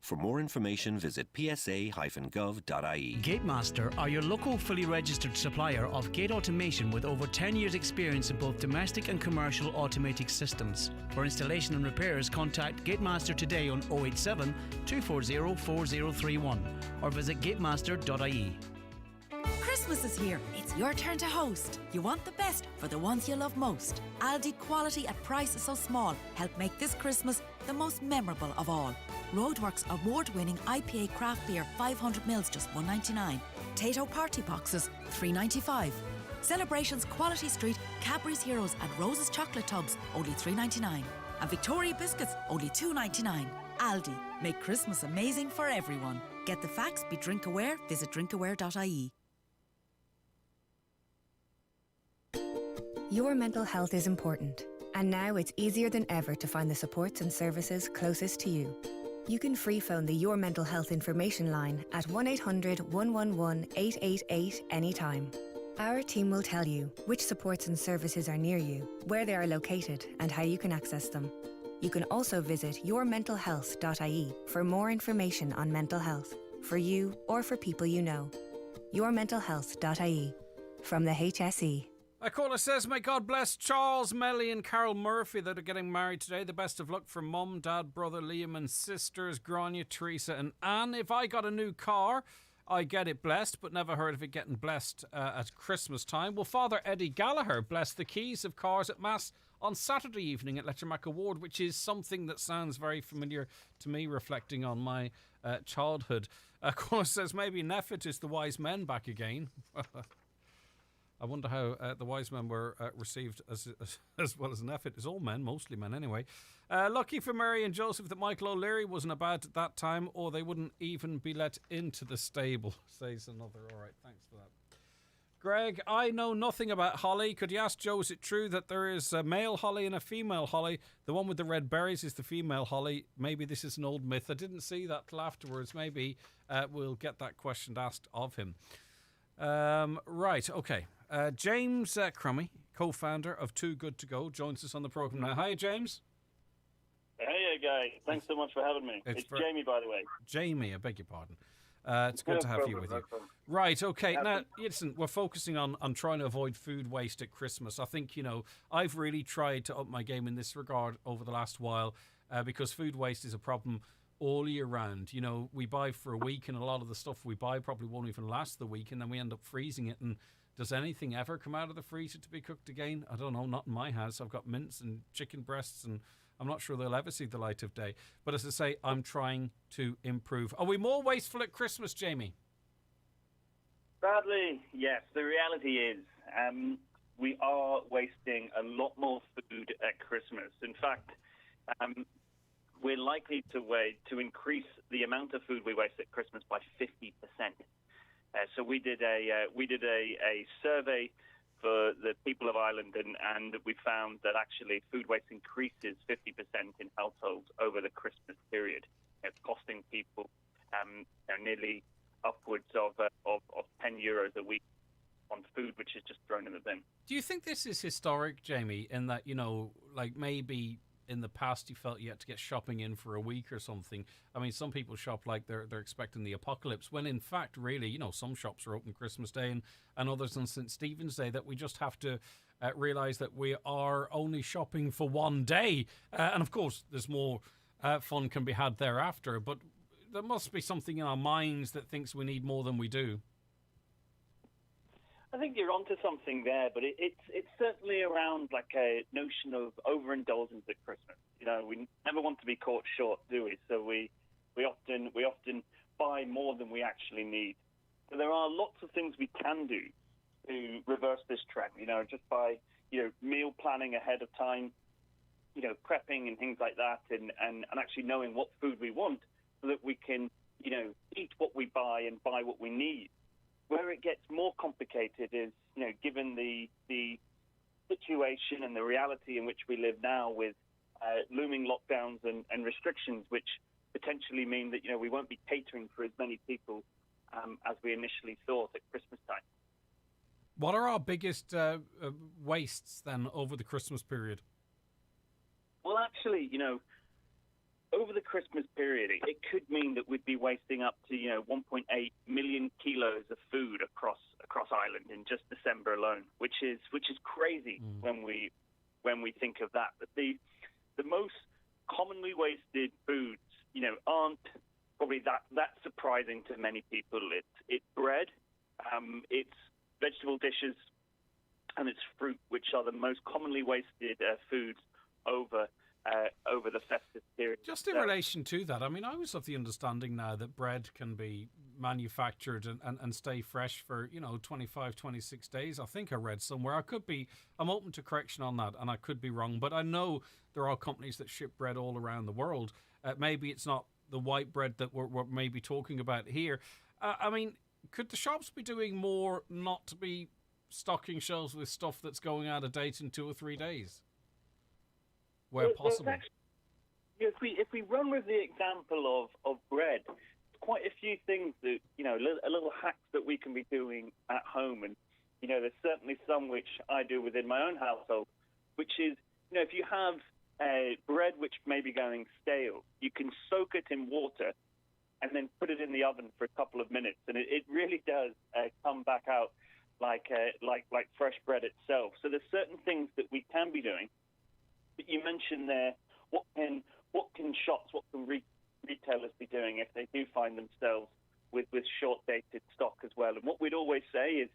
For more information, visit psa-gov.ie.
Gatemaster are your local fully registered supplier of gate automation with over 10 years experience in both domestic and commercial automatic systems. For installation and repairs, contact Gatemaster today on 087 240 4031 or visit gatemaster.ie.
Christmas is here. It's your turn to host. You want the best for the ones you love most. Aldi quality at prices so small help make this Christmas the most memorable of all. Roadworks award-winning IPA craft beer 500ml just $1.99. Tato party boxes $3.95. Celebrations Quality Street, Cadbury's Heroes and Rose's chocolate tubs only $3.99. And Victoria biscuits only $2.99. Aldi, make Christmas amazing for everyone. Get the facts, be drink aware, visit drinkaware.ie.
Your mental health is important, and now it's easier than ever to find the supports and services closest to you. You can free phone the Your Mental Health information line at 1-800-111-888 anytime. Our team will tell you which supports and services are near you, where they are located, and how you can access them. You can also visit yourmentalhealth.ie for more information on mental health. for you or for people you know. yourmentalhealth.ie from the HSE.
A caller says, may God bless Charles, Melly and Carol Murphy that are getting married today. The best of luck from Mum, Dad, Brother Liam and sisters Grania, Teresa and Anne. If I got a new car, I get it blessed, but never heard of it getting blessed at Christmas time. Well, Father Eddie Gallagher blessed the keys of cars at Mass on Saturday evening at Lettermack Ward, which is something that sounds very familiar to me, reflecting on my childhood. Of course, says maybe Neffet is the wise men back again. I wonder how the wise men were received as well as Neffet. It's all men, mostly men anyway. Lucky for Mary and Joseph that Michael O'Leary wasn't about at that time, or they wouldn't even be let into the stable, says another. All right, thanks for that. Greg, I know nothing about holly. Could you ask Joe, is it true that there is a male holly and a female holly? The one with the red berries is the female holly. Maybe this is an old myth. I didn't see that till afterwards. Maybe we'll get that question asked of him. Right, okay. James Crummy, co-founder of Too Good To Go, joins us on the programme now. Hi, James.
Hey, guys. Thanks so much for having me. It's Jamie, by the way.
Jamie, I beg your pardon. It's good to have you with you. Right, okay. Now, listen, we're focusing on trying to avoid food waste at Christmas. I think, I've really tried to up my game in this regard over the last while because food waste is a problem all year round. We buy for a week and a lot of the stuff we buy probably won't even last the week and then we end up freezing it. And does anything ever come out of the freezer to be cooked again? I don't know, not in my house. I've got mince and chicken breasts and I'm not sure they'll ever see the light of day. But as I say, I'm trying to improve. Are we more wasteful at Christmas, Jamie?
Sadly, yes. The reality is we are wasting a lot more food at Christmas. In fact, we're likely to increase the amount of food we waste at Christmas by 50%. So we did a survey for the people of Ireland, and we found that actually food waste increases 50% in households over the Christmas period. It's costing people nearly upwards of 10 euros a week on food, which is just thrown in the bin.
Do you think this is historic, Jamie, in that, maybe in the past you felt you had to get shopping in for a week or something? I mean, some people shop like they're expecting the apocalypse, when in fact, really, some shops are open Christmas Day and others on St. Stephen's Day, that we just have to realise that we are only shopping for one day. And of course, there's more fun can be had thereafter, but there must be something in our minds that thinks we need more than we do.
I think you're onto something there, but it's certainly around like a notion of overindulgence at Christmas. We never want to be caught short, do we? So we often buy more than we actually need. So there are lots of things we can do to reverse this trend. Just by meal planning ahead of time, prepping and things like that, and actually knowing what food we want, so that we can eat what we buy and buy what we need. Where it gets more complicated is, given the situation and the reality in which we live now with looming lockdowns and restrictions, which potentially mean that, we won't be catering for as many people as we initially thought at Christmas time.
What are our biggest wastes then over the Christmas period?
Well, actually, over the Christmas period, it could mean that we'd be wasting up to 1.8 million kilos of food across Ireland in just December alone, which is crazy when we think of that. But the most commonly wasted foods, aren't probably that surprising to many people. It's bread, it's vegetable dishes, and it's fruit, which are the most commonly wasted foods over the festive period.
Just in relation to that, I mean, I was of the understanding now that bread can be manufactured and stay fresh for, 25, 26 days. I think I read somewhere. I'm open to correction on that, and I could be wrong, but I know there are companies that ship bread all around the world. Maybe it's not the white bread that we're maybe talking about here. I mean, could the shops be doing more not to be stocking shelves with stuff that's going out of date in 2 or 3 days? Where possible.
If we run with the example of bread, quite a few things that, a little hacks that we can be doing at home. And, there's certainly some which I do within my own household, which is, if you have bread which may be going stale, you can soak it in water and then put it in the oven for a couple of minutes, and it really does come back out like fresh bread itself. So there's certain things that we can be doing. But you mentioned there, what can retailers be doing if they do find themselves with short-dated stock as well? And what we'd always say is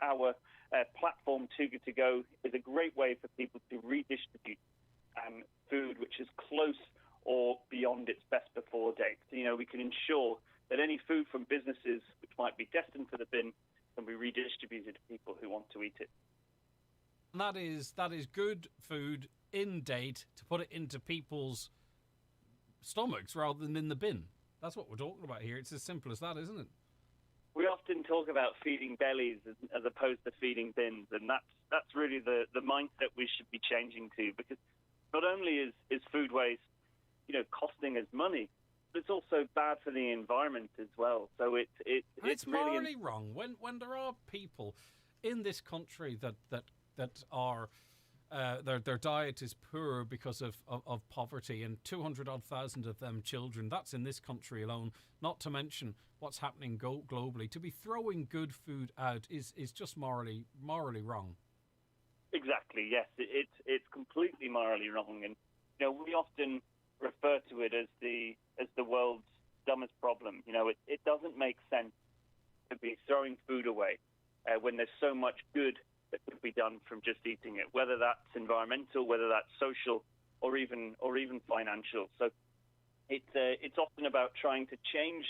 our platform Too Good To Go is a great way for people to redistribute food which is close or beyond its best before date. So, we can ensure that any food from businesses which might be destined for the bin can be redistributed to people who want to eat it.
And that is good food in date to put it into people's stomachs rather than in the bin. That's what we're talking about here. It's as simple as that, isn't it?
We often talk about feeding bellies as opposed to feeding bins, and that's really the mindset we should be changing to, because not only is food waste, costing us money, but it's also bad for the environment as well. So it's
morally
really
wrong when there are people in this country that are their diet is poor because of poverty, and 200,000 of them children. That's in this country alone, not to mention what's happening globally. To be throwing good food out is just morally wrong.
Exactly, yes. It's completely morally wrong, and we often refer to it as the world's dumbest problem. It doesn't make sense to be throwing food away when there's so much good that could be done from just eating it, whether that's environmental, whether that's social, or even financial. So it's often about trying to change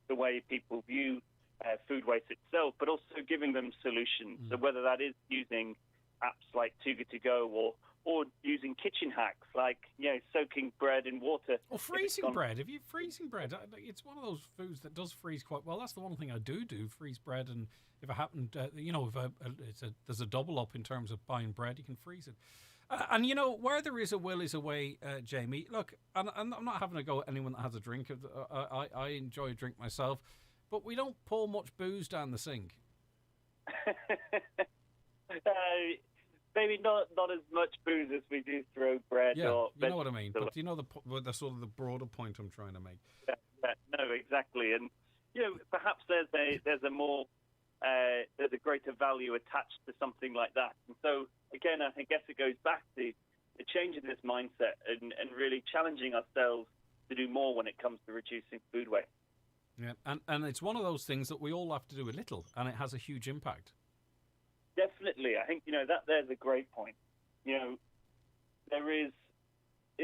the way people view food waste itself, but also giving them solutions. So whether that is using apps like Too Good To Go, or using kitchen hacks like soaking bread in water,
or freezing bread. If you're freezing bread, it's one of those foods that does freeze quite well. That's the one thing I do freeze bread. And if it happened, there's a double up in terms of buying bread, you can freeze it. And where there is a will is a way, Jamie. Look, and I'm not having a go at anyone that has a drink. I enjoy a drink myself, but we don't pour much booze down the sink.
Maybe not as much booze as we do throw bread.
Yeah,
or
you know what I mean. But you know the sort of the broader point I'm trying to make.
No, exactly. And perhaps there's a greater value attached to something like that. And so again, I guess it goes back to changing this mindset and really challenging ourselves to do more when it comes to reducing food waste.
Yeah, and it's one of those things that we all have to do a little, and it has a huge impact.
Definitely. I think, that there's a great point. It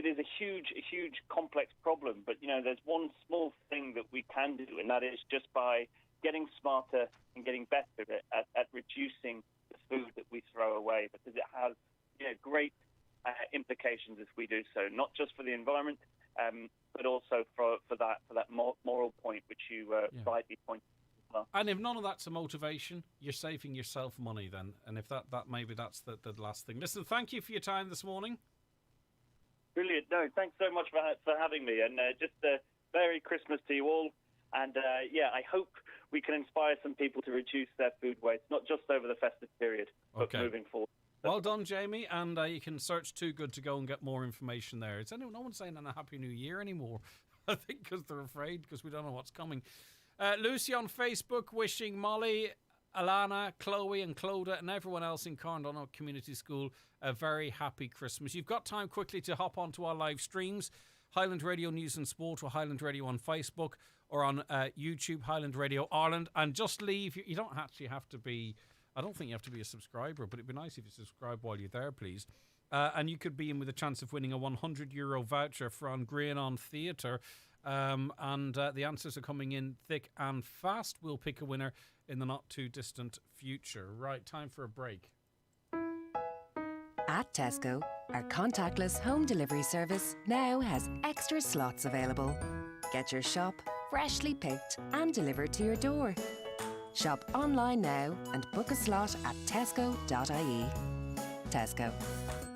is a huge complex problem, but, there's one small thing that we can do, and that is just by getting smarter and getting better at reducing the food that we throw away, because it has, great implications if we do so, not just for the environment, but also for that moral point which you rightly pointed.
And if none of that's a motivation, you're saving yourself money then. And if that maybe that's the last thing. Listen, thank you for your time this morning.
Brilliant. No, thanks so much for having me. And just a Merry Christmas to you all. And I hope we can inspire some people to reduce their food waste, not just over the festive period, but moving forward.
Well done, Jamie. And you can search Too Good To Go and get more information there. No one's saying a Happy New Year anymore. I think because they're afraid, because we don't know what's coming. Lucy on Facebook wishing Molly, Alana, Chloe and Clodagh and everyone else in Carndonagh Community School a very happy Christmas. You've got time quickly to hop onto our live streams, Highland Radio News and Sport or Highland Radio on Facebook or on YouTube, Highland Radio Ireland, and just leave. You don't actually have to be, I don't think you have to be a subscriber, but it'd be nice if you subscribe while you're there, please. And you could be in with a chance of winning a €100 voucher from Grianon Theatre. And the answers are coming in thick and fast. We'll pick a winner in the not too distant future. Right, time for a break.
At Tesco, our contactless home delivery service now has extra slots available. Get your shop freshly picked and delivered to your door. Shop online now and book a slot at tesco.ie. Tesco.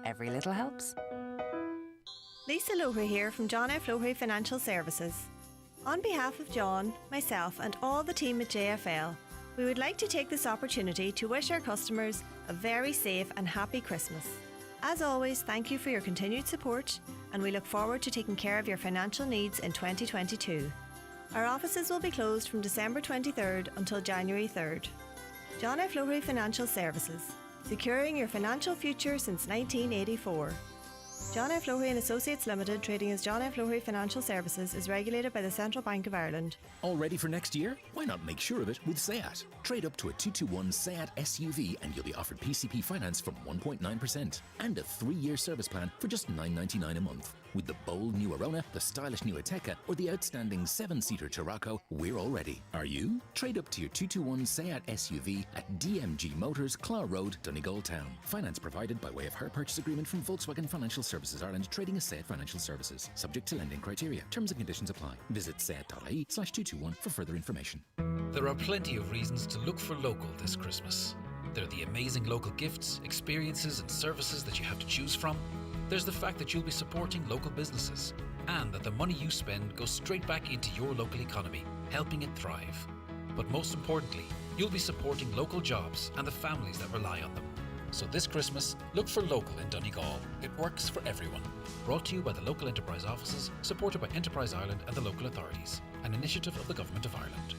Every little helps.
Lisa Lougher here from John F. Lougher Financial Services. On behalf of John, myself and all the team at JFL, we would like to take this opportunity to wish our customers a very safe and happy Christmas. As always, thank you for your continued support and we look forward to taking care of your financial needs in 2022. Our offices will be closed from December 23rd until January 3rd. John F. Lowery Financial Services, securing your financial future since 1984. John F. Lowery and Associates Limited, trading as John F. Lowery Financial Services, is regulated by the Central Bank of Ireland.
All ready for next year? Why not make sure of it with SEAT? Trade up to a 221 SEAT SUV and you'll be offered PCP finance from 1.9% and a 3-year service plan for just $9.99 a month. With the bold new Arona, the stylish new Ateca, or the outstanding 7-seater Tarraco, we're all ready. Are you? Trade up to your 221 SEAT SUV at DMG Motors, Clare Road, Donegal Town. Finance provided by way of hire purchase agreement from Volkswagen Financial Services Ireland, trading as SEAT Financial Services. Subject to lending criteria. Terms and conditions apply. Visit seat.ie/221 for further information.
There are plenty of reasons to look for local this Christmas. There are the amazing local gifts, experiences and services that you have to choose from. There's the fact that you'll be supporting local businesses and that the money you spend goes straight back into your local economy, helping it thrive. But most importantly, you'll be supporting local jobs and the families that rely on them. So this Christmas, look for local in Donegal. It works for everyone. Brought to you by the local enterprise offices, supported by Enterprise Ireland and the local authorities. An initiative of the Government of Ireland.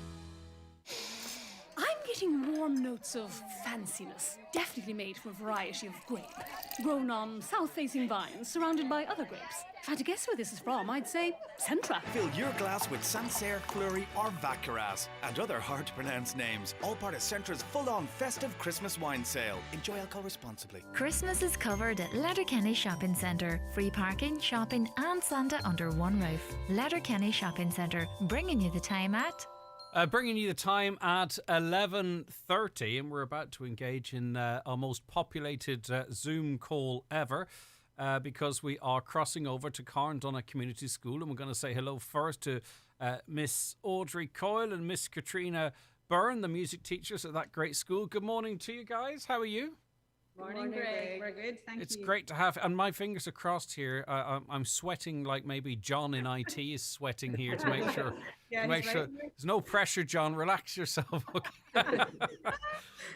I'm getting warm notes of fanciness, definitely made from a variety of grape, grown on south-facing vines, surrounded by other grapes. If I had to guess where this is from, I'd say Centra.
Fill your glass with Sancerre, Fleury or Vacaras and other hard-to-pronounce names, all part of Centra's full-on festive Christmas wine sale. Enjoy alcohol responsibly.
Christmas is covered at Letterkenny Shopping Centre. Free parking, shopping and Santa under one roof. Letterkenny Shopping Centre, bringing you the time at...
Bringing you the time at 11:30, and we're about to engage in our most populated Zoom call ever because we are crossing over to Carndonagh Community School, and we're going to say hello first to Miss Audrey Coyle and Miss Katrina Byrne, the music teachers at that great school. Good morning to you guys. How are you?
Morning, Greg. We're good, thank you.
It's great to have, and my fingers are crossed here. I'm sweating like maybe John in IT is sweating here to make sure.
Yeah,
make sure there's no pressure, John. Relax yourself. Okay.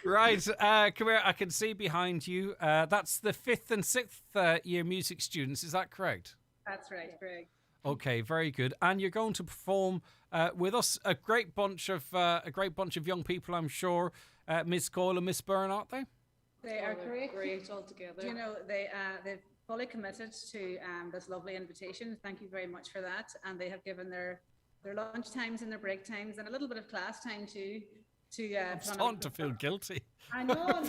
Right, come here. I can see behind you. That's the 5th and 6th year music students. Is that correct?
That's right, Greg.
Okay, very good. And you're going to perform with us a great bunch of young people, I'm sure. Miss Coyle and Miss Byrne, aren't they?
They are great
altogether.
Do you know, they've fully committed to this lovely invitation. Thank you very much for that. And they have given their lunch times and their break times and a little bit of class time too.
I'm starting to feel guilty.
I know.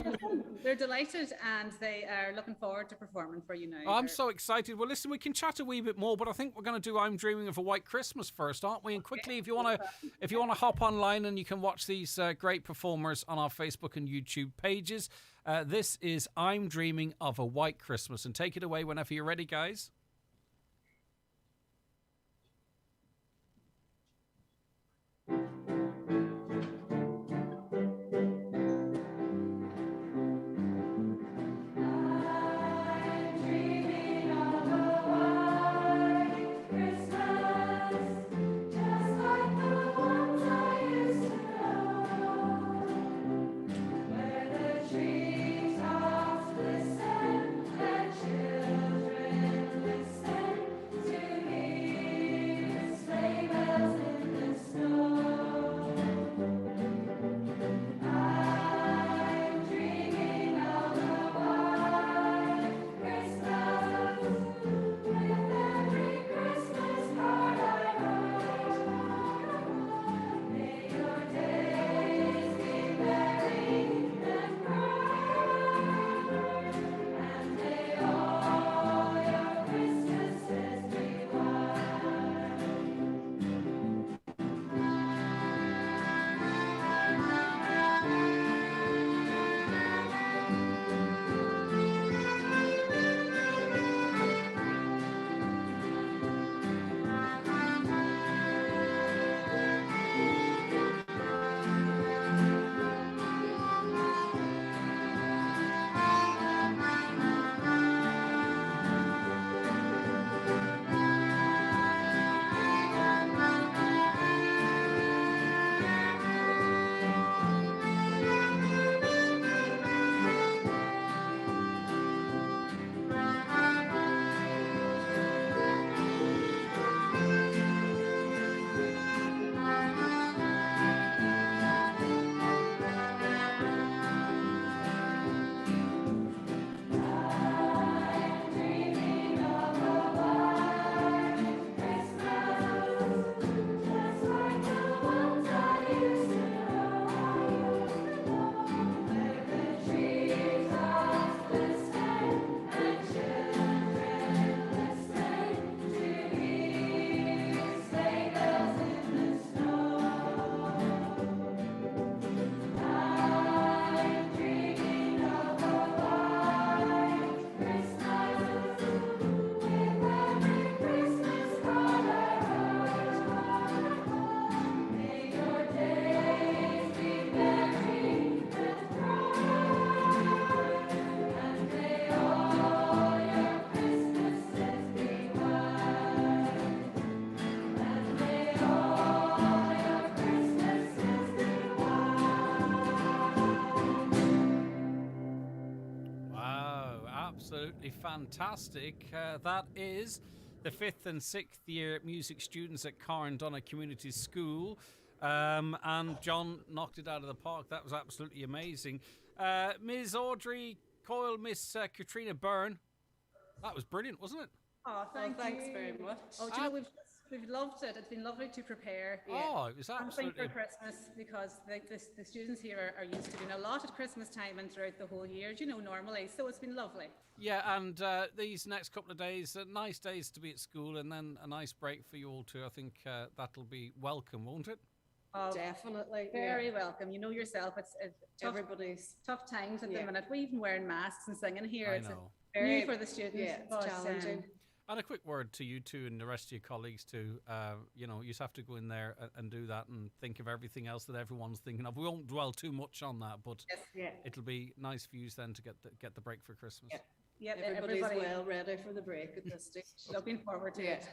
They're delighted and they are looking forward to performing for you now.
Oh, I'm so excited. Well, listen, we can chat a wee bit more, but I think we're going to do "I'm Dreaming of a White Christmas" first, aren't we? And quickly, if you want to hop online and you can watch these great performers on our Facebook and YouTube pages. This is "I'm Dreaming of a White Christmas," and take it away whenever you're ready, guys.
Trees are glisten and children
absolutely fantastic. That is the 5th and 6th year music students at Carndonagh Community School. And John knocked it out of the park. That was absolutely amazing. Ms. Audrey Coyle, Miss Katrina Byrne. That was brilliant, wasn't it?
Oh, thanks very much. Oh, do you know, we've loved it. It's been lovely to prepare.
Oh, it was absolutely
for Christmas, because the students here are used to doing a lot at Christmas time and throughout the whole year, normally. So it's been lovely.
Yeah, and these next couple of days, nice days to be at school, and then a nice break for you all too. I think that'll be welcome, won't it?
Oh, definitely. Very welcome. You know yourself, it's everybody's tough times at the minute. We're even wearing masks and singing here.
I
It's
know.
new for the students.
Yeah, it's challenging.
And a quick word to you two and the rest of your colleagues too. You just have to go in there and do that and think of everything else that everyone's thinking of. We won't dwell too much on that, but it'll be nice for you then to get the break for Christmas.
Yep,
Everybody's well ready for the break at this stage.
Looking forward to it.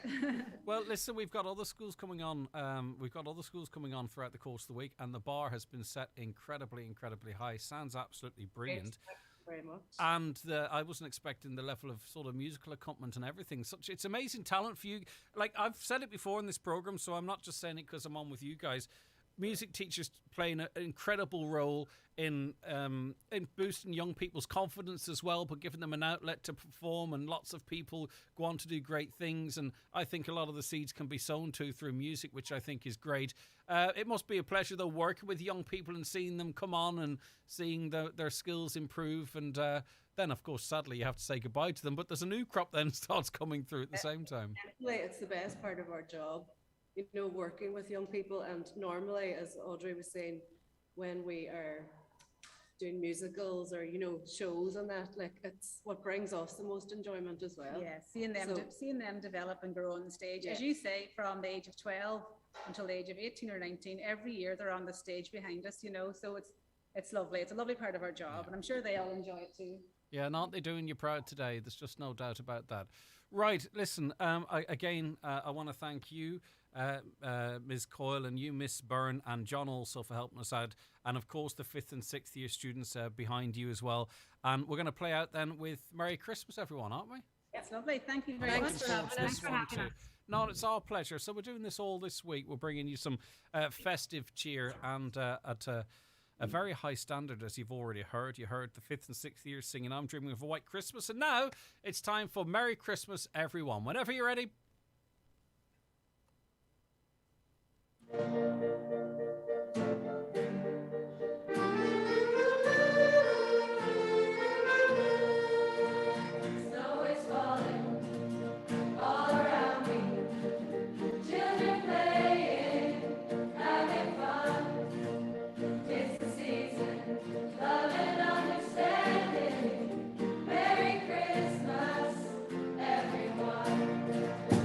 Well, listen, we've got other schools coming on. Throughout the course of the week, and the bar has been set incredibly, incredibly high. Sounds absolutely brilliant.
Thank you very much.
And I wasn't expecting the level of sort of musical accompaniment and everything. It's amazing talent for you. Like, I've said it before in this program, so I'm not just saying it because I'm on with you guys. Music teachers play an incredible role in boosting young people's confidence as well, but giving them an outlet to perform, and lots of people go on to do great things. And I think a lot of the seeds can be sown through music, which I think is great. It must be a pleasure, though, working with young people and seeing them come on and seeing their skills improve. And then, of course, sadly, you have to say goodbye to them. But there's a new crop then starts coming through at the same time.
It's the best part of our job. Working with young people. And normally, as Audrey was saying, when we are doing musicals or shows and that, like, it's what brings us the most enjoyment as well.
Yeah, seeing them develop and grow on the stage, as you say, from the age of 12 until the age of 18 or 19, every year they're on the stage behind us. So it's lovely. It's a lovely part of our job, and I'm sure they all enjoy it too.
Yeah, and aren't they doing you proud today? There's just no doubt about that. Right, listen, I want to thank you, Ms. Coyle, and you, Miss Byrne, and John also for helping us out. And, of course, the 5th and 6th year students behind you as well. And we're going to play out then with Merry Christmas, everyone, aren't we?
That's lovely. Thank you very much for having us.
No, it's our pleasure. So we're doing this all this week. We're bringing you some festive cheer and at a very high standard, as you've already heard. You heard the 5th and 6th years singing I'm Dreaming of a White Christmas. And now it's time for Merry Christmas, everyone. Whenever you're ready.
Snow is falling all around me. Children playing, having fun. It's the season, love and understanding. Merry Christmas, everyone.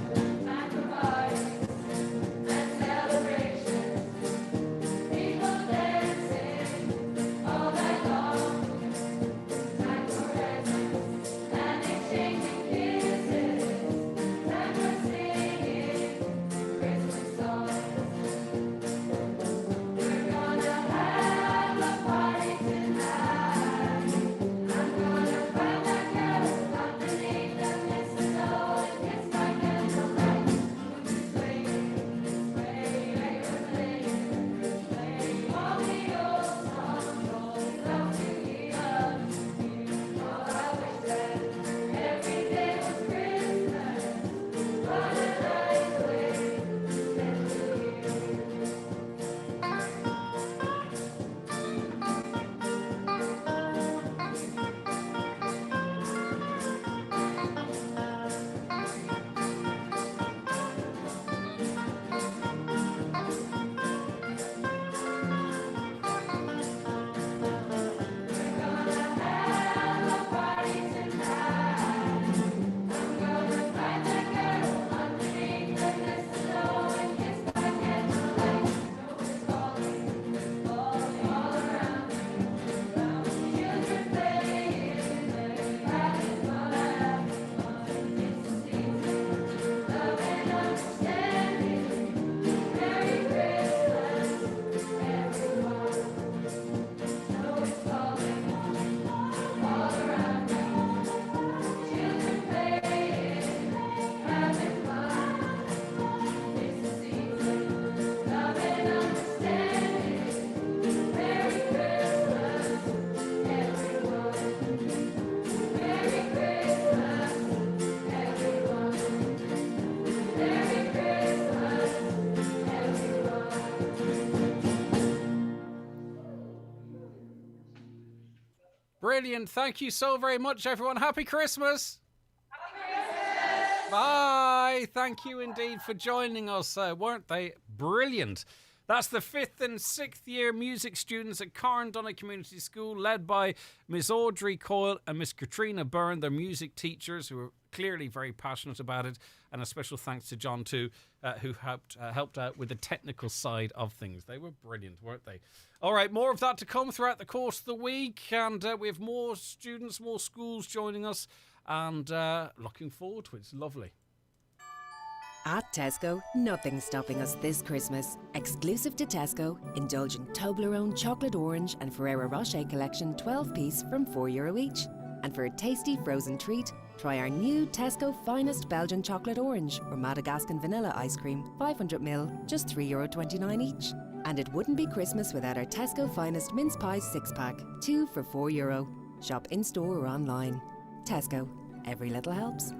brilliant. Thank you so very much, everyone. Happy Christmas. Bye. Thank you indeed for joining us. Weren't they brilliant? That's the 5th and 6th year music students at Carndonagh Community School, led by Miss Audrey Coyle and Miss Katrina Byrne, their music teachers, who are clearly very passionate about it. And a special thanks to John too, who helped out with the technical side of things. They were brilliant, weren't they? All right, more of that to come throughout the course of the week, and we have more students, more schools joining us, and looking forward to it. It's lovely.
At Tesco, nothing's stopping us this Christmas. Exclusive to Tesco, indulgent Toblerone chocolate orange and Ferrero Rocher collection 12-piece from €4 each. And for a tasty frozen treat, try our new Tesco Finest Belgian chocolate orange or Madagascan vanilla ice cream, 500ml, just €3.29 each. And it wouldn't be Christmas without our Tesco Finest mince pies 6-pack, 2 for €4. Shop in-store or online. Tesco, every little helps.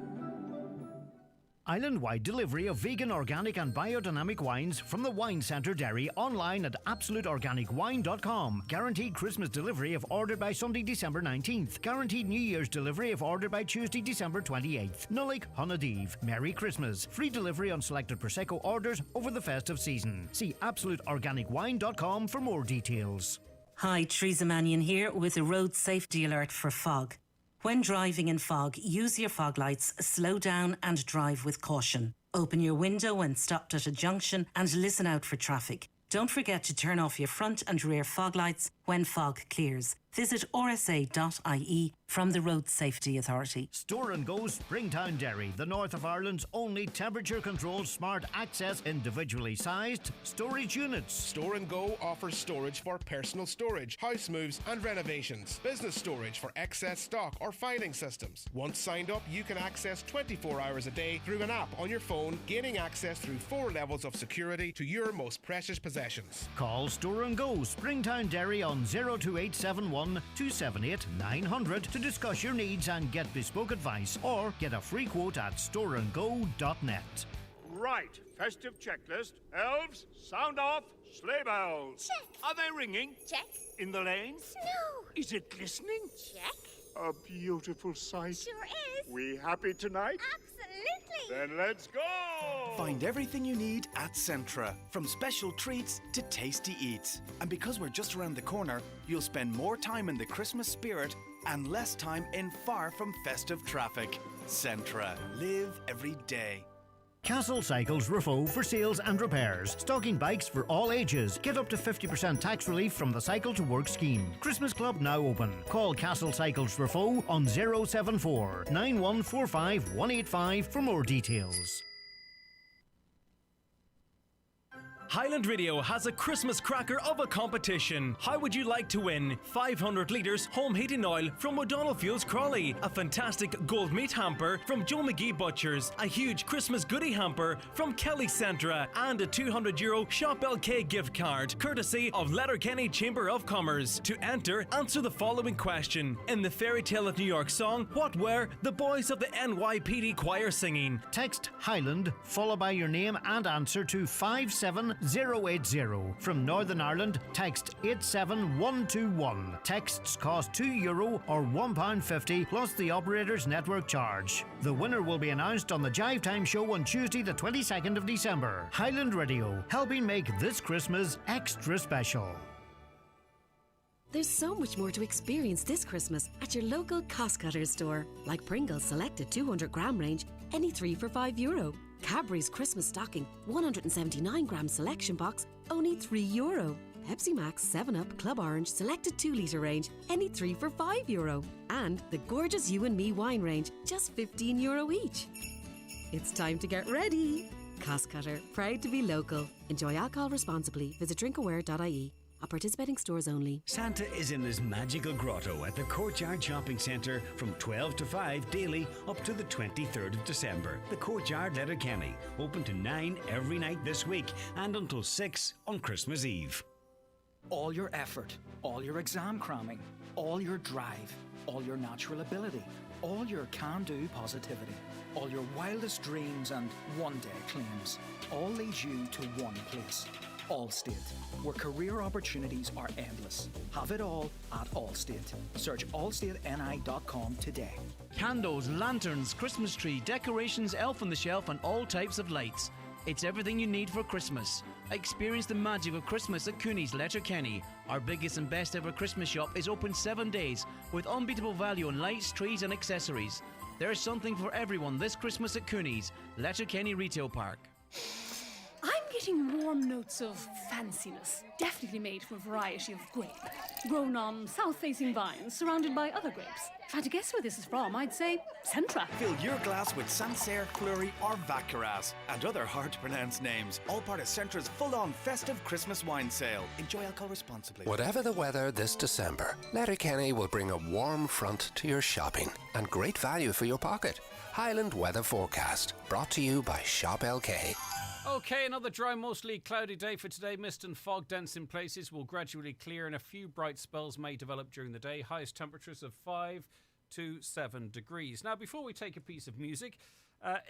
Island-wide delivery of vegan, organic and biodynamic wines from the Wine Centre Dairy online at absoluteorganicwine.com. Guaranteed Christmas delivery if ordered by Sunday, December 19th. Guaranteed New Year's delivery if ordered by Tuesday, December 28th. Nullik Honadiv. Merry Christmas. Free delivery on selected Prosecco orders over the festive season. See absoluteorganicwine.com for more details.
Hi, Teresa Mannion here with a road safety alert for fog. When driving in fog, use your fog lights, slow down and drive with caution. Open your window when stopped at a junction and listen out for traffic. Don't forget to turn off your front and rear fog lights when fog clears. Visit rsa.ie from the Road Safety Authority.
Store and Go Springtown Dairy, the north of Ireland's only temperature-controlled smart access individually sized storage units.
Store and Go offers storage for personal storage, house moves and renovations, business storage for excess stock or filing systems. Once signed up, you can access 24 hours a day through an app on your phone, gaining access through 4 levels of security to your most precious possessions.
Call Store and Go Springtown Dairy on 02871 278 900 to discuss your needs and get bespoke advice, or get a free quote at storeandgo.net.
Right, festive checklist. Elves, sound off, sleigh bells.
Check.
Are they ringing?
Check.
In the lanes?
No.
Is it glistening?
Check.
A beautiful sight.
Sure is.
We happy tonight?
Absolutely.
Then let's go!
Find everything you need at Centra, from special treats to tasty eats. And because we're just around the corner, you'll spend more time in the Christmas spirit and less time in far from festive traffic. Centra. Live every day.
Castle Cycles Rufo for sales and repairs. Stocking bikes for all ages. Get up to 50% tax relief from the Cycle to Work scheme. Christmas Club now open. Call Castle Cycles Rufo on 074 9145 185 for more details.
Highland Radio has a Christmas cracker of a competition. How would you like to win 500 litres home heating oil from O'Donnell Fuels Crawley, a fantastic gold meat hamper from Joe McGee Butchers, a huge Christmas goodie hamper from Kelly Centra, and a €200 Shop LK gift card, courtesy of Letterkenny Chamber of Commerce. To enter, answer the following question. In the Fairy Tale of New York song, what were the boys of the NYPD choir singing?
Text Highland followed by your name and answer to 57080. From Northern Ireland, text 87121. Texts cost €2 or £1.50 plus the operator's network charge. The winner will be announced on the Jive Time show on Tuesday the 22nd of December. Highland Radio, helping make this Christmas extra special.
There's so much more to experience this Christmas at your local Costcutters store, like Pringles selected 200-gram range, any 3 for €5. Cadbury's Christmas stocking 179-gram selection box, only €3. Pepsi Max 7-Up Club Orange selected 2-litre range, any 3 for €5. And the gorgeous You and Me wine range, just €15 each. It's time to get ready. Costcutter, proud to be local. Enjoy alcohol responsibly. Visit drinkaware.ie. At participating stores only.
Santa is in his magical grotto at the Courtyard Shopping Centre from 12 to 5 daily up to the 23rd of December. The Courtyard Letterkenny, open to 9 every night this week and until 6 on Christmas Eve.
All your effort, all your exam cramming, all your drive, all your natural ability, all your can-do positivity, all your wildest dreams and one-day claims, all leads you to one place. Allstate, where career opportunities are endless. Have it all at Allstate. Search allstateni.com today.
Candles, lanterns, Christmas tree, decorations, elf on the shelf, and all types of lights. It's everything you need for Christmas. Experience the magic of Christmas at Cooney's Letterkenny. Our biggest and best ever Christmas shop is open 7 days with unbeatable value on lights, trees and accessories. There's something for everyone this Christmas at Cooney's Letterkenny Retail Park.
I'm getting warm notes of fanciness, definitely made from a variety of grape. Grown on south-facing vines, surrounded by other grapes. If I had to guess where this is from, I'd say Centra.
Fill your glass with Sancerre, Fleury or Vacaras and other hard-to-pronounce names. All part of Centra's full-on festive Christmas wine sale. Enjoy alcohol responsibly.
Whatever the weather this December, Letterkenny will bring a warm front to your shopping and great value for your pocket. Highland Weather Forecast, brought to you by Shop LK.
Okay, another dry, mostly cloudy day for today. Mist and fog dense in places will gradually clear and a few bright spells may develop during the day. Highest temperatures of 5 to 7 degrees. Now, before we take a piece of music,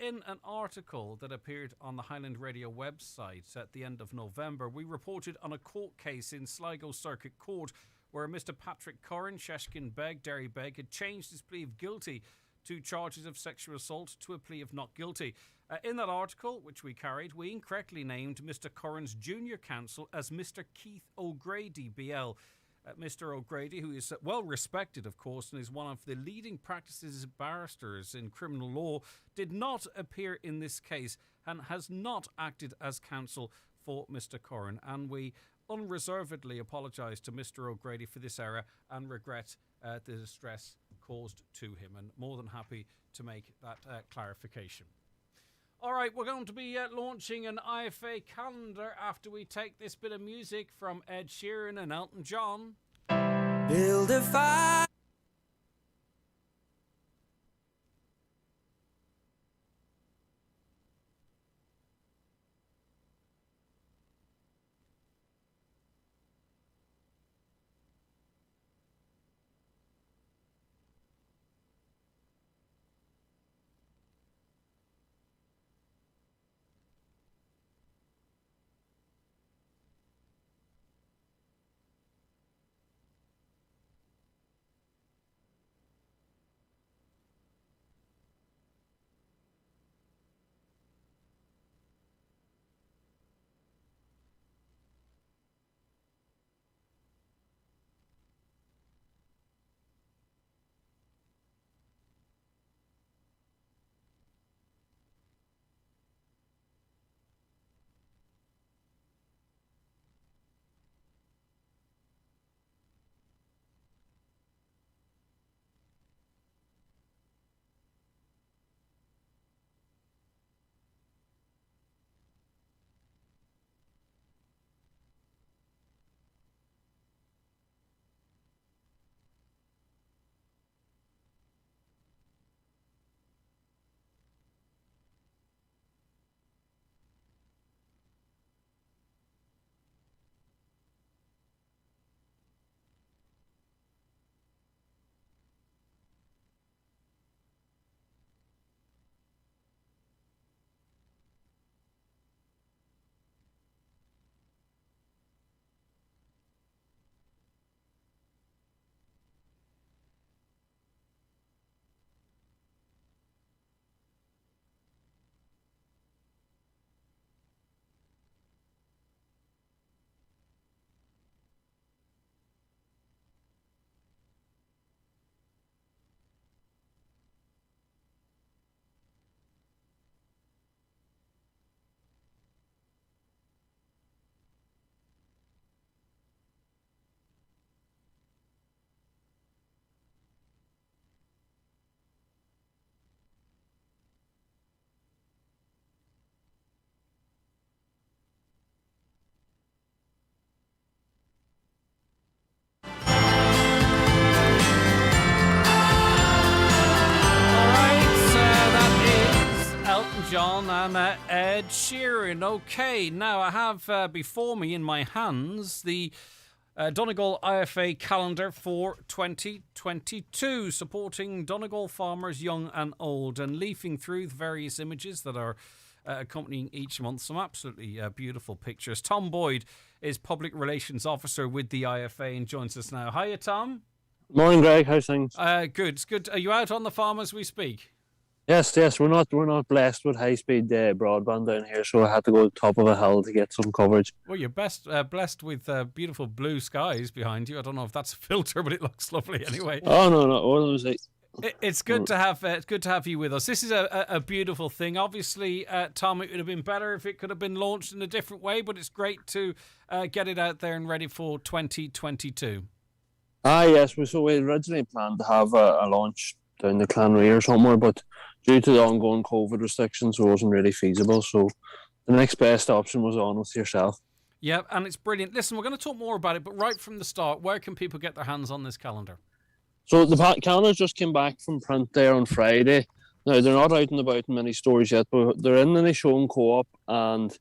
in an article that appeared on the Highland Radio website at the end of November, we reported on a court case in Sligo Circuit Court where Mr. Patrick Curran, Sheshkin Beg, Derry Beg, had changed his plea of guilty to charges of sexual assault to a plea of not guilty. In that article, which we carried, we incorrectly named Mr. Curran's junior counsel as Mr. Keith O'Grady, BL. Mr. O'Grady, who is well respected, of course, and is one of the leading practices barristers in criminal law, did not appear in this case and has not acted as counsel for Mr. Curran. And we unreservedly apologise to Mr. O'Grady for this error and regret the distress caused to him, and more than happy to make that clarification. All right, we're going to be launching an IFA calendar after we take this bit of music from Ed Sheeran and Elton John.
Build a fire.
John and Ed Sheeran. Okay, now I have before me in my hands the Donegal IFA calendar for 2022, supporting Donegal farmers young and old, and leafing through the various images that are accompanying each month. Some absolutely beautiful pictures. Tom Boyd is Public Relations Officer with the IFA and joins us now. Hiya, Tom.
Morning, Greg. How's things?
Good. It's good. Are you out on the farm as we speak?
Yes. We're not blessed with high-speed broadband down here, so I had to go to the top of a hill to get some coverage.
Well, you're blessed with beautiful blue skies behind you. I don't know if that's a filter, but it looks lovely anyway.
Oh no! What was it?
It's good to have you with us. This is a beautiful thing. Obviously, Tom, it would have been better if it could have been launched in a different way, but it's great to get it out there and ready for 2022.
Yes. So we originally planned to have a launch down the Clanray or somewhere, but due to the ongoing COVID restrictions, it wasn't really feasible. So the next best option was on with yourself.
Yeah, and it's brilliant. Listen, we're going to talk more about it, but right from the start, where can people get their hands on this calendar?
So the calendars just came back from print there on Friday. Now, they're not out and about in many stores yet, but they're in the Showing Co-op, and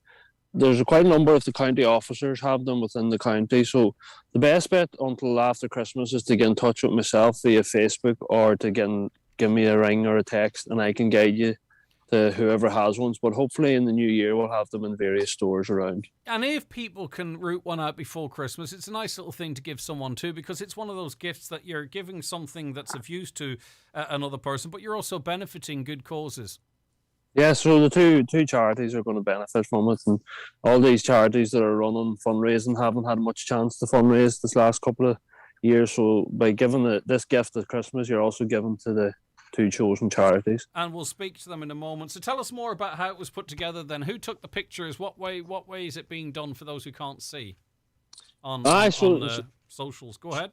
there's quite a number of the county officers have them within the county. So the best bet until after Christmas is to get in touch with myself via Facebook or to give me a ring or a text, and I can guide you to whoever has ones. But hopefully in the new year, we'll have them in various stores around.
And if people can root one out before Christmas, it's a nice little thing to give someone too, because it's one of those gifts that you're giving something that's of use to another person, but you're also benefiting good causes.
Yeah, so the two charities are going to benefit from it, and all these charities that are running fundraising haven't had much chance to fundraise this last couple of years. So by giving this gift at Christmas, you're also giving to the two chosen charities.
And we'll speak to them in a moment. So tell us more about how it was put together then. Who took the pictures? What way is it being done for those who can't see on socials? Go ahead.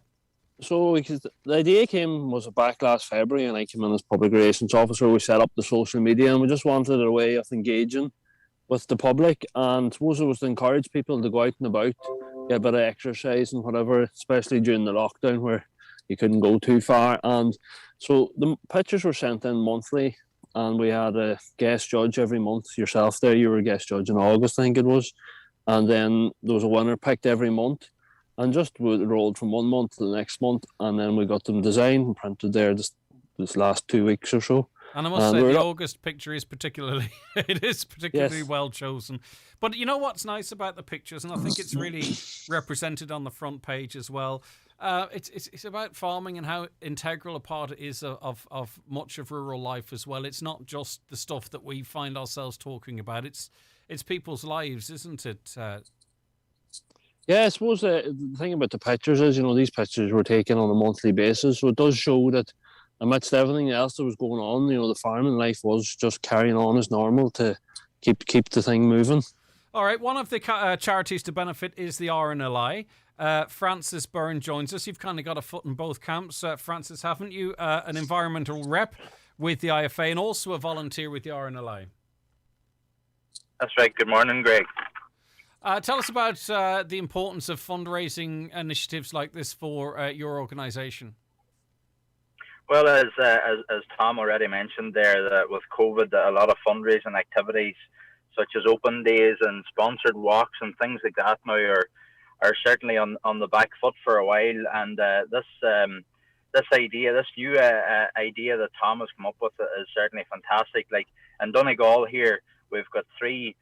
So the idea was back last February, and I came in as Public Relations Officer. We set up the social media, and we just wanted a way of engaging with the public, and I suppose it was to encourage people to go out and about, get a bit of exercise and whatever, especially during the lockdown where you couldn't go too far. And so the pictures were sent in monthly, and we had a guest judge every month. Yourself there, you were a guest judge in August, I think it was, and then there was a winner picked every month. And just we rolled from one month to the next month, and then we got them designed and printed there this last 2 weeks or so.
And I must say, the August picture is particularly
Yes.
well chosen. But you know what's nice about the pictures, and I think it's really represented on the front page as well. It's about farming and how integral a part it is of much of rural life as well. It's not just the stuff that we find ourselves talking about. It's people's lives, isn't it?
Yeah, I suppose the thing about the pictures is, these pictures were taken on a monthly basis, so it does show that amidst everything else that was going on, the farming life was just carrying on as normal to keep the thing moving.
All right, one of the charities to benefit is the RNLI. Francis Byrne joins us. You've kind of got a foot in both camps, Francis, haven't you? An environmental rep with the IFA and also a volunteer with the RNLI.
That's right. Good morning, Greg.
Tell us about the importance of fundraising initiatives like this for your organisation.
Well, as Tom already mentioned there, that with COVID, a lot of fundraising activities such as open days and sponsored walks and things like that now are certainly on the back foot for a while. And this new idea that Tom has come up with is certainly fantastic. Like in Donegal here, we've got 3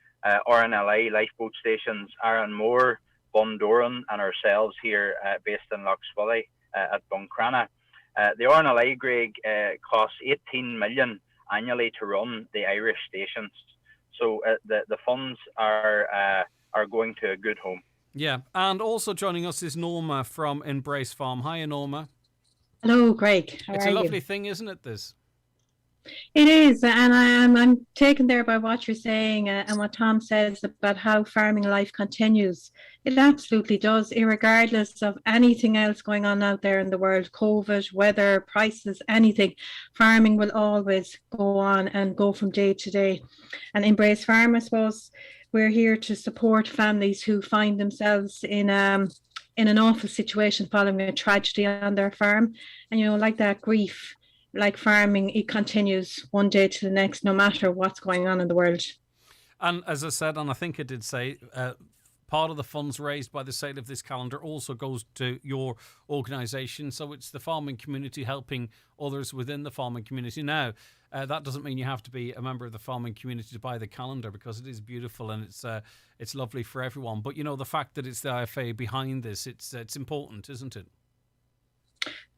RNLI lifeboat stations, Aaron Moore, Bundoran, and ourselves here based in Lochswilly at Buncrana. The RNLI, Greg, costs 18 million annually to run the Irish stations. So the funds are going to a good home.
Yeah, and also joining us is Norma from Embrace Farm. Hi, Norma.
Hello, Greg. How
it's
are
a lovely
you?
thing, isn't it, this?
It is, and I'm taken there by what you're saying and what Tom says about how farming life continues. It absolutely does, irregardless of anything else going on out there in the world, COVID, weather, prices, anything. Farming will always go on and go from day to day. And Embrace Farm, I suppose, we're here to support families who find themselves in an awful situation following a tragedy on their farm. And, like that grief, like farming, it continues one day to the next, no matter what's going on in the world.
And as I said, and I think I did say, Part of the funds raised by the sale of this calendar also goes to your organisation. So it's the farming community helping others within the farming community. Now, that doesn't mean you have to be a member of the farming community to buy the calendar, because it is beautiful and it's lovely for everyone. But, you know, the fact that it's the IFA behind this, it's important, isn't it?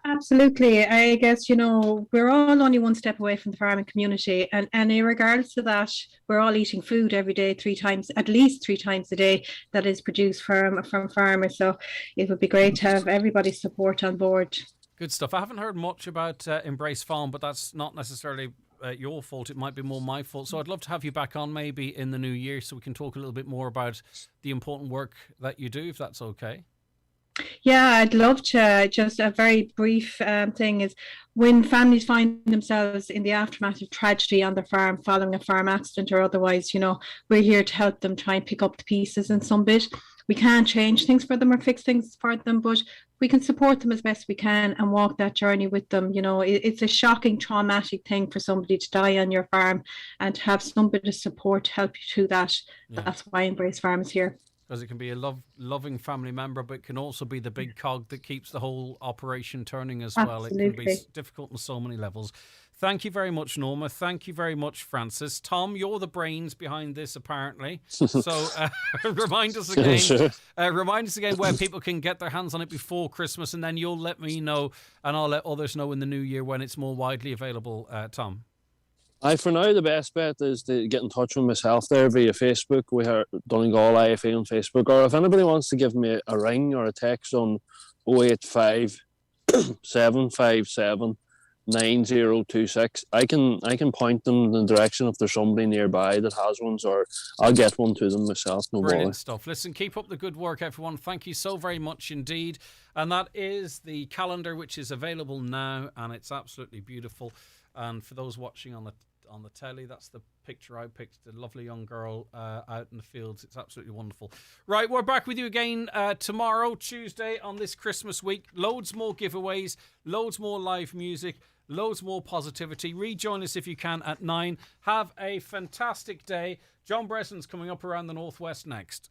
Absolutely. I guess, you know, we're all only one step away from the farming community. And in regards to that, we're all eating food every day, at least three times a day, that is produced from farmers. So it would be great to have everybody's support on board.
Good stuff. I haven't heard much about Embrace Farm, but that's not necessarily your fault. It might be more my fault. So I'd love to have you back on maybe in the new year so we can talk a little bit more about the important work that you do, if that's okay.
Yeah, I'd love to. Just a very brief thing is, when families find themselves in the aftermath of tragedy on their farm following a farm accident or otherwise, you know, we're here to help them try and pick up the pieces in some bit. We can't change things for them or fix things for them, but we can support them as best we can and walk that journey with them. You know, it's a shocking, traumatic thing for somebody to die on your farm, and to have some bit of support to help you through that. Yeah. That's why Embrace Farm is here.
Because it can be a loving family member, but it can also be the big cog that keeps the whole operation turning as well. It can be difficult on so many levels. Thank you very much, Norma. Thank you very much, Francis. Tom, you're the brains behind this, apparently. So remind us again. Sure. Remind us again where people can get their hands on it before Christmas, and then you'll let me know, and I'll let others know in the new year when it's more widely available. Tom.
For now, the best bet is to get in touch with myself there via Facebook. We are Donegal IFA on Facebook. Or if anybody wants to give me a ring or a text on 085 757 9026, I can point them in the direction if there's somebody nearby that has ones, or I'll get one to them myself. No
Brilliant
bother.
Stuff. Listen, keep up the good work, everyone. Thank you so very much indeed. And that is the calendar, which is available now, and it's absolutely beautiful. And for those watching on the telly, that's the picture I picked, the lovely young girl out in the fields. It's absolutely wonderful. Right, we're back with you again tomorrow, Tuesday, on this Christmas week. Loads more giveaways, loads more live music, loads more positivity. Rejoin us if you can at 9. Have a fantastic day. John Bresson's coming up around the northwest next.